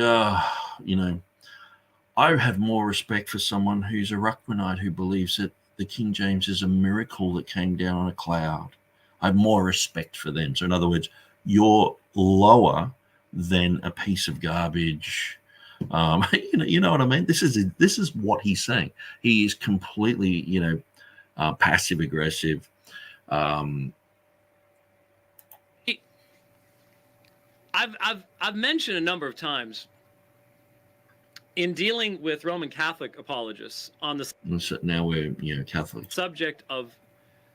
I have more respect for someone who's a Ruckmanite who believes that the King James is a miracle that came down on a cloud. I have more respect for them. So in other words, you're lower than a piece of garbage. You know what I mean? This is what he's saying. He is completely, passive aggressive. I've mentioned a number of times in dealing with Roman Catholic apologists on the now we're Catholic subject of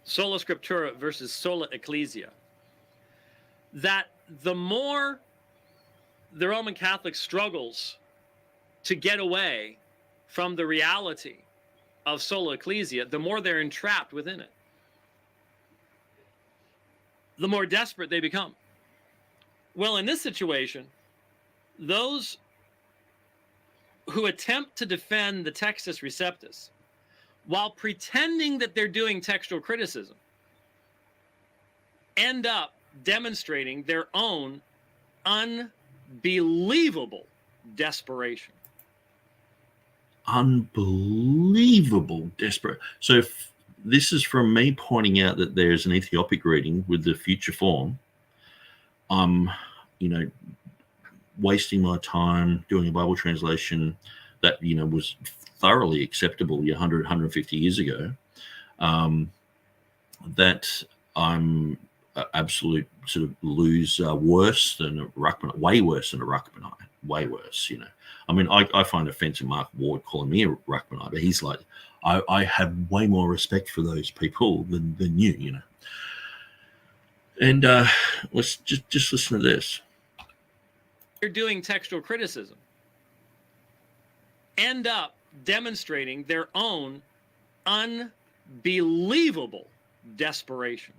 sola scriptura versus sola ecclesia, that the more the Roman Catholic struggles to get away from the reality of sola ecclesia, the more they're entrapped within it, the more desperate they become. Well, in this situation, those who attempt to defend the Textus Receptus while pretending that they're doing textual criticism end up demonstrating their own unbelievable desperation. Unbelievable desperate. So if this is from me pointing out that there's an Ethiopic reading with the future form, I'm, wasting my time doing a Bible translation that, was thoroughly acceptable 100, 150 years ago, that I'm absolute sort of lose worse than a Ruckman, way worse than a Ruckmanite, way worse, I mean, I find offensive Mark Ward calling me a Ruckmanite, but he's like, I have way more respect for those people than you, And let's just listen to this. They're doing textual criticism end up demonstrating their own unbelievable desperation.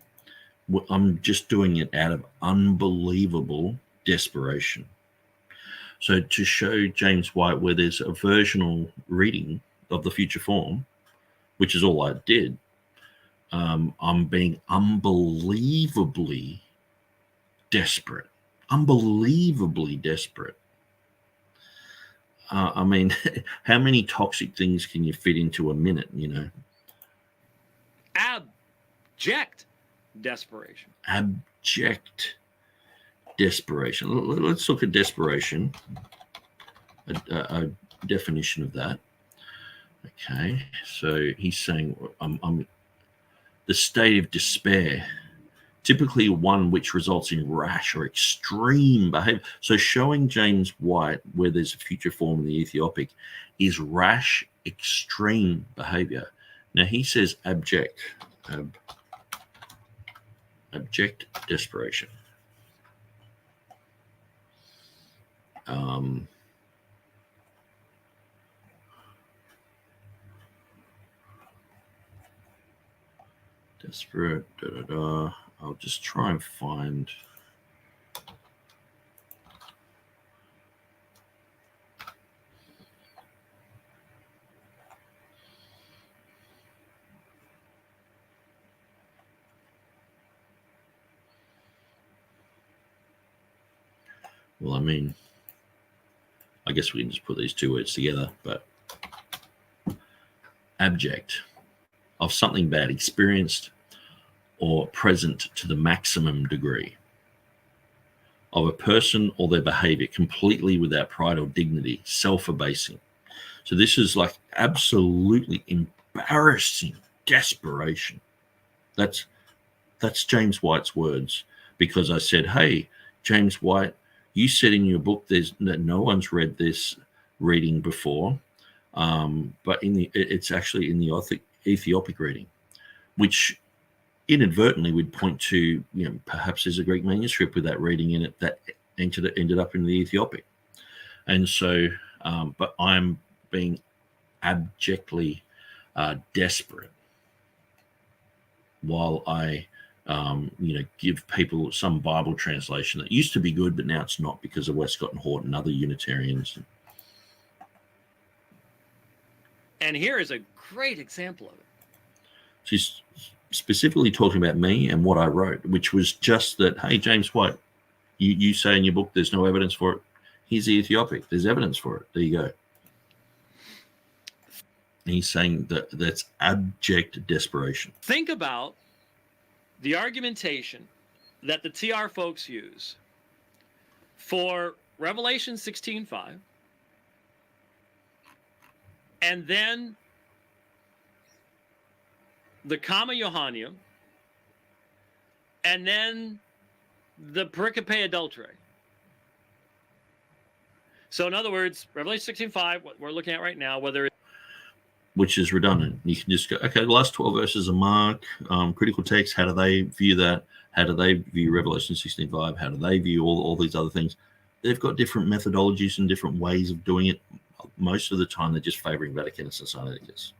Well, I'm just doing it out of unbelievable desperation. So to show James White where there's a versional reading of the future form, which is all I did, I'm being unbelievably desperate. Unbelievably desperate. I mean, how many toxic things can you fit into a minute, Abject desperation. Abject desperation. Let's look at desperation. A definition of that. Okay, so he's saying I'm the state of despair, typically one which results in rash or extreme behavior. So showing James White where there's a future form in the Ethiopic is rash, extreme behavior. Now he says abject desperation. Desperate, I'll just try and find. Well, I mean, I guess we can just put these two words together, but abject, of something bad experienced or present to the maximum degree, of a person or their behavior completely without pride or dignity, self-abasing. So this is like absolutely embarrassing desperation. That's James White's words, because I said, hey, James White, you said in your book that no one's read this reading before, but it's actually in the Ethiopic reading, which inadvertently would point to, perhaps there's a Greek manuscript with that reading in it that ended up in the Ethiopic. And so, but I'm being abjectly desperate while I, give people some Bible translation that used to be good, but now it's not because of Westcott and Hort and other Unitarians. And here is a great example of it. She's specifically talking about me and what I wrote, which was just that, hey, James White, you say in your book there's no evidence for it. Here's the Ethiopic. There's evidence for it. There you go. And he's saying that that's abject desperation. Think about the argumentation that the TR folks use for Revelation 16:5, and then the Comma Johannium, and then the pericope adulterae. So in other words, Revelation 16:5, what we're looking at right now, which is redundant. You can just go, okay, the last 12 verses of Mark, critical text, how do they view that? How do they view Revelation 16:5? How do they view all these other things? They've got different methodologies and different ways of doing it. Most of the time, they're just favoring Vaticanus and Sinaiticus.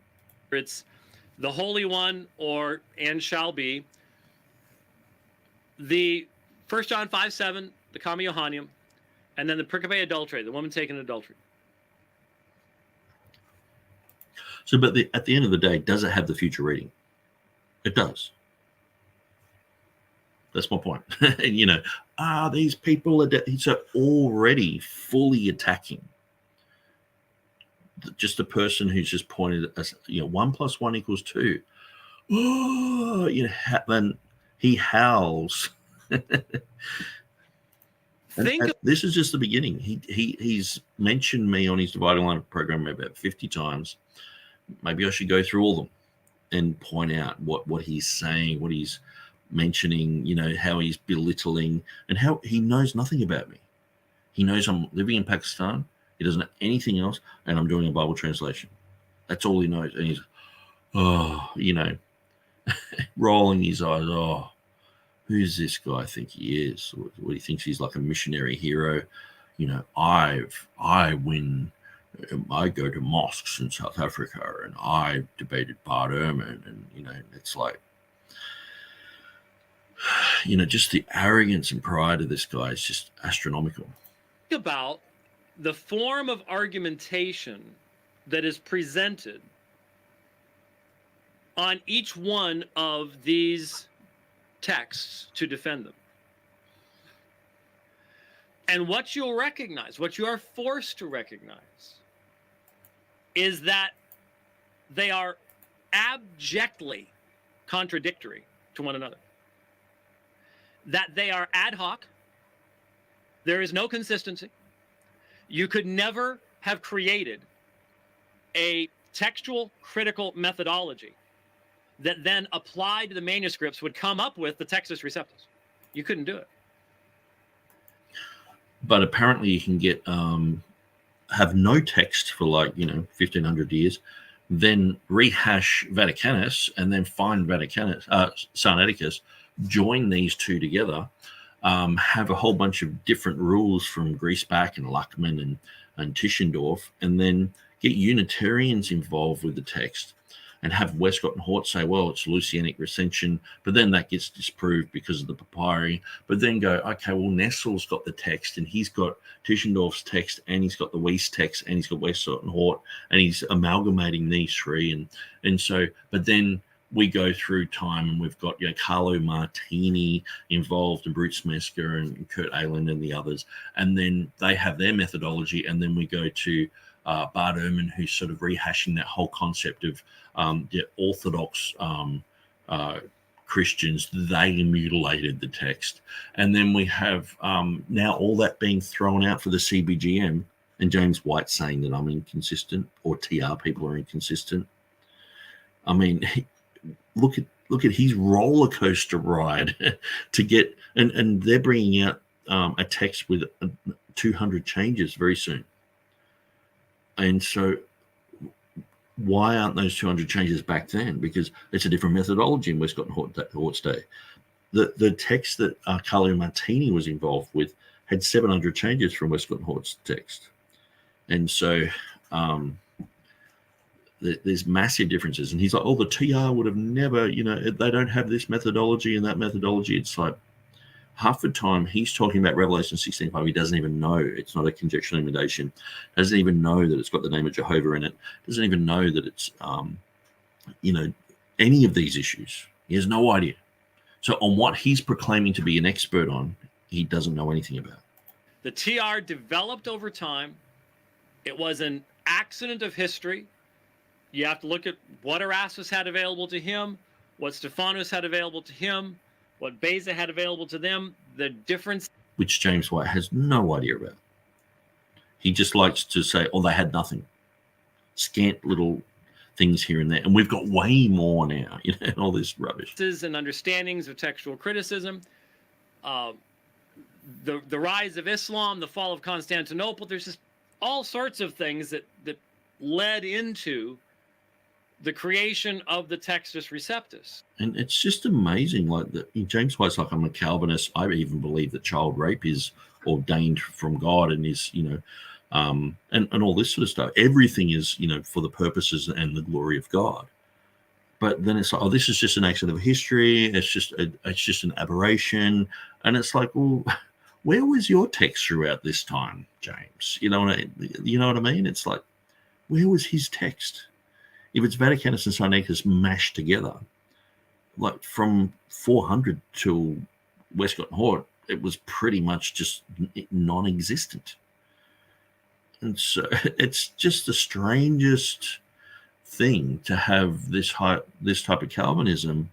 It's the Holy One and shall be. The 1 John 5:7, the Comma Johannium, and then the pericope adulterae, the woman taken in adultery. So, but at the end of the day, does it have the future reading? It does. That's my point. And, these people are already fully attacking just a person who's just pointed as 1 + 1 = 2. Oh, then he howls. This is just the beginning. He's mentioned me on his Dividing Line program about 50 times. Maybe I should go through all of them and point out what he's saying, what he's mentioning, how he's belittling, and how he knows nothing about me. He knows I'm living in Pakistan. He doesn't know anything else, and I'm doing a Bible translation. That's all he knows. And he's, rolling his eyes. Oh, who's this guy think he is? What he thinks he's like a missionary hero. I go to mosques in South Africa, and I debated Bart Ehrman, and it's like, just the arrogance and pride of this guy is just astronomical. Think about the form of argumentation that is presented on each one of these texts to defend them. And what you'll recognize, what you are forced to recognize, is that they are abjectly contradictory to one another. That they are ad hoc. There is no consistency. You could never have created a textual critical methodology that then applied to the manuscripts would come up with the Textus Receptus. You couldn't do it. But apparently you can get have no text for 1,500 years, then rehash Vaticanus, and then find Sinaiticus, join these two together, have a whole bunch of different rules from Griesbach and Ruckman and Tischendorf, and then get Unitarians involved with the text, and have Westcott and Hort say, well, it's Lucianic recension, but then that gets disproved because of the papyri. But then go, okay, well, Nessel's got the text, and he's got Tischendorf's text, and he's got the Weiss text, and he's got Westcott and Hort, and he's amalgamating these three. And so, but then we go through time, and we've got Carlo Martini involved, and Bruce Mesker and Kurt Aland and the others, and then they have their methodology, and then we go to Bart Ehrman, who's sort of rehashing that whole concept of the Orthodox Christians. They mutilated the text, and then we have now all that being thrown out for the CBGM, and James White saying that I'm inconsistent, or TR people are inconsistent. I mean, look at his roller coaster ride to get, and they're bringing out a text with 200 changes very soon. And so why aren't those 200 changes back then? Because it's a different methodology in Westcott and Hort's day. The text that Carlo Martini was involved with had 700 changes from Westcott and Hort's text. And so there's massive differences. And he's like, oh, the TR would have never, they don't have this methodology and that methodology. It's like half the time he's talking about Revelation 16:5. He doesn't even know it's not a conjectural imitation. Doesn't even know that it's got the name of Jehovah in it. Doesn't even know that it's, any of these issues. He has no idea. So on what he's proclaiming to be an expert on, he doesn't know anything about. The TR developed over time. It was an accident of history. You have to look at what Erasmus had available to him, what Stephanus had available to him, what Beza had available to them, the difference. Which James White has no idea about. He just likes to say, oh, they had nothing. Scant little things here and there. And we've got way more now, all this rubbish. And understandings of textual criticism, the rise of Islam, the fall of Constantinople. There's just all sorts of things that led into the creation of the Textus Receptus. And it's just amazing. Like James White's like, I'm a Calvinist. I even believe that child rape is ordained from God and is, and all this sort of stuff. Everything is, for the purposes and the glory of God. But then it's like, oh, this is just an accident of history. It's just an aberration. And it's like, well, where was your text throughout this time, James? You know what I mean? It's like, where was his text? If it's Vaticanus and Sinaiticus mashed together, like from 400 till Westcott and Hort, it was pretty much just non-existent. And so it's just the strangest thing to have this type of Calvinism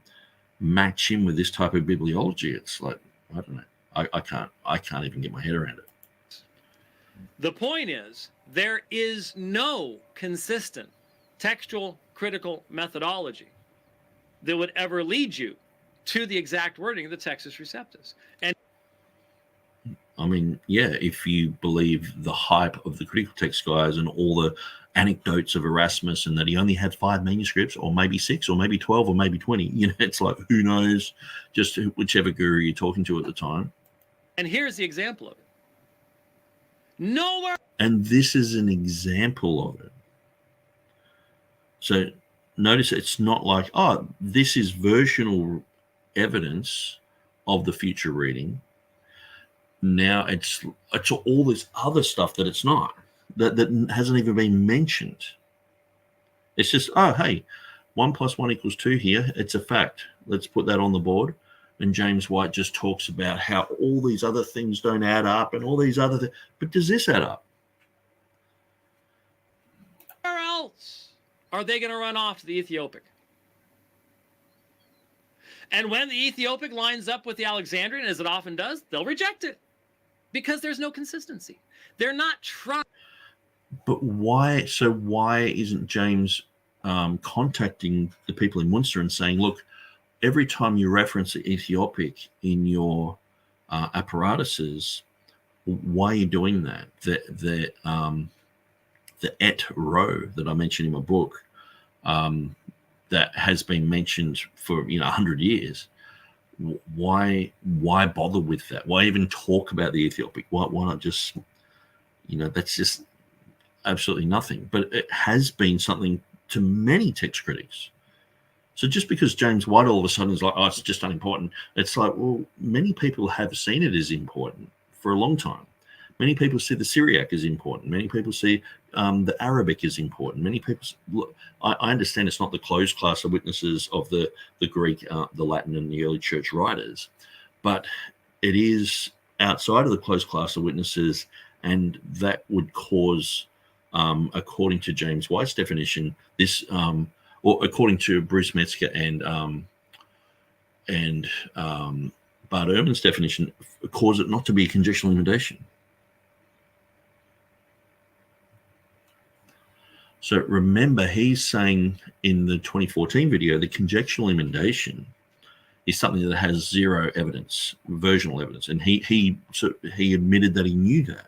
match in with this type of bibliology. It's like, I don't know. I can't even get my head around it. The point is, there is no consistent textual critical methodology that would ever lead you to the exact wording of the Textus Receptus. And I mean, yeah, if you believe the hype of the critical text guys and all the anecdotes of Erasmus and that he only had 5 manuscripts or maybe 6 or maybe 12 or maybe 20, it's like, who knows, just whichever guru you're talking to at the time. And here's the example of it. Nowhere. And this is an example of it. So notice it's not like, oh, this is versional evidence of the future reading. Now it's all this other stuff that it's not, that hasn't even been mentioned. It's just, oh, hey, 1 + 1 = 2 here. It's a fact. Let's put that on the board. And James White just talks about how all these other things don't add up and all these other things. But does this add up? Where else are they going to run off to the Ethiopic? And when the Ethiopic lines up with the Alexandrian, as it often does, they'll reject it because there's no consistency. They're not trying. But why? So why isn't James contacting the people in Munster and saying, look, every time you reference the Ethiopic in your apparatuses, why are you doing that? The et row that I mentioned in my book, that has been mentioned for 100 years. Why bother with that? Why even talk about the Ethiopic? Why not just, that's just absolutely nothing. But it has been something to many text critics. So just because James White all of a sudden is like, oh, it's just unimportant, it's like, well, many people have seen it as important for a long time. Many people see the Syriac as important. Many people see the Arabic is important. Many people look. I understand it's not the closed class of witnesses of the Greek, the Latin, and the early church writers, but it is outside of the closed class of witnesses, and that would cause, according to James White's definition, this, or according to Bruce Metzger and Bart Ehrman's definition, cause it not to be a conjectural imitation. So remember, he's saying in the 2014 video, the conjectural emendation is something that has zero evidence, versional evidence, and he admitted that he knew that.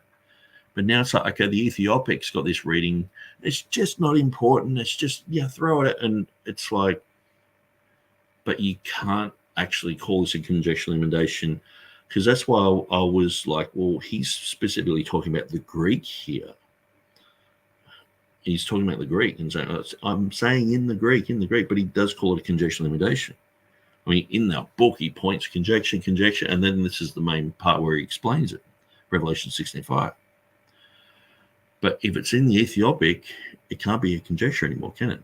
But now it's like, okay, the Ethiopic's got this reading. It's just not important. It's just, throw it. And it's like, but you can't actually call this a conjectural emendation, because that's why I was like, well, he's specifically talking about the Greek here. He's talking about the Greek and saying, I'm saying in the Greek, but he does call it a conjectural emendation. I mean, in that book, he points conjecture, and then this is the main part where he explains it, Revelation 16:5. But if it's in the Ethiopic, it can't be a conjecture anymore, can it?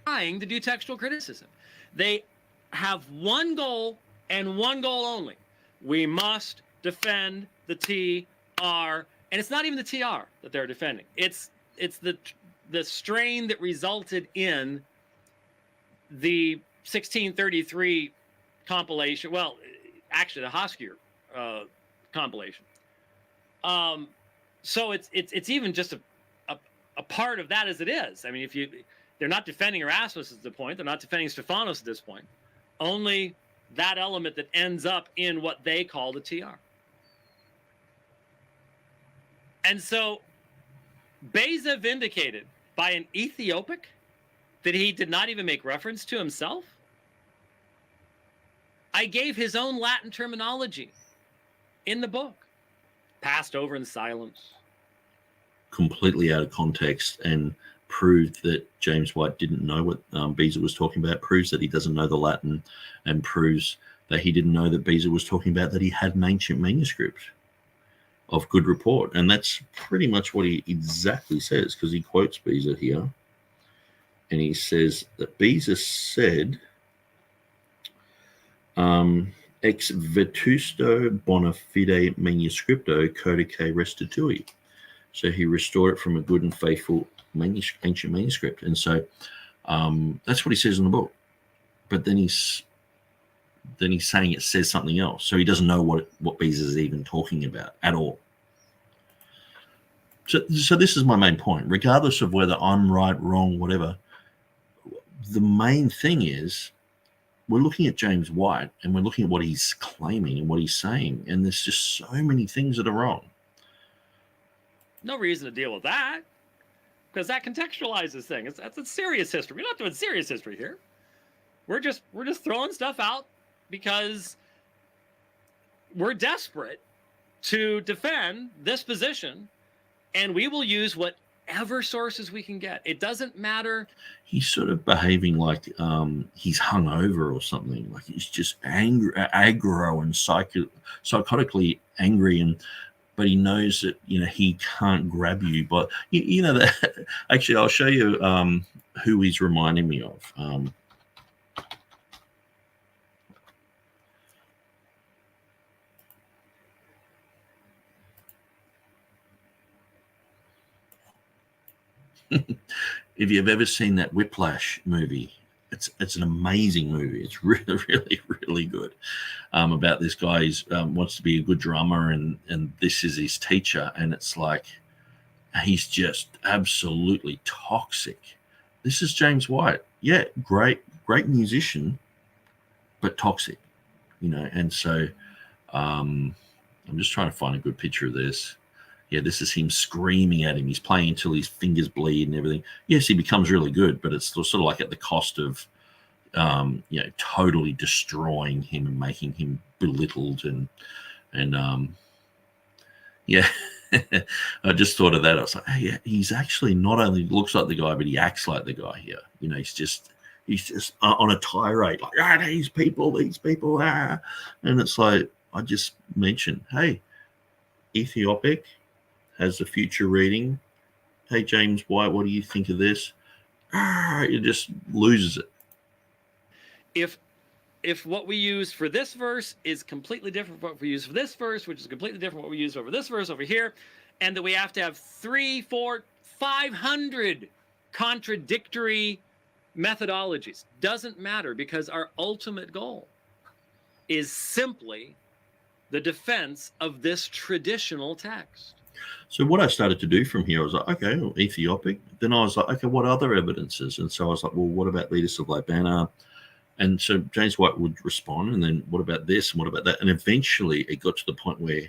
Trying to do textual criticism. They have one goal and one goal only. We must defend the TR, and it's not even the TR that they're defending. It's the strain that resulted in the 1633 compilation. Well, actually, the Hoskier compilation. So it's even just a part of that as it is. I mean, they're not defending Erasmus at the point. They're not defending Stephanos at this point. Only that element that ends up in what they call the TR. And so Beza vindicated by an Ethiopic that he did not even make reference to himself. I gave his own Latin terminology in the book. Passed over in silence. Completely out of context, and proved that James White didn't know what Beza was talking about, proves that he doesn't know the Latin, and proves that he didn't know that Beza was talking about that he had an ancient manuscript of good report. And that's pretty much what he exactly says, because he quotes Beza here. And he says that Beza said, ex vetusto bona fide manuscripto codice restitui. So he restored it from a good and faithful ancient manuscript. And so that's what he says in the book. But then he's saying it says something else. So he doesn't know what Beza is even talking about at all. So this is my main point. Regardless of whether I'm right, wrong, whatever, the main thing is we're looking at James White and we're looking at what he's claiming and what he's saying. And there's just so many things that are wrong. No reason to deal with that, because that contextualizes things. That's a serious history. We're not doing serious history here. We're just throwing stuff out because we're desperate to defend this position, and we will use whatever sources we can get. It doesn't matter. He's sort of behaving like he's hungover or something. Like he's just angry, aggro, and psychotically angry, but he knows that he can't grab you. But that actually, I'll show you who he's reminding me of. If you've ever seen that Whiplash movie, it's an amazing movie. It's really, really, really good. About this guy who wants to be a good drummer, and this is his teacher, and it's like he's just absolutely toxic. This is James White. Yeah, great musician, but toxic, And so I'm just trying to find a good picture of this. Yeah, this is him screaming at him. He's playing until his fingers bleed and everything. Yes, he becomes really good, but it's sort of like at the cost of, totally destroying him and making him belittled. And yeah, I just thought of that. I was like, hey, yeah, he's actually not only looks like the guy, but he acts like the guy here. He's just on a tirade, like, these people, and it's like I just mentioned, hey, Ethiopic has the future reading. Hey, James White, what do you think of this? It just loses it. If what we use for this verse is completely different from what we use for this verse, which is completely different from what we use over this verse over here, and that we have to have 300, 400, 500 contradictory methodologies, doesn't matter, because our ultimate goal is simply the defense of this traditional text. So what I started to do from here, I was like, okay, well, Ethiopic. Then I was like, okay, what other evidences? And so I was like, well, what about Letus of Libana? And so James White would respond, and then what about this and what about that? And eventually it got to the point where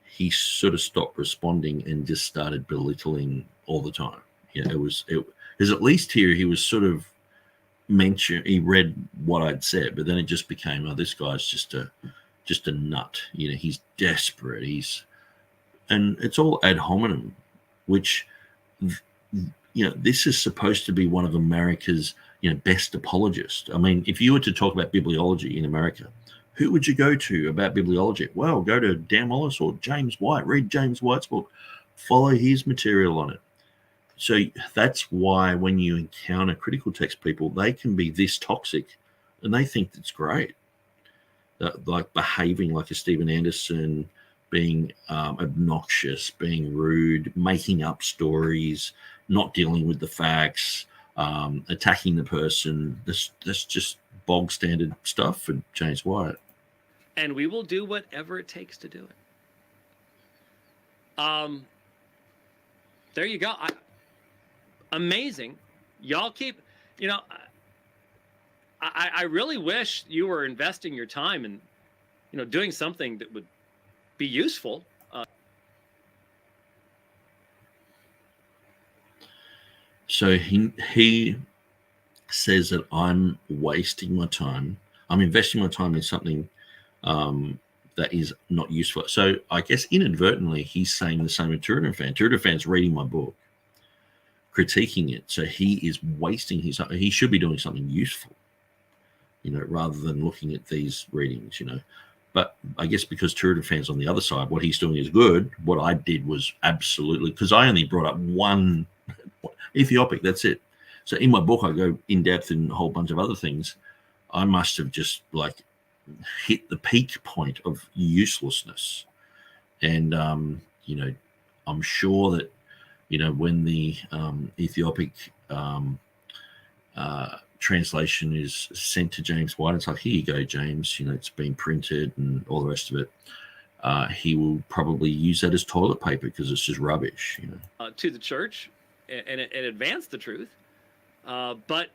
he sort of stopped responding and just started belittling all the time. It was at least here he was sort of he read what I'd said, but then it just became, oh, this guy's just a nut. He's desperate. And it's all ad hominem, which, this is supposed to be one of America's, best apologists. I mean, if you were to talk about bibliology in America, who would you go to about bibliology? Well, go to Dan Wallace or James White. Read James White's book. Follow his material on it. So that's why when you encounter critical text people, they can be this toxic and they think that's great. Like behaving like a Stephen Anderson, being obnoxious, being rude, making up stories, not dealing with the facts, attacking the person. That's just bog standard stuff for James White. And we will do whatever it takes to do it. There you go. Amazing. Y'all keep, I really wish you were investing your time in, doing something that would be useful. So he says that I'm wasting my time. I'm investing my time in something that is not useful. So I guess inadvertently he's saying the same with TurretinFan. TurretinFan's reading my book, critiquing it. So he is wasting his time. He should be doing something useful, rather than looking at these readings, But I guess because TurretinFan's on the other side, what he's doing is good. What I did was absolutely, because I only brought up one Ethiopic, that's it. So in my book, I go in depth in a whole bunch of other things. I must have just hit the peak point of uselessness. And, I'm sure that, when the Ethiopic translation is sent to James White, it's like, here you go, James, it's been printed and all the rest of it. He will probably use that as toilet paper because it's just rubbish, To the church and advance the truth. But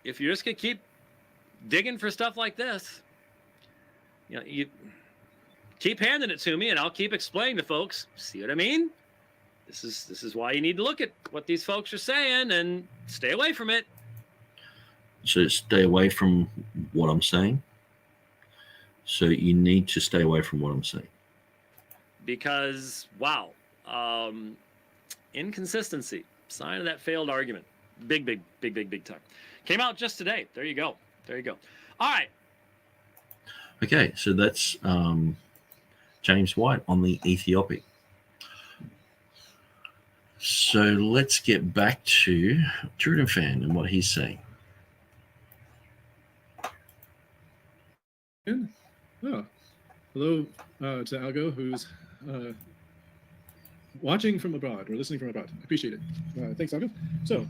if you're just going to keep digging for stuff like this, you keep handing it to me and I'll keep explaining to folks, see what I mean? This is why you need to look at what these folks are saying and stay away from it. So stay away from what I'm saying. So you need to stay away from what I'm saying. Because, wow, inconsistency, sign of that failed argument. Big time. Came out just today. There you go. All right. Okay, so that's James White on the Ethiopic. So let's get back to TurretinFan and what he's saying. Oh, hello to Algo, who's watching from abroad or listening from abroad. I appreciate it. Thanks, Algo. So,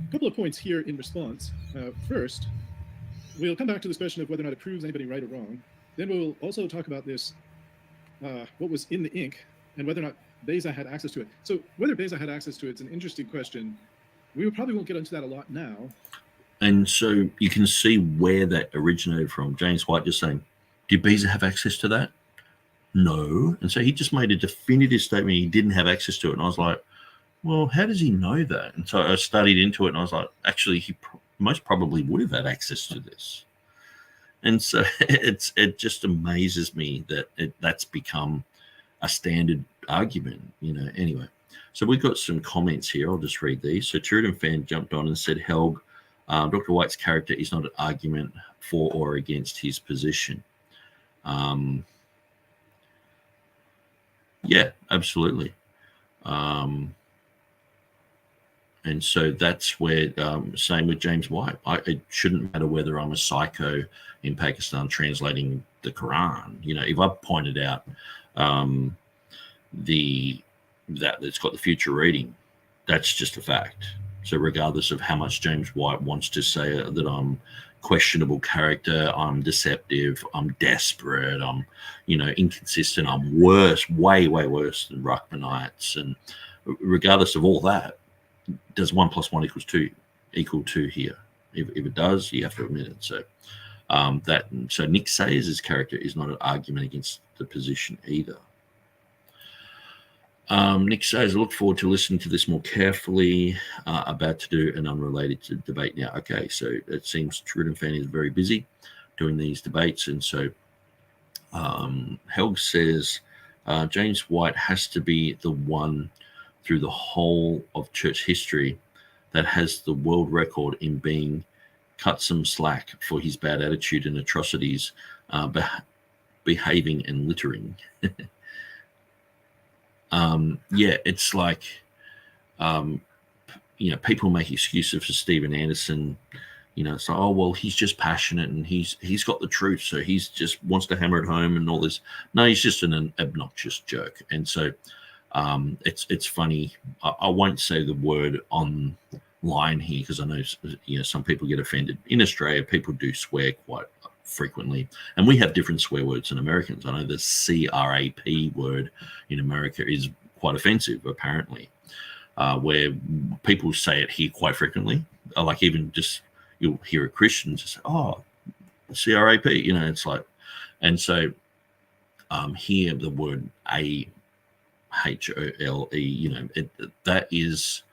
a couple of points here in response. First, we'll come back to this question of whether or not it proves anybody right or wrong. Then we'll also talk about this, what was in the ink, and whether or not Beza had access to it. So whether Beza had access to it is an interesting question. We probably won't get into that a lot now. And so you can see where that originated from. James White just saying, did Beza have access to that? No. And so he just made a definitive statement he didn't have access to it. And I was like, well, how does he know that? And so I studied into it and I was like, actually, he most probably would have had access to this. And so it just amazes me that that's become a standard argument, Anyway, so we've got some comments here. I'll just read these. So TurretinFan jumped on and said, Helg, Dr. White's character is not an argument for or against his position. Yeah, absolutely. And so that's where, same with James White. It shouldn't matter whether I'm a psycho in Pakistan translating the Quran. If I pointed out that it's got the future reading, that's just a fact. So regardless of how much James White wants to say that I'm questionable character, I'm deceptive, I'm desperate, I'm inconsistent, I'm worse, way worse than Ruckmanites, and regardless of all that, does 1 + 1 = 2 equal 2 here? If it does, you have to admit it. So So Nick Sayers' character is not an argument against the position either. Nick Sayers, I look forward to listening to this more carefully. About to do an unrelated debate now. Okay, so it seems TurretinFan is very busy doing these debates, and so Helg says James White has to be the one through the whole of church history that has the world record in being cut some slack for his bad attitude and atrocities, behaving and littering. Yeah, it's like, people make excuses for Stephen Anderson. It's like, oh, well, he's just passionate and he's got the truth, so he's just wants to hammer it home and all this. No, he's just an obnoxious jerk. And so it's funny. I won't say the word online here because I know some people get offended. In Australia, people do swear quite frequently, and we have different swear words than Americans. I know the CRAP word in America is quite offensive, apparently, where people say it here quite frequently. Like even just you'll hear a Christian just say, "Oh, CRAP," it's like, and so here the word AHOLE, that is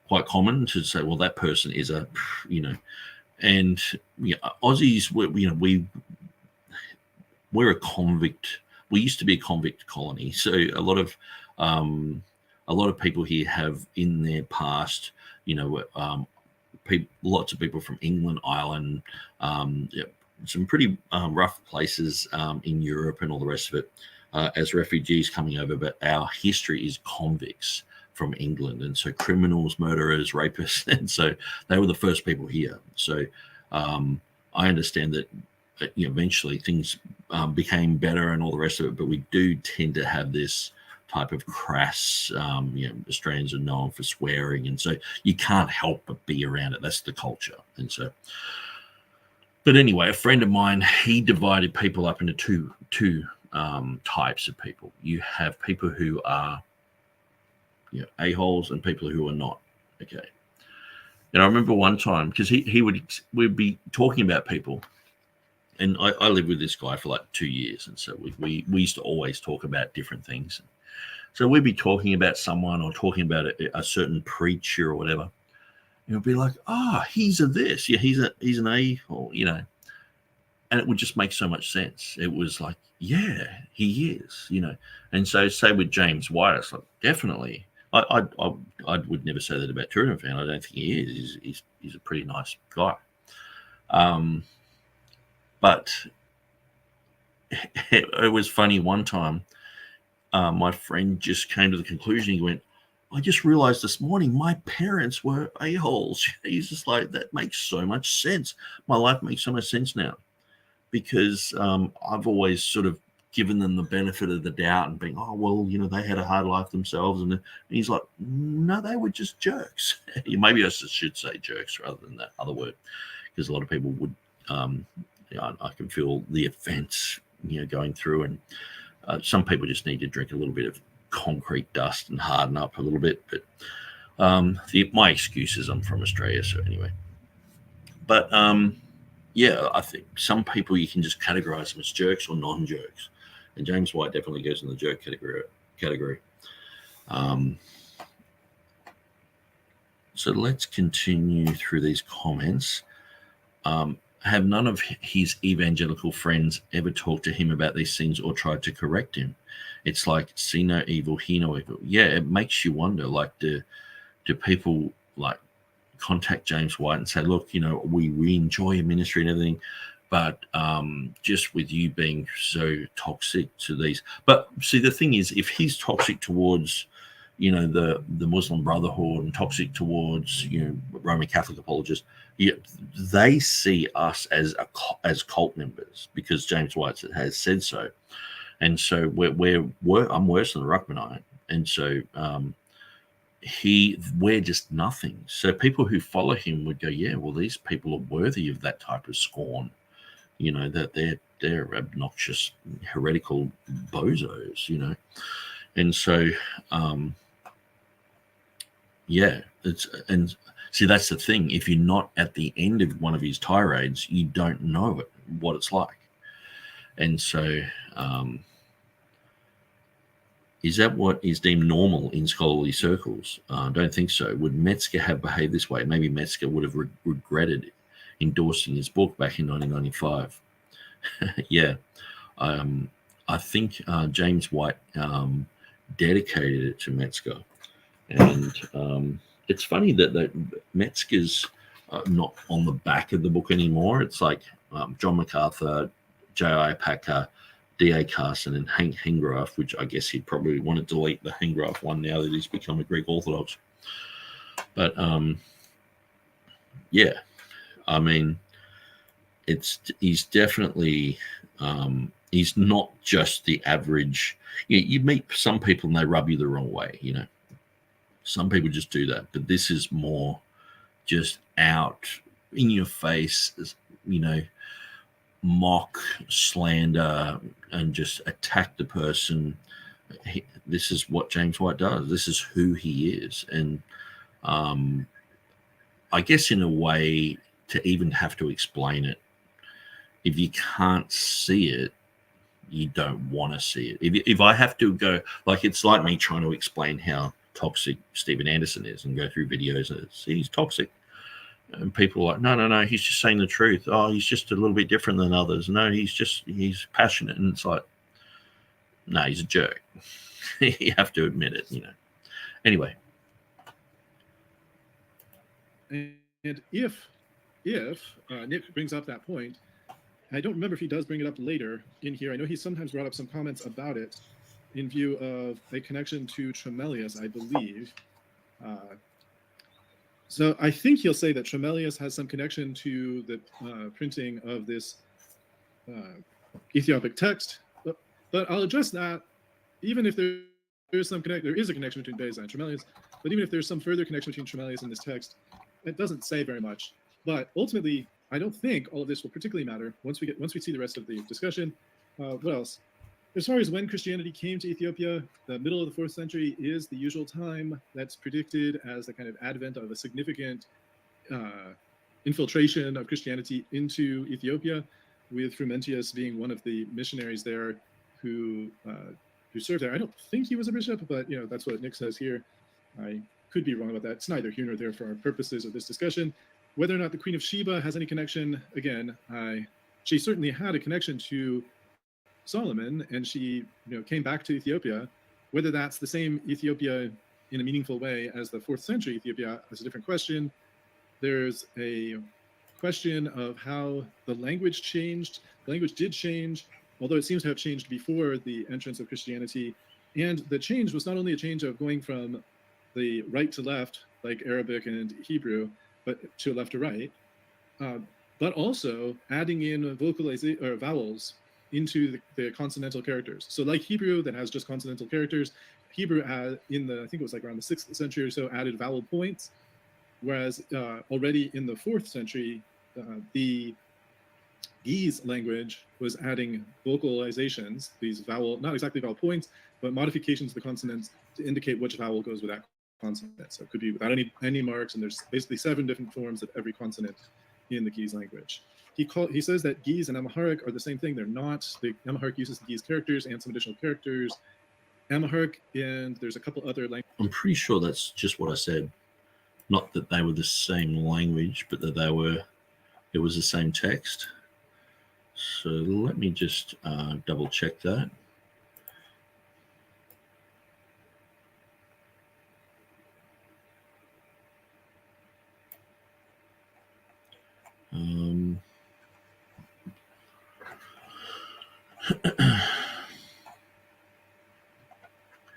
quite common to say. Well, that person is a, and Aussies, we're a convict. We used to be a convict colony, so a lot of people here have in their past, lots of people from England, Ireland, some pretty rough places in Europe and all the rest of it as refugees coming over. But our history is convicts from England, and so criminals, murderers, rapists, and so they were the first people here. So I understand that eventually things became better and all the rest of it, but we do tend to have this type of crass, Australians are known for swearing, and so you can't help but be around it. That's the culture. And so, but anyway, a friend of mine, he divided people up into two types of people. You have people who are a-holes and people who are not. Okay. And I remember one time, because we'd be talking about people, and I lived with this guy for like 2 years, and so we used to always talk about different things. So we'd be talking about someone or talking about a certain preacher or whatever. And it would be like, he's a this, yeah, he's an a-hole, and it would just make so much sense. It was like, yeah, he is, And so say with James White, it's like, definitely. I would never say that about TurretinFan. I don't think he is. He's a pretty nice guy. But it was funny one time. My friend just came to the conclusion. He went, I just realized this morning my parents were a-holes. He's just like, that makes so much sense. My life makes so much sense now because I've always sort of given them the benefit of the doubt and being, they had a hard life themselves. And he's like, no, they were just jerks. Maybe I should say jerks rather than that other word, because a lot of people would, I can feel the offense, going through, and some people just need to drink a little bit of concrete dust and harden up a little bit. But my excuse is I'm from Australia, so anyway. But I think some people you can just categorize them as jerks or non-jerks, and James White definitely goes in the jerk category. So let's continue through these comments. Have none of his evangelical friends ever talked to him about these things or tried to correct him? It's like, see no evil, hear no evil. Yeah, it makes you wonder, like, do people like contact James White and say, look, we enjoy your ministry and everything, but just with you being so toxic to these. But see, the thing is, if he's toxic towards, the Muslim Brotherhood and toxic towards, Roman Catholic apologists, they see us as cult members because James White has said so. And so I'm worse than the Ruckmanite. And so we're just nothing. So people who follow him would go, yeah, well, these people are worthy of that type of scorn, that they're obnoxious, heretical bozos, And so, see, that's the thing. If you're not at the end of one of his tirades, you don't know it. what it's like. And so is that what is deemed normal in scholarly circles? I don't think so. Would Metzger have behaved this way? Maybe Metzger would have regretted endorsing his book back in 1995. Yeah. I think James White dedicated it to Metzger. And it's funny that Metzger's not on the back of the book anymore. It's like John MacArthur, J.I. Packer, D.A. Carson, and Hank Hengraf, which I guess he'd probably want to delete the Hengraf one now that he's become a Greek Orthodox. But yeah, I mean, he's definitely he's not just the average. You meet some people and they rub you the wrong way, you know. Some people just do that, but this is more just out in your face, you know, mock, slander, and just attack the person. This is what James White does. This is who he is. And I guess in a way, to even have to explain it, if you can't see it, you don't want to see it. If I have to go, like, it's like me trying to explain how toxic Stephen Anderson is and go through videos and see he's toxic. And people are like, no, he's just saying the truth. Oh, he's just a little bit different than others. No, he's passionate. And it's like, no, he's a jerk. You have to admit it, you know. Anyway. And if Nick brings up that point, I don't remember if he does bring it up later in here. I know he sometimes brought up some comments about it in view of a connection to Tremellius, I believe. So I think he'll say that Tremellius has some connection to the printing of this Ethiopic text, but I'll address that. Even if there is some there is a connection between Beza and Tremellius, but even if there's some further connection between Tremellius and this text, it doesn't say very much. But ultimately, I don't think all of this will particularly matter once we see the rest of the discussion. What else? As far as when Christianity came to Ethiopia, the middle of the 4th century is the usual time that's predicted as the kind of advent of a significant infiltration of Christianity into Ethiopia, with Frumentius being one of the missionaries there who served there. I don't think he was a bishop, but you know, that's what Nick says here. I could be wrong about that. It's neither here nor there for our purposes of this discussion. Whether or not the Queen of Sheba has any connection, again, she certainly had a connection to Solomon, and she came back to Ethiopia. Whether that's the same Ethiopia in a meaningful way as the 4th century Ethiopia is a different question. There's a question of how the language changed. The language did change, although it seems to have changed before the entrance of Christianity. And the change was not only a change of going from the right to left, like Arabic and Hebrew, but to left to right, but also adding in vowels into the consonantal characters. So like Hebrew that has just consonantal characters, Hebrew in the, I think it was like around the 6th century or so, added vowel points, whereas already in the 4th century, the Ge'ez language was adding vocalizations, these not exactly vowel points, but modifications of the consonants to indicate which vowel goes with that consonant. So it could be without any marks, and there's basically 7 different forms of every consonant in the Ge'ez language. He says that Ge'ez and Amharic are the same thing. They're not. The Amharic uses the Ge'ez characters and some additional characters. Amharic, and there's a couple other languages. I'm pretty sure that's just what I said. Not that they were the same language, but that it was the same text. So let me just double check that.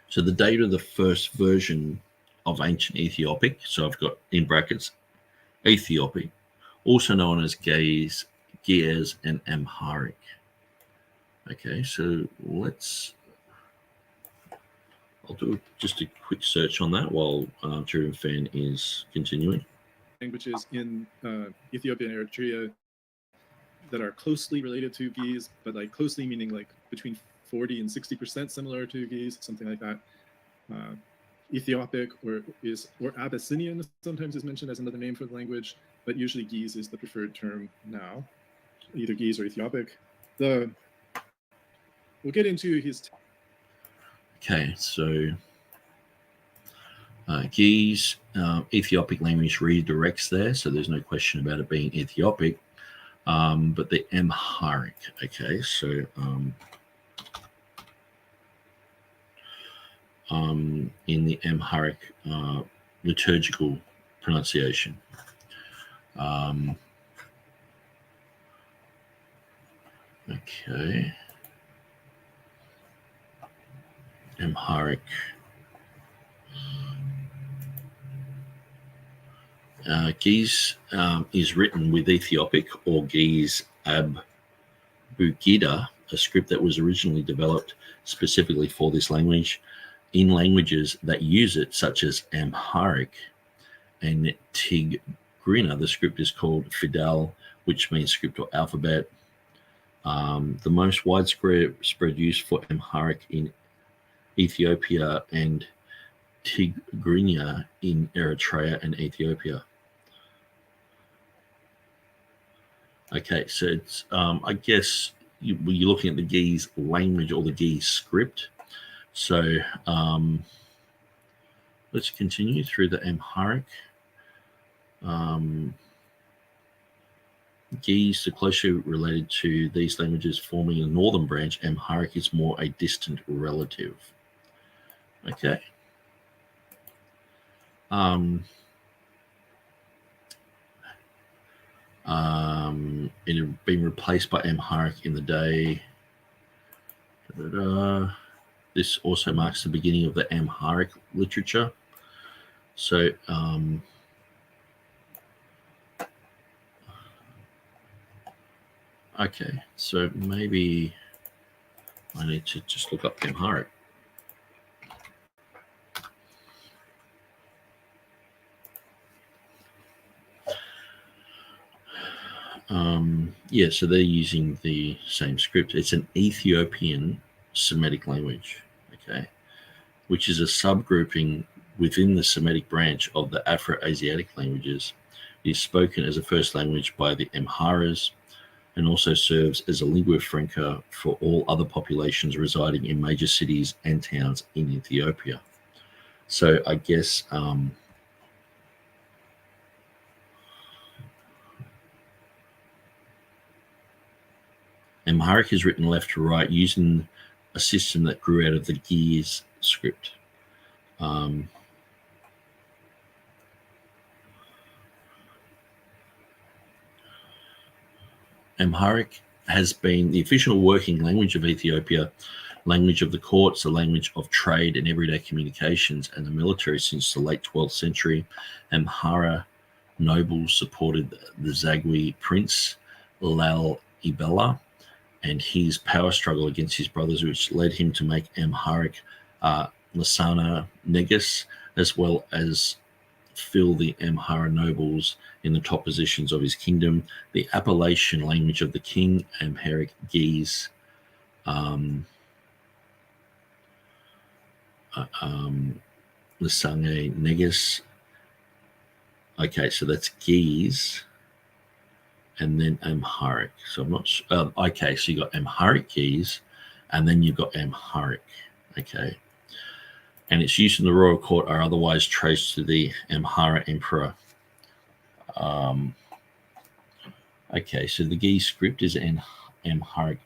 So the date of the first version of ancient Ethiopic, so I've got in brackets Ethiopic, also known as Ge'ez and Amharic. Okay, so I'll do just a quick search on that while TurretinFan is continuing. Languages in Ethiopia and Eritrea that are closely related to Ge'ez, but like closely meaning like between 40 and 60% similar to Ge'ez, something like that. Ethiopic or Abyssinian sometimes is mentioned as another name for the language, but usually Ge'ez is the preferred term now. either Ge'ez or Ethiopic. We'll get into his. Okay, so Ge'ez, Ethiopic language redirects there, so there's no question about it being Ethiopic. But the Amharic, okay, so in the Amharic liturgical pronunciation. Okay. Amharic. Ge'ez is written with Ethiopic or Ge'ez Abugida, a script that was originally developed specifically for this language. In languages that use it, such as Amharic and Tigrinya, the script is called Fidal, which means script or alphabet. The most widespread use for Amharic in Ethiopia and Tigrinya in Eritrea and Ethiopia. Okay, so it's I guess you're looking at the Ge'ez language or the Ge'ez script. So let's continue through the Amharic. Ge'ez are closely related to these languages, forming a northern branch. Amharic is more a distant relative. Okay. It had been replaced by Amharic in the day. This also marks the beginning of the Amharic literature. So, okay, so maybe I need to just look up Amharic. Yeah, so they're using the same script. It's an Ethiopian Semitic language, okay, which is a subgrouping within the Semitic branch of the Afro-Asiatic languages. It is spoken as a first language by the Amharas and also serves as a lingua franca for all other populations residing in major cities and towns in Ethiopia. So I guess Amharic is written left to right using a system that grew out of the Ge'ez script. Amharic has been the official working language of Ethiopia, language of the courts, a language of trade and everyday communications, and the military since the late 12th century. Amhara nobles supported the Zagwe prince Lalibela and his power struggle against his brothers, which led him to make Amharic Lasana Negus, as well as fill the Amhara nobles in the top positions of his kingdom. The appellation language of the king, Amharic Ge'ez, Lasane Negus. Okay, so that's Ge'ez. And then Amharic. So I'm not sure. Okay, so you got Amharic Ge'ez, and then you've got Amharic. Okay. And its use in the royal court are otherwise traced to the Amhara emperor. Okay, so the Ge'ez script is Amharic.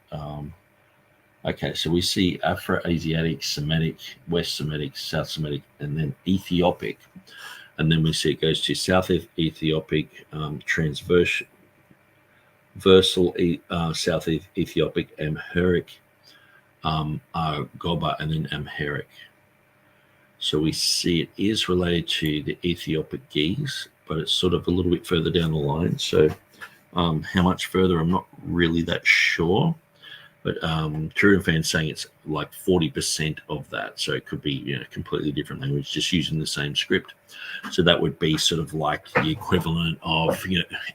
Okay, so we see Afro-Asiatic, Semitic, West Semitic, South Semitic, and then Ethiopic. And then we see it goes to South Ethiopic, transversal South Ethiopic, Amharic, Goba, and then Amharic. So we see it is related to the Ethiopic Ge'ez, but it's sort of a little bit further down the line. So how much further, I'm not really that sure. But TurretinFan's saying it's like 40% of that. So it could be completely different language, just using the same script. So that would be sort of like the equivalent of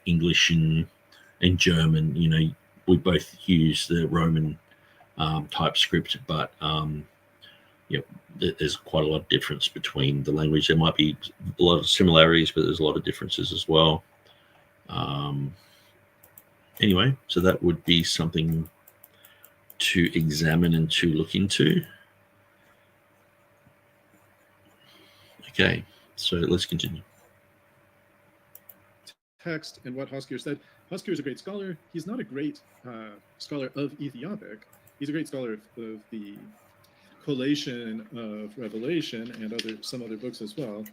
English and German. We both use the Roman type script, but there's quite a lot of difference between the language. There might be a lot of similarities, but there's a lot of differences as well. Anyway, so that would be something to examine and to look into. Okay, so let's continue. Text and what Hoskier said. Hoskier is a great scholar. He's not a great scholar of Ethiopic. He's a great scholar of the collation of Revelation and some other books as well.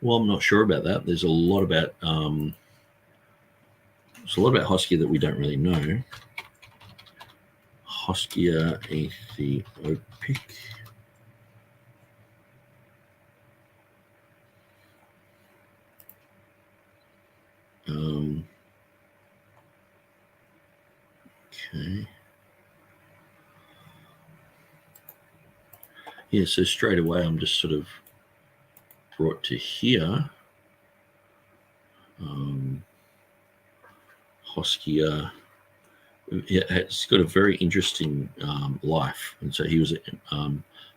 Well, I'm not sure about that. There's a lot about Hoskier that we don't really know. Hoskier Ethiopic. Okay. Yeah, so straight away I'm just sort of brought to here. Hoskier, it's got a very interesting life, and so he was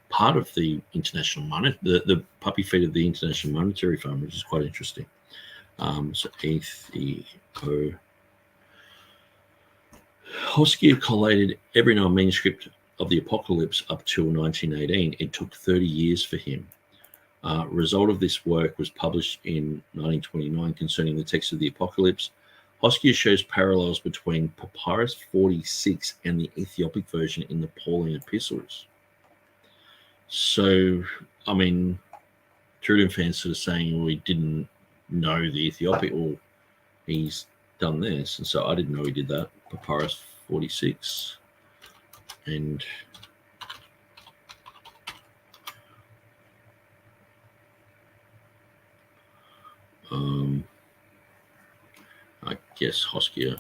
part of the international money, the puppy feed of the International Monetary Fund, which is quite interesting. So Hoskier collated every known manuscript of the Apocalypse up till 1918. It took 30 years for him. Result of this work was published in 1929 concerning the text of the Apocalypse. Hoskier shows parallels between Papyrus 46 and the Ethiopic version in the Pauline epistles. So, I mean, TurretinFan's sort of saying we didn't know the Ethiopic, or he's done this, and so I didn't know he did that. Papyrus 46 and I guess Hoskier.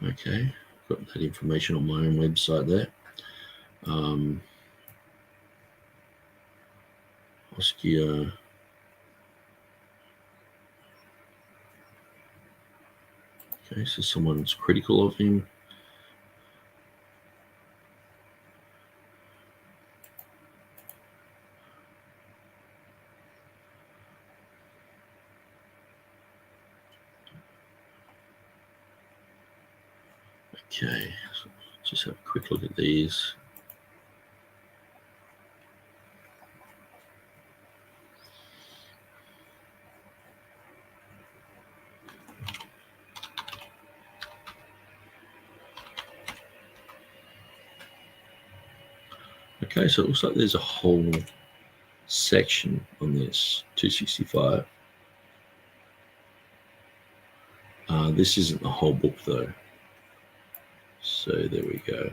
Okay, got that information on my own website there. Hoskier. Okay, so someone's critical of him. Okay, so just have a quick look at these. Okay, so it looks like there's a whole section on this 265. This isn't the whole book though. So there we go.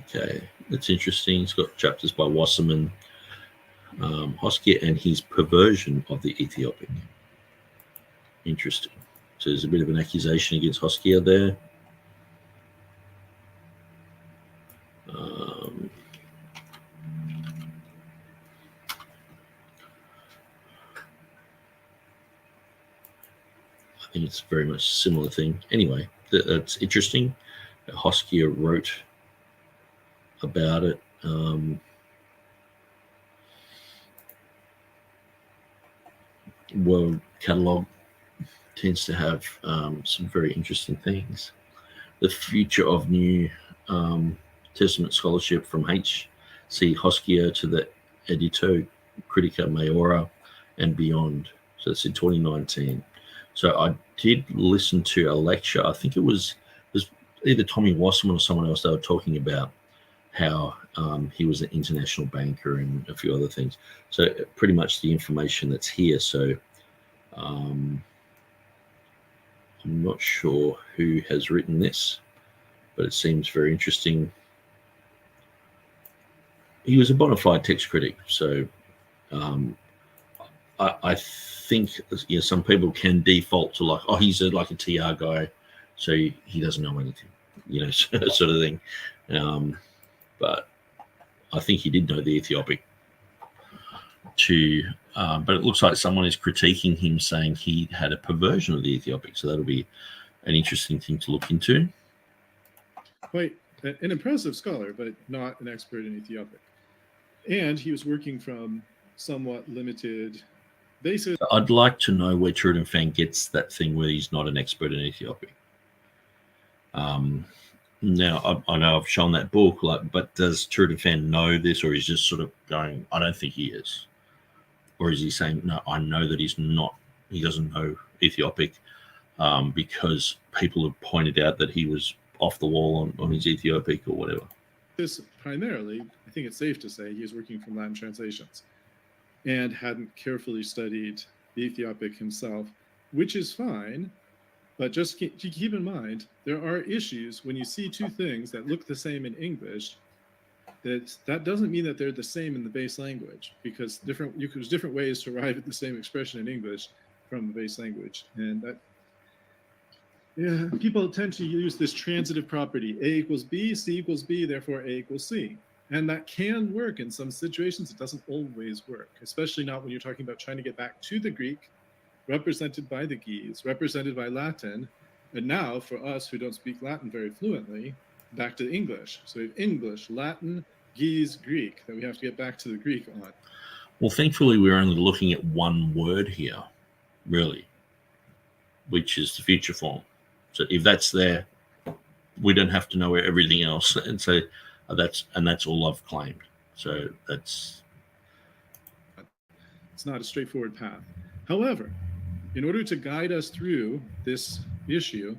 Okay, that's interesting. It's got chapters by Wasserman, Hoskier, and his perversion of the Ethiopic. Interesting. So there's a bit of an accusation against Hoskier there. I think it's very much a similar thing. Anyway, that's interesting. Hoskier wrote about it. World Catalogue tends to have some very interesting things. The Future of New Testament Scholarship from H.C. Hoskier to the Edito Critica Maiora and beyond. So it's in 2019. So I did listen to a lecture. I think it was either Tommy Wasserman or someone else. They were talking about how he was an international banker and a few other things. So pretty much the information that's here. So I'm not sure who has written this, but it seems very interesting. He was a bona fide text critic. So I think some people can default to like, oh, he's like a TR guy, so he doesn't know anything, sort of thing. But I think he did know the Ethiopic. but it looks like someone is critiquing him, saying he had a perversion of the Ethiopic. So that'll be an interesting thing to look into. Quite an impressive scholar, but not an expert in Ethiopic. And he was working from somewhat limited basis. I'd like to know where TurretinFan gets that thing where he's not an expert in Ethiopic. Now, I know I've shown that book, but does TurretinFan know this, or he's just sort of going, I don't think he is? Or is he saying, no, I know that he doesn't know Ethiopic because people have pointed out that he was off the wall on his Ethiopic or whatever? This primarily, I think it's safe to say, he was working from Latin translations and hadn't carefully studied the Ethiopic himself, which is fine. But just keep in mind, there are issues when you see two things that look the same in English. That doesn't mean that they're the same in the base language, because there's different ways to arrive at the same expression in English from the base language. And people tend to use this transitive property, A equals B, C equals B, therefore A equals C. And that can work in some situations. It doesn't always work, especially not when you're talking about trying to get back to the Greek, represented by the Ge'ez, represented by Latin, and now for us who don't speak Latin very fluently, back to English. So we have English, Latin, Ge'ez, Greek, that we have to get back to the Greek on. Well, thankfully, we're only looking at one word here, really, which is the future form. So if that's there, we don't have to know everything else, and so that's all I've claimed. So it's not a straightforward path. However, in order to guide us through this issue,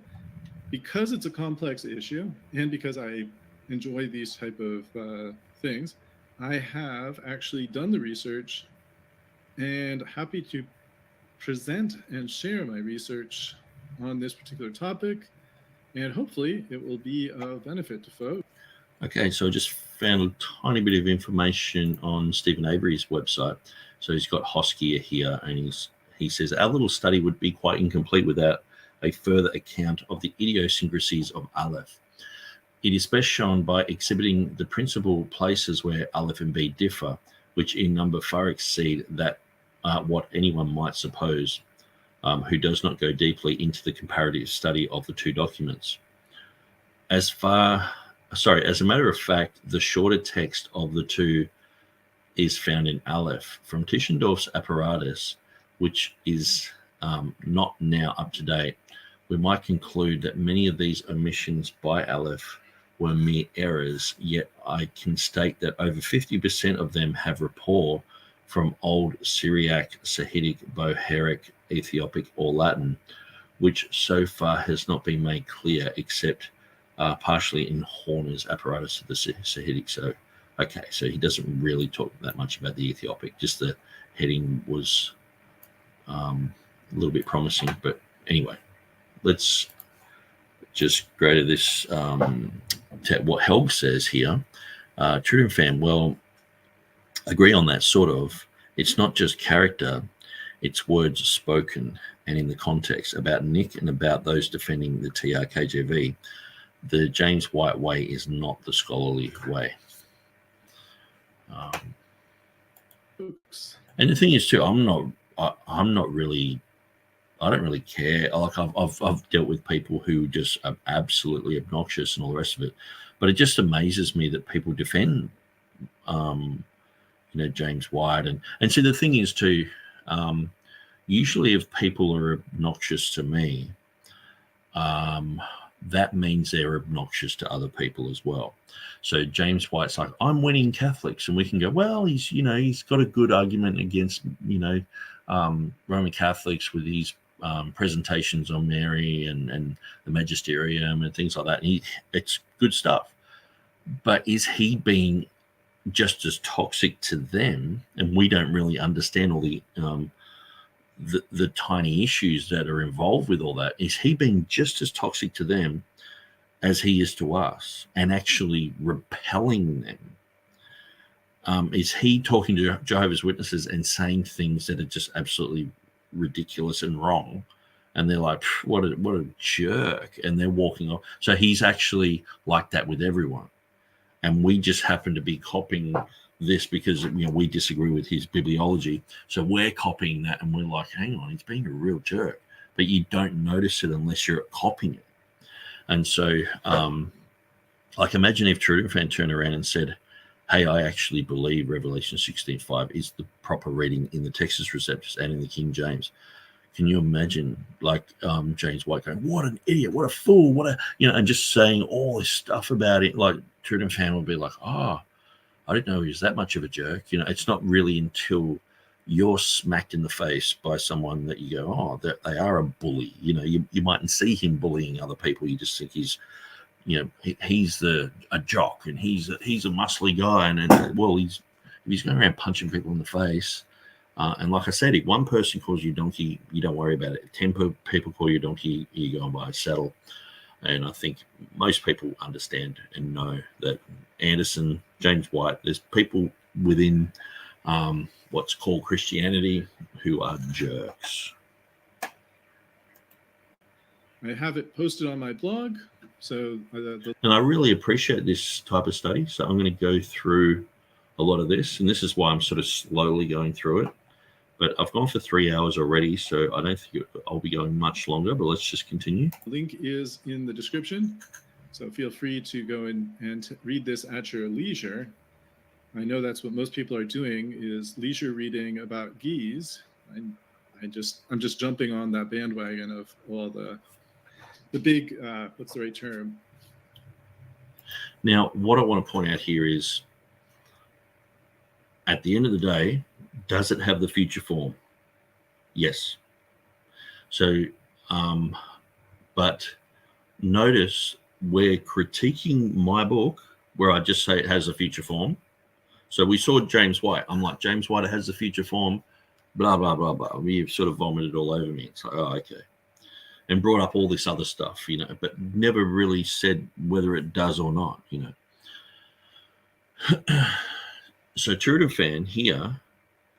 because it's a complex issue, and because I enjoy these type of things, I have actually done the research and happy to present and share my research on this particular topic, and hopefully it will be of benefit to folks. Okay, so I just found a tiny bit of information on Stephen Avery's website. So he's got Hoskia here, and he says, our little study would be quite incomplete without a further account of the idiosyncrasies of Aleph. It is best shown by exhibiting the principal places where Aleph and B differ, which in number far exceed that what anyone might suppose, who does not go deeply into the comparative study of the two documents. As a matter of fact, the shorter text of the two is found in Aleph. From Tischendorf's apparatus, which is not now up to date, we might conclude that many of these omissions by Aleph were mere errors, yet I can state that over 50% of them have rapport from Old Syriac, Sahidic, Bohairic, Ethiopic, or Latin, which so far has not been made clear except partially in Horner's apparatus of the Sahidic. So, okay, so he doesn't really talk that much about the Ethiopic, just the heading was a little bit promising. But anyway, let's just go to this, what Helg says here. TurretinFan, well, agree on that sort of. It's not just character, it's words spoken and in the context about Nick and about those defending the TRKJV. The James White way is not the scholarly way. And the thing is too, I don't really care. Like I've dealt with people who just are absolutely obnoxious and all the rest of it, but it just amazes me that people defend, James White and so the thing is too, usually if people are obnoxious to me, that means they're obnoxious to other people as well. So James White's like, I'm winning Catholics, and we can go, well, he's got a good argument against Roman Catholics with his presentations on Mary and the magisterium and things like that. And it's good stuff. But is he being just as toxic to them? And we don't really understand all the tiny issues that are involved with all that. Is he being just as toxic to them as he is to us and actually repelling them? Is he talking to Jehovah's Witnesses and saying things that are just absolutely ridiculous and wrong? And they're like, what a jerk. And they're walking off. So he's actually like that with everyone. And we just happen to be copying this because we disagree with his bibliology, so we're copying that, and we're like, hang on, he's being a real jerk, but you don't notice it unless you're copying it. And so like imagine if TurretinFan turned around and said, hey, I actually believe Revelation 16:5 is the proper reading in the Textus Receptus and in the King James. Can you imagine, like, James White going, what an idiot, what a fool, what a, and just saying all this stuff about it. Like, TurretinFan would be like, oh, I didn't know he was that much of a jerk. It's not really until you're smacked in the face by someone that you go, oh, they are a bully. You mightn't see him bullying other people. You just think he's, he's a jock, and he's a muscly guy. And well, he's going around punching people in the face. And like I said, if one person calls you donkey, you don't worry about it. 10 people call you donkey, you go and buy a saddle. And I think most people understand and know that Anderson, James White, there's people within what's called Christianity who are jerks. I have it posted on my blog. So, and I really appreciate this type of study. So I'm going to go through a lot of this, and this is why I'm sort of slowly going through it. But I've gone for 3 hours already, so I don't think I'll be going much longer, but let's just continue. The link is in the description, so feel free to go in and read this at your leisure. I know that's what most people are doing, is leisure reading about geese. I'm just jumping on that bandwagon of all the big, what's the right term? Now, what I want to point out here is, at the end of the day, does it have the future form? Yes. So, but notice we're critiquing my book where I just say it has a future form. So we saw James White. I'm like, James White has the future form, blah, blah, blah, blah. You've sort of vomited all over me. It's like, oh, okay. And brought up all this other stuff, but never really said whether it does or not, So TurretinFan here,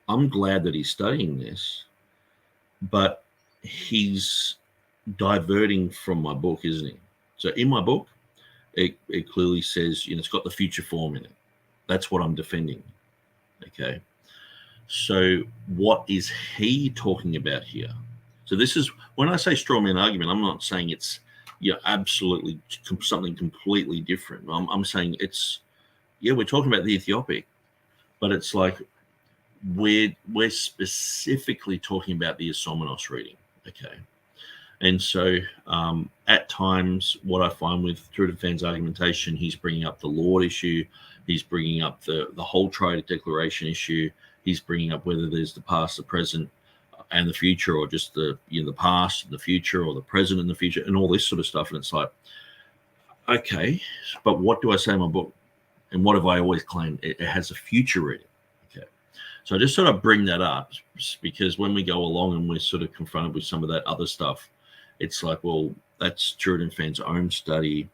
I'm glad that he's studying this, but he's diverting from my book, isn't he? So in my book, it clearly says, it's got the future form in it. That's what I'm defending. Okay. So what is he talking about here? So this is, when I say straw man argument, I'm not saying it's absolutely something completely different. I'm saying it's, we're talking about the Ethiopic, but it's like we're specifically talking about the Isomenos reading, okay? And so at times, what I find with TurretinFan's argumentation, he's bringing up the Lord issue, he's bringing up the whole triadic declaration issue, he's bringing up whether there's the past, the present, and the future, or just the past and the future, or the present and the future, and all this sort of stuff. And it's like, okay, but what do I say in my book? And what have I always claimed? It has a future reading. Okay. So I just sort of bring that up because when we go along and we're sort of confronted with some of that other stuff, it's like, well, that's TurretinFan's own study.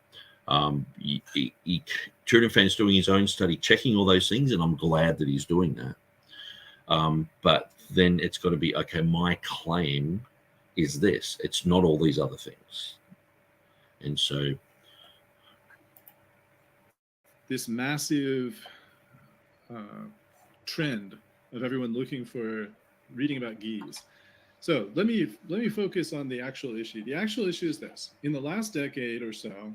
TurretinFan's doing his own study, checking all those things, and I'm glad that he's doing that. But then it's got to be, okay, my claim is this. It's not all these other things. And so this massive trend of everyone looking for reading about geese. So let me focus on the actual issue. The actual issue is this. In the last decade or so,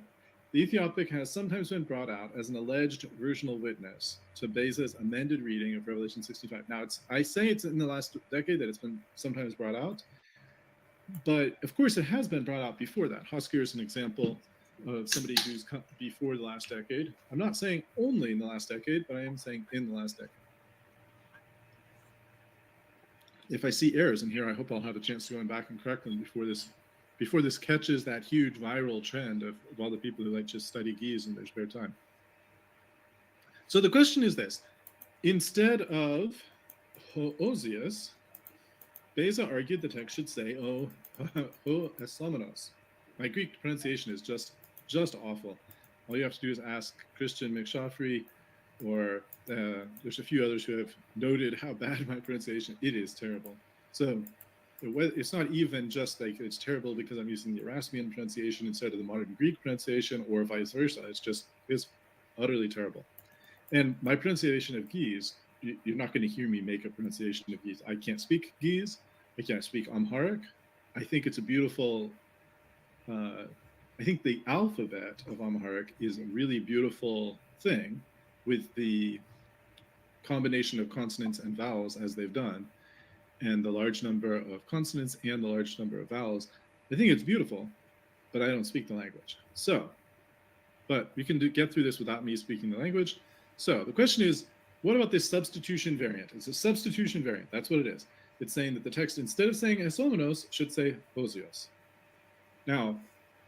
the Ethiopic has sometimes been brought out as an alleged versional witness to Beza's amended reading of Revelation 65. Now, I say it's in the last decade that it's been sometimes brought out, but of course it has been brought out before that. Hosker is an example of somebody who's come before the last decade. I'm not saying only in the last decade, but I am saying in the last decade. If I see errors in here, I hope I'll have a chance to go back and correct them before this catches that huge viral trend of all the people who like just study geese in their spare time. So the question is this: instead of Hoosius, Beza argued the text should say ho eslamenos. My Greek pronunciation is just awful. All you have to do is ask Christian McShaffrey, or there's a few others who have noted how bad my pronunciation. It is terrible. So it's not even just like it's terrible because I'm using the Erasmian pronunciation instead of the modern Greek pronunciation, or vice versa. It's utterly terrible. And my pronunciation of Ge'ez, you're not going to hear me make a pronunciation of Ge'ez. I can't speak Ge'ez. I can't speak Amharic. I think it's a beautiful, I think the alphabet of Amharic is a really beautiful thing with the combination of consonants and vowels as they've done, and the large number of consonants and the large number of vowels. I think it's beautiful, but I don't speak the language. So, but we can get through this without me speaking the language. So the question is, what about this substitution variant? It's a substitution variant. That's what it is. It's saying that the text, instead of saying esomenos, should say hosios. Now,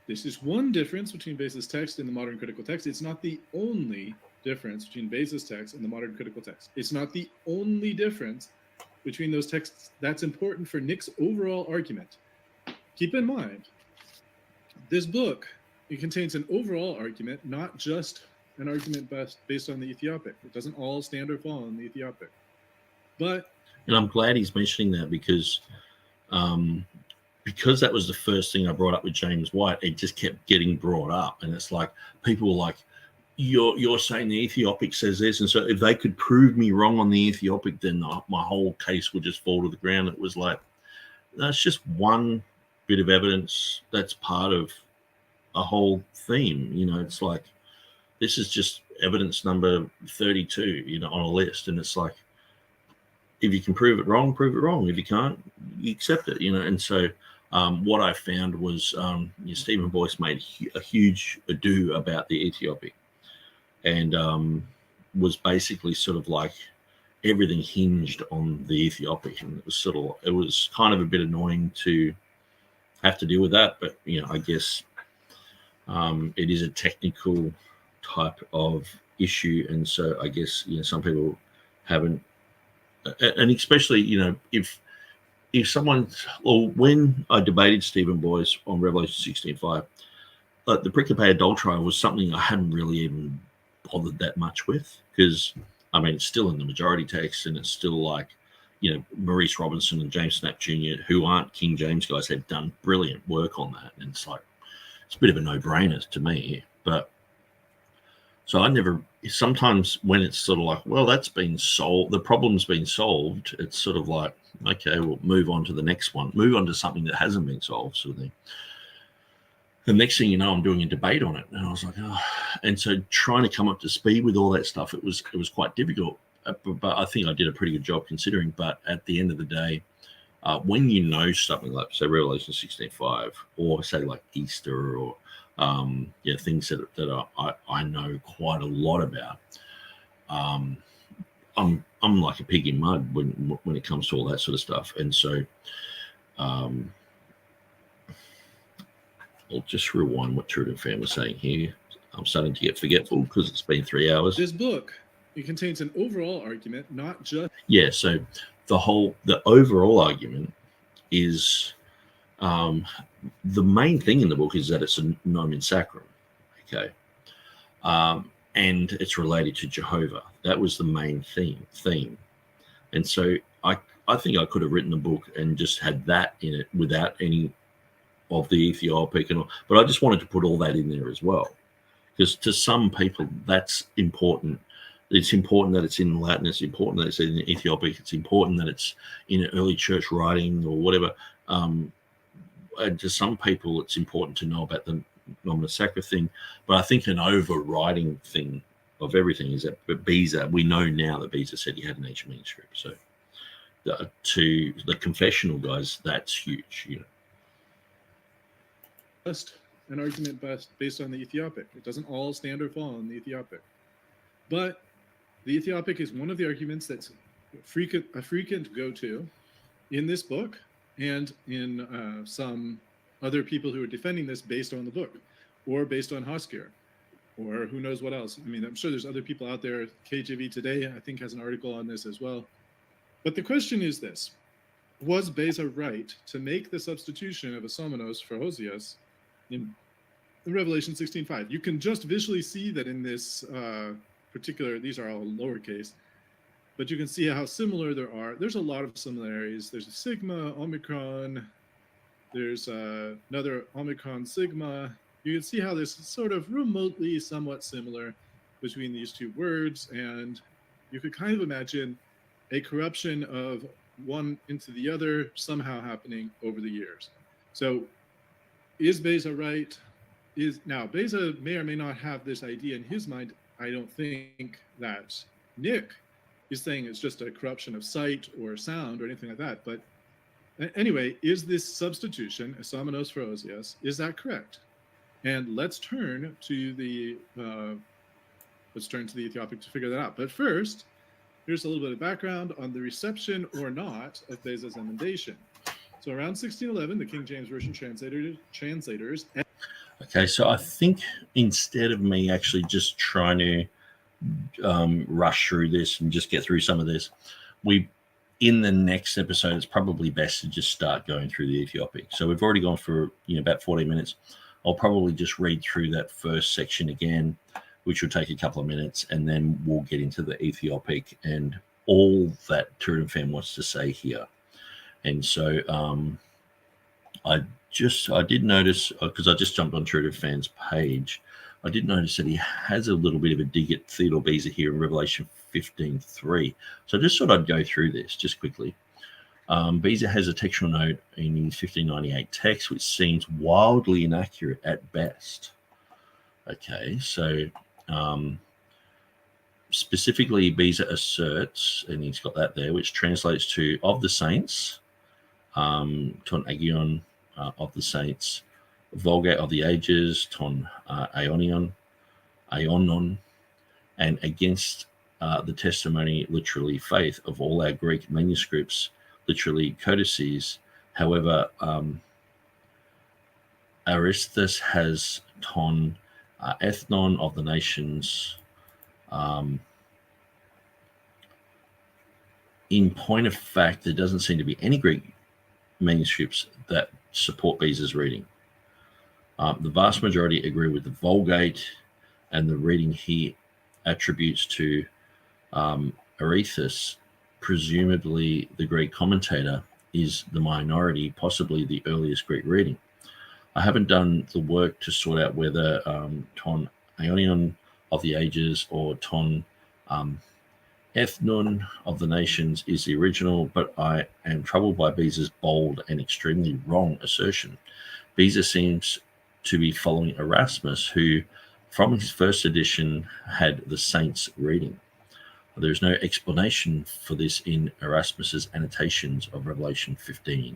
this is one difference between basis text and the modern critical text. It's not the only difference between basis text and the modern critical text. It's not the only difference between those texts that's important for Nick's overall argument. Keep in mind, this book, it contains an overall argument, not just an argument based on the Ethiopic. It doesn't all stand or fall on the Ethiopic. But, and I'm glad he's mentioning that because that was the first thing I brought up with James White. It just kept getting brought up, and it's like people were like, "You're saying the Ethiopic says this," and so if they could prove me wrong on the Ethiopic, then my whole case would just fall to the ground. It was like, that's just one bit of evidence that's part of a whole theme. You know, it's like, this is just evidence number 32, you know, on a list. And it's like, if you can prove it wrong, prove it wrong. If you can't, you accept it, you know. And so what I found was Stephen Boyce made a huge ado about the Ethiopic, and was basically sort of like everything hinged on the Ethiopic. And it was kind of a bit annoying to have to deal with that. But, you know, I guess it is a technical type of issue, and so I guess, you know, some people haven't, and especially, you know, if someone, or when I debated Stephen Boyce on Revelation 16:5, the Pericope Adulterae was something I hadn't really even bothered that much with, because I mean, it's still in the majority text, and it's still like, you know, Maurice Robinson and James Snap Jr., who aren't King James guys, have done brilliant work on that, and it's like, it's a bit of a no-brainer to me. But so I never, sometimes when it's sort of like, well, that's been solved, the problem's been solved, it's sort of like, okay, we'll move on to the next one, move on to something that hasn't been solved, sort of thing. The next thing you know, I'm doing a debate on it, and I was like, oh. And so trying to come up to speed with all that stuff, it was quite difficult, but I think I did a pretty good job considering. But at the end of the day, when you know something like, say, Revelation 16:5, or say like Easter, or things that I know quite a lot about, I'm like a pig in mud when it comes to all that sort of stuff. And so I'll just rewind what TurretinFan was saying here. I'm starting to get forgetful because it's been 3 hours. This book, it contains an overall argument, not just... Yeah, so the overall argument is, the main thing in the book is that it's a nomen sacrum, okay? And it's related to Jehovah. That was the main theme. And so I think I could have written a book and just had that in it without any of the Ethiopic and all, but I just wanted to put all that in there as well, because to some people that's important. It's important that it's in Latin. It's important that it's in Ethiopic. It's important that it's in early church writing or whatever. And to some people, it's important to know about the Nomina Sacra thing. But I think an overriding thing of everything is that Beza, we know now that Beza said he had an ancient manuscript. So to the confessional guys, that's huge, you know. Just an argument based on the Ethiopic. It doesn't all stand or fall on the Ethiopic. But the Ethiopic is one of the arguments that's a frequent go-to in this book and in some other people who are defending this based on the book or based on Hoskier or who knows what else. I mean, I'm sure there's other people out there. KJV Today, I think, has an article on this as well. But the question is this: was Beza right to make the substitution of Asomenos for Hosios in Revelation 16:5? You can just visually see that in this particular, these are all lowercase, but you can see how similar there's a lot of similarities. There's a sigma, omicron, there's another omicron sigma. You can see how this is sort of remotely somewhat similar. between these two words, and you could kind of imagine a corruption of one into the other somehow happening over the years. So is Beza right? Now, Beza may or may not have this idea in his mind. I don't think that Nick is saying it's just a corruption of sight or sound or anything like that. But anyway, is this substitution, esomenos for osios, is that correct? And let's turn to the Ethiopic to figure that out. But first, here's a little bit of background on the reception or not of Beza's emendation. So around 1611, the King James Version translators. Okay, so I think instead of me actually just trying to rush through this and just get through some of this, in the next episode, it's probably best to just start going through the Ethiopic. So we've already gone for about 40 minutes. I'll probably just read through that first section again, which will take a couple of minutes, and then we'll get into the Ethiopic and all that TurretinFan wants to say here. And so I did notice, because I just jumped on TurretinFan's page, I did notice that he has a little bit of a dig at Theodore Beza here in Revelation 15:3. So I just thought I'd go through this just quickly. Beza has a textual note in his 1598 text, which seems wildly inaccurate at best. Okay, so specifically Beza asserts, and he's got that there, which translates to of the saints, ton agion, of the saints, Vulgate of the ages, ton aionon, and against the testimony, literally faith, of all our Greek manuscripts, literally codices. However, Aristus has ton ethnon of the nations. In point of fact, there doesn't seem to be any Greek manuscripts that support Beza's reading. The vast majority agree with the Vulgate, and the reading he attributes to Aristus, presumably the Greek commentator, is the minority, possibly the earliest Greek reading. I haven't done the work to sort out whether ton aionion of the ages or ton ethnon of the nations is the original, but I am troubled by Beza's bold and extremely wrong assertion. Beza seems to be following Erasmus, who from his first edition had the saints reading. There is no explanation for this in Erasmus's annotations of Revelation 15.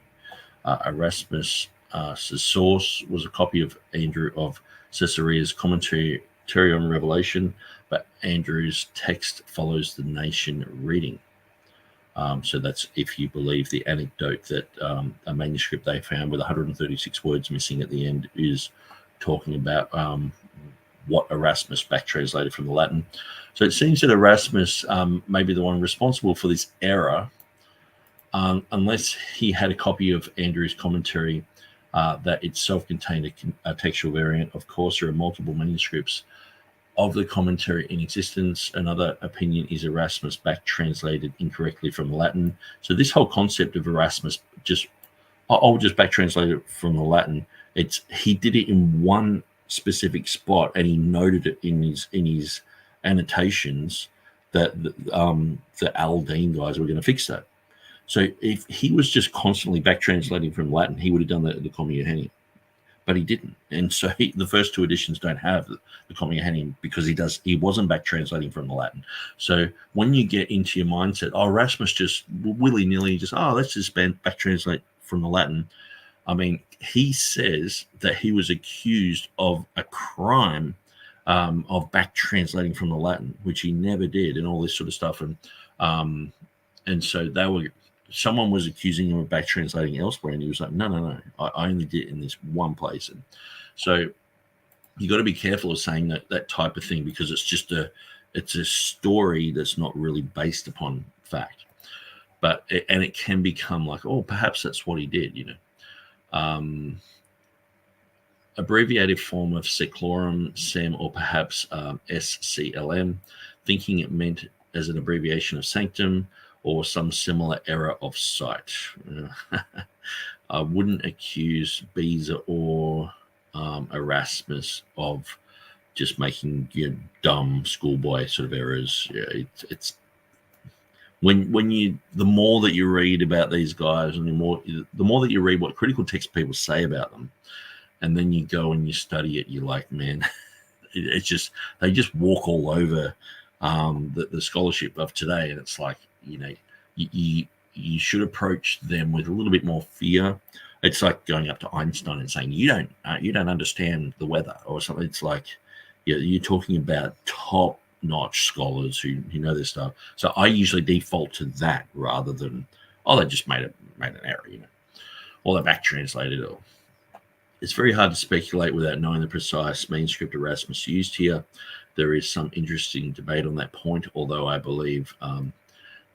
Erasmus' source was a copy of Andrew of Caesarea's commentary on Revelation, but Andrew's text follows the nation reading. So that's if you believe the anecdote that a manuscript they found with 136 words missing at the end is talking about what Erasmus back translated from the Latin. So it seems that Erasmus may be the one responsible for this error, unless he had a copy of Andrew's commentary that itself contained a textual variant. Of course, there are multiple manuscripts of the commentary in existence. Another opinion is Erasmus back translated incorrectly from the Latin. So this whole concept of Erasmus, I'll just back translate it from the Latin. He did it in one specific spot, and he noted it in his annotations that the Aldine guys were going to fix that. So if he was just constantly back translating from Latin, he would have done that at the Comma Johanneum, but he didn't. And so the first two editions don't have the Comma Johanneum because he wasn't back translating from the Latin. So when you get into your mindset, Erasmus just willy-nilly let's just back translate from the Latin. I mean, he says that he was accused of a crime of back translating from the Latin, which he never did, and all this sort of stuff. And so someone was accusing him of back translating elsewhere, and he was like, no, I only did it in this one place. And so you got to be careful of saying that type of thing, because it's a story that's not really based upon fact. And it can become like, oh, perhaps that's what he did, abbreviated form of seclorum sem, or perhaps SCLM, thinking it meant as an abbreviation of sanctum or some similar error of sight. I wouldn't accuse Beza or Erasmus of just making dumb schoolboy sort of errors. Yeah, it's when you the more that you read about these guys, and the more that you read what critical text people say about them, and then you go and you study it, you're like, man, it's just they just walk all over the scholarship of today, and it's like, you should approach them with a little bit more fear. It's like going up to Einstein and saying you don't understand the weather or something. It's like you're talking about top-notch scholars who know their stuff. So I usually default to that rather than they just made an error, or they back translated it. It's very hard to speculate without knowing the precise manuscript Erasmus used here. There is some interesting debate on that point, although I believe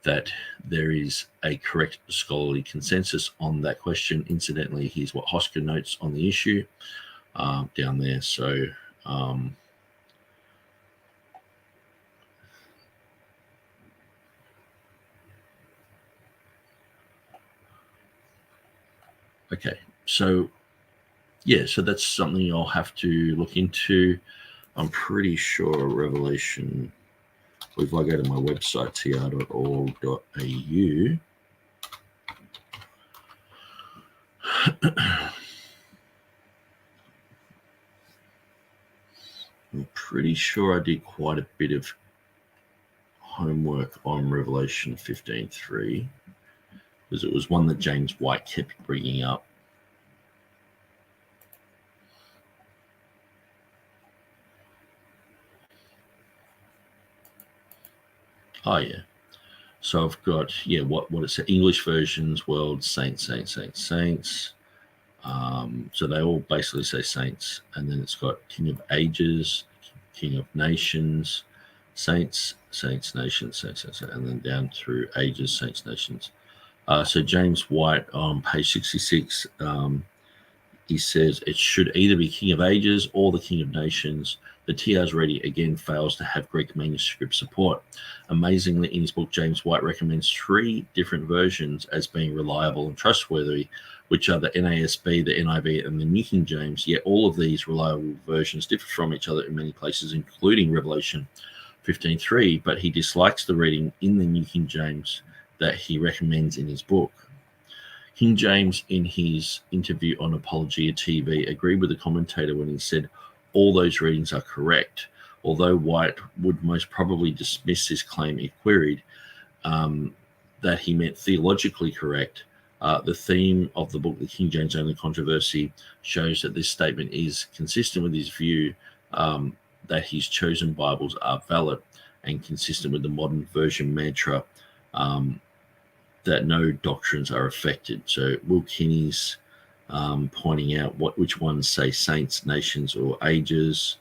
that there is a correct scholarly consensus on that question. Incidentally, here's what Hosker notes on the issue down there. So okay, so so that's something I'll have to look into. I'm pretty sure Revelation, if I go to my website, tr.org.au, I'm pretty sure I did quite a bit of homework on Revelation 15:3, because it was one that James White kept bringing up. Oh, yeah. So I've got, what it's English versions, world, saints. So they all basically say saints. And then it's got King of Ages, King of Nations, saints, nations, saints, and then down through ages, saints, nations. So James White on page 66, he says it should either be King of Ages or the King of Nations. The TR's ready again fails to have Greek manuscript support. Amazingly, in his book, James White recommends 3 different versions as being reliable and trustworthy, which are the NASB, the NIV, and the New King James. Yet all of these reliable versions differ from each other in many places, including Revelation 15:3. But he dislikes the reading in the New King James that he recommends in his book. King James, in his interview on Apologia TV, agreed with the commentator when he said all those readings are correct, although White would most probably dismiss his claim if queried, that he meant theologically correct. The theme of the book, The King James Only Controversy, shows that this statement is consistent with his view that his chosen Bibles are valid and consistent with the modern version mantra that no doctrines are affected. So Will Kinney's pointing out which ones say saints, nations, or ages.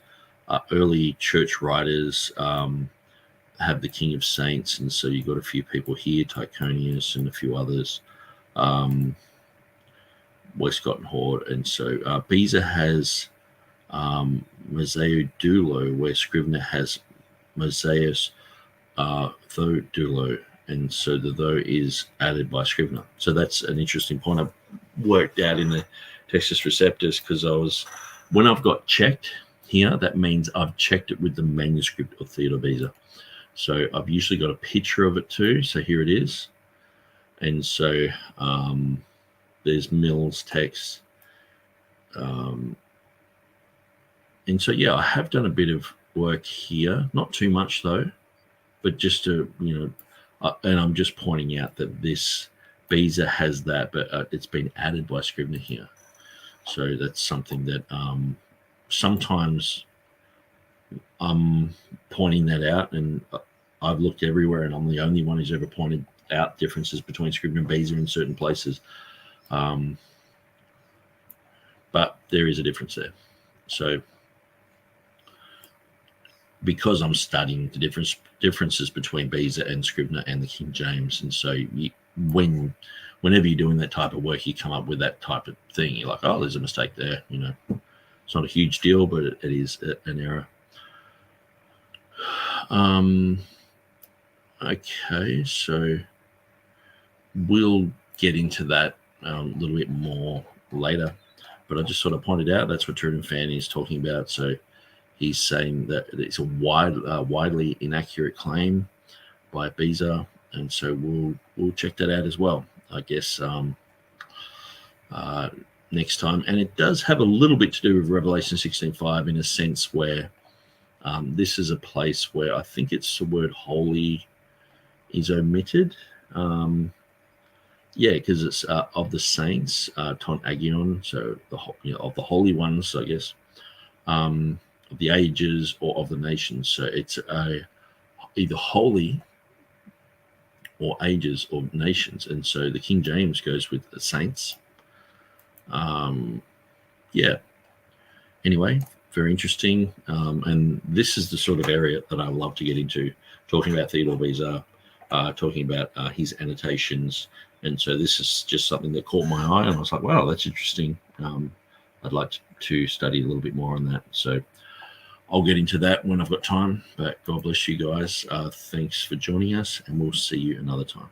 Early church writers have the King of Saints, and so you've got a few people here, Tychonius and a few others, Westcott and Horde, and so Beza has Moseo Dulo, where Scrivener has Moseus Tho Dulo, and so the though is added by Scrivener. So that's an interesting point I've worked out in the Textus Receptus, because when I've got checked here, that means I've checked it with the manuscript of Theodore Beza. So I've usually got a picture of it too. So here it is. And so there's Mills' text. And so, I have done a bit of work here. Not too much though, but just to, and I'm just pointing out that this Beza has that, but it's been added by Scrivener here. So that's something that sometimes I'm pointing that out, and I've looked everywhere, and I'm the only one who's ever pointed out differences between Scrivener and Beza in certain places. But there is a difference there. So because I'm studying the differences between Beza and Scrivener and the King James, and so whenever you're doing that type of work, you come up with that type of thing. You're like, oh, there's a mistake there. It's not a huge deal, but it is an error. Okay, so we'll get into that a little bit more later, but I just sort of pointed out that's what TurretinFan is talking about. So he's saying that it's a widely inaccurate claim by Beza, and so we'll check that out as well, I guess, next time. And it does have a little bit to do with Revelation 16:5 in a sense where this is a place where I think it's the word holy is omitted. Because it's of the saints, ton agion, so of the holy ones, I guess, of the ages or of the nations. So it's either holy or ages or nations, and so the King James goes with the saints. Anyway, very interesting, and this is the sort of area that I love to get into, talking about Theodore Beza, talking about his annotations. And so this is just something that caught my eye, and I was like, wow, that's interesting. I'd like to study a little bit more on that. So I'll get into that when I've got time. But God bless you guys. Thanks for joining us, and we'll see you another time.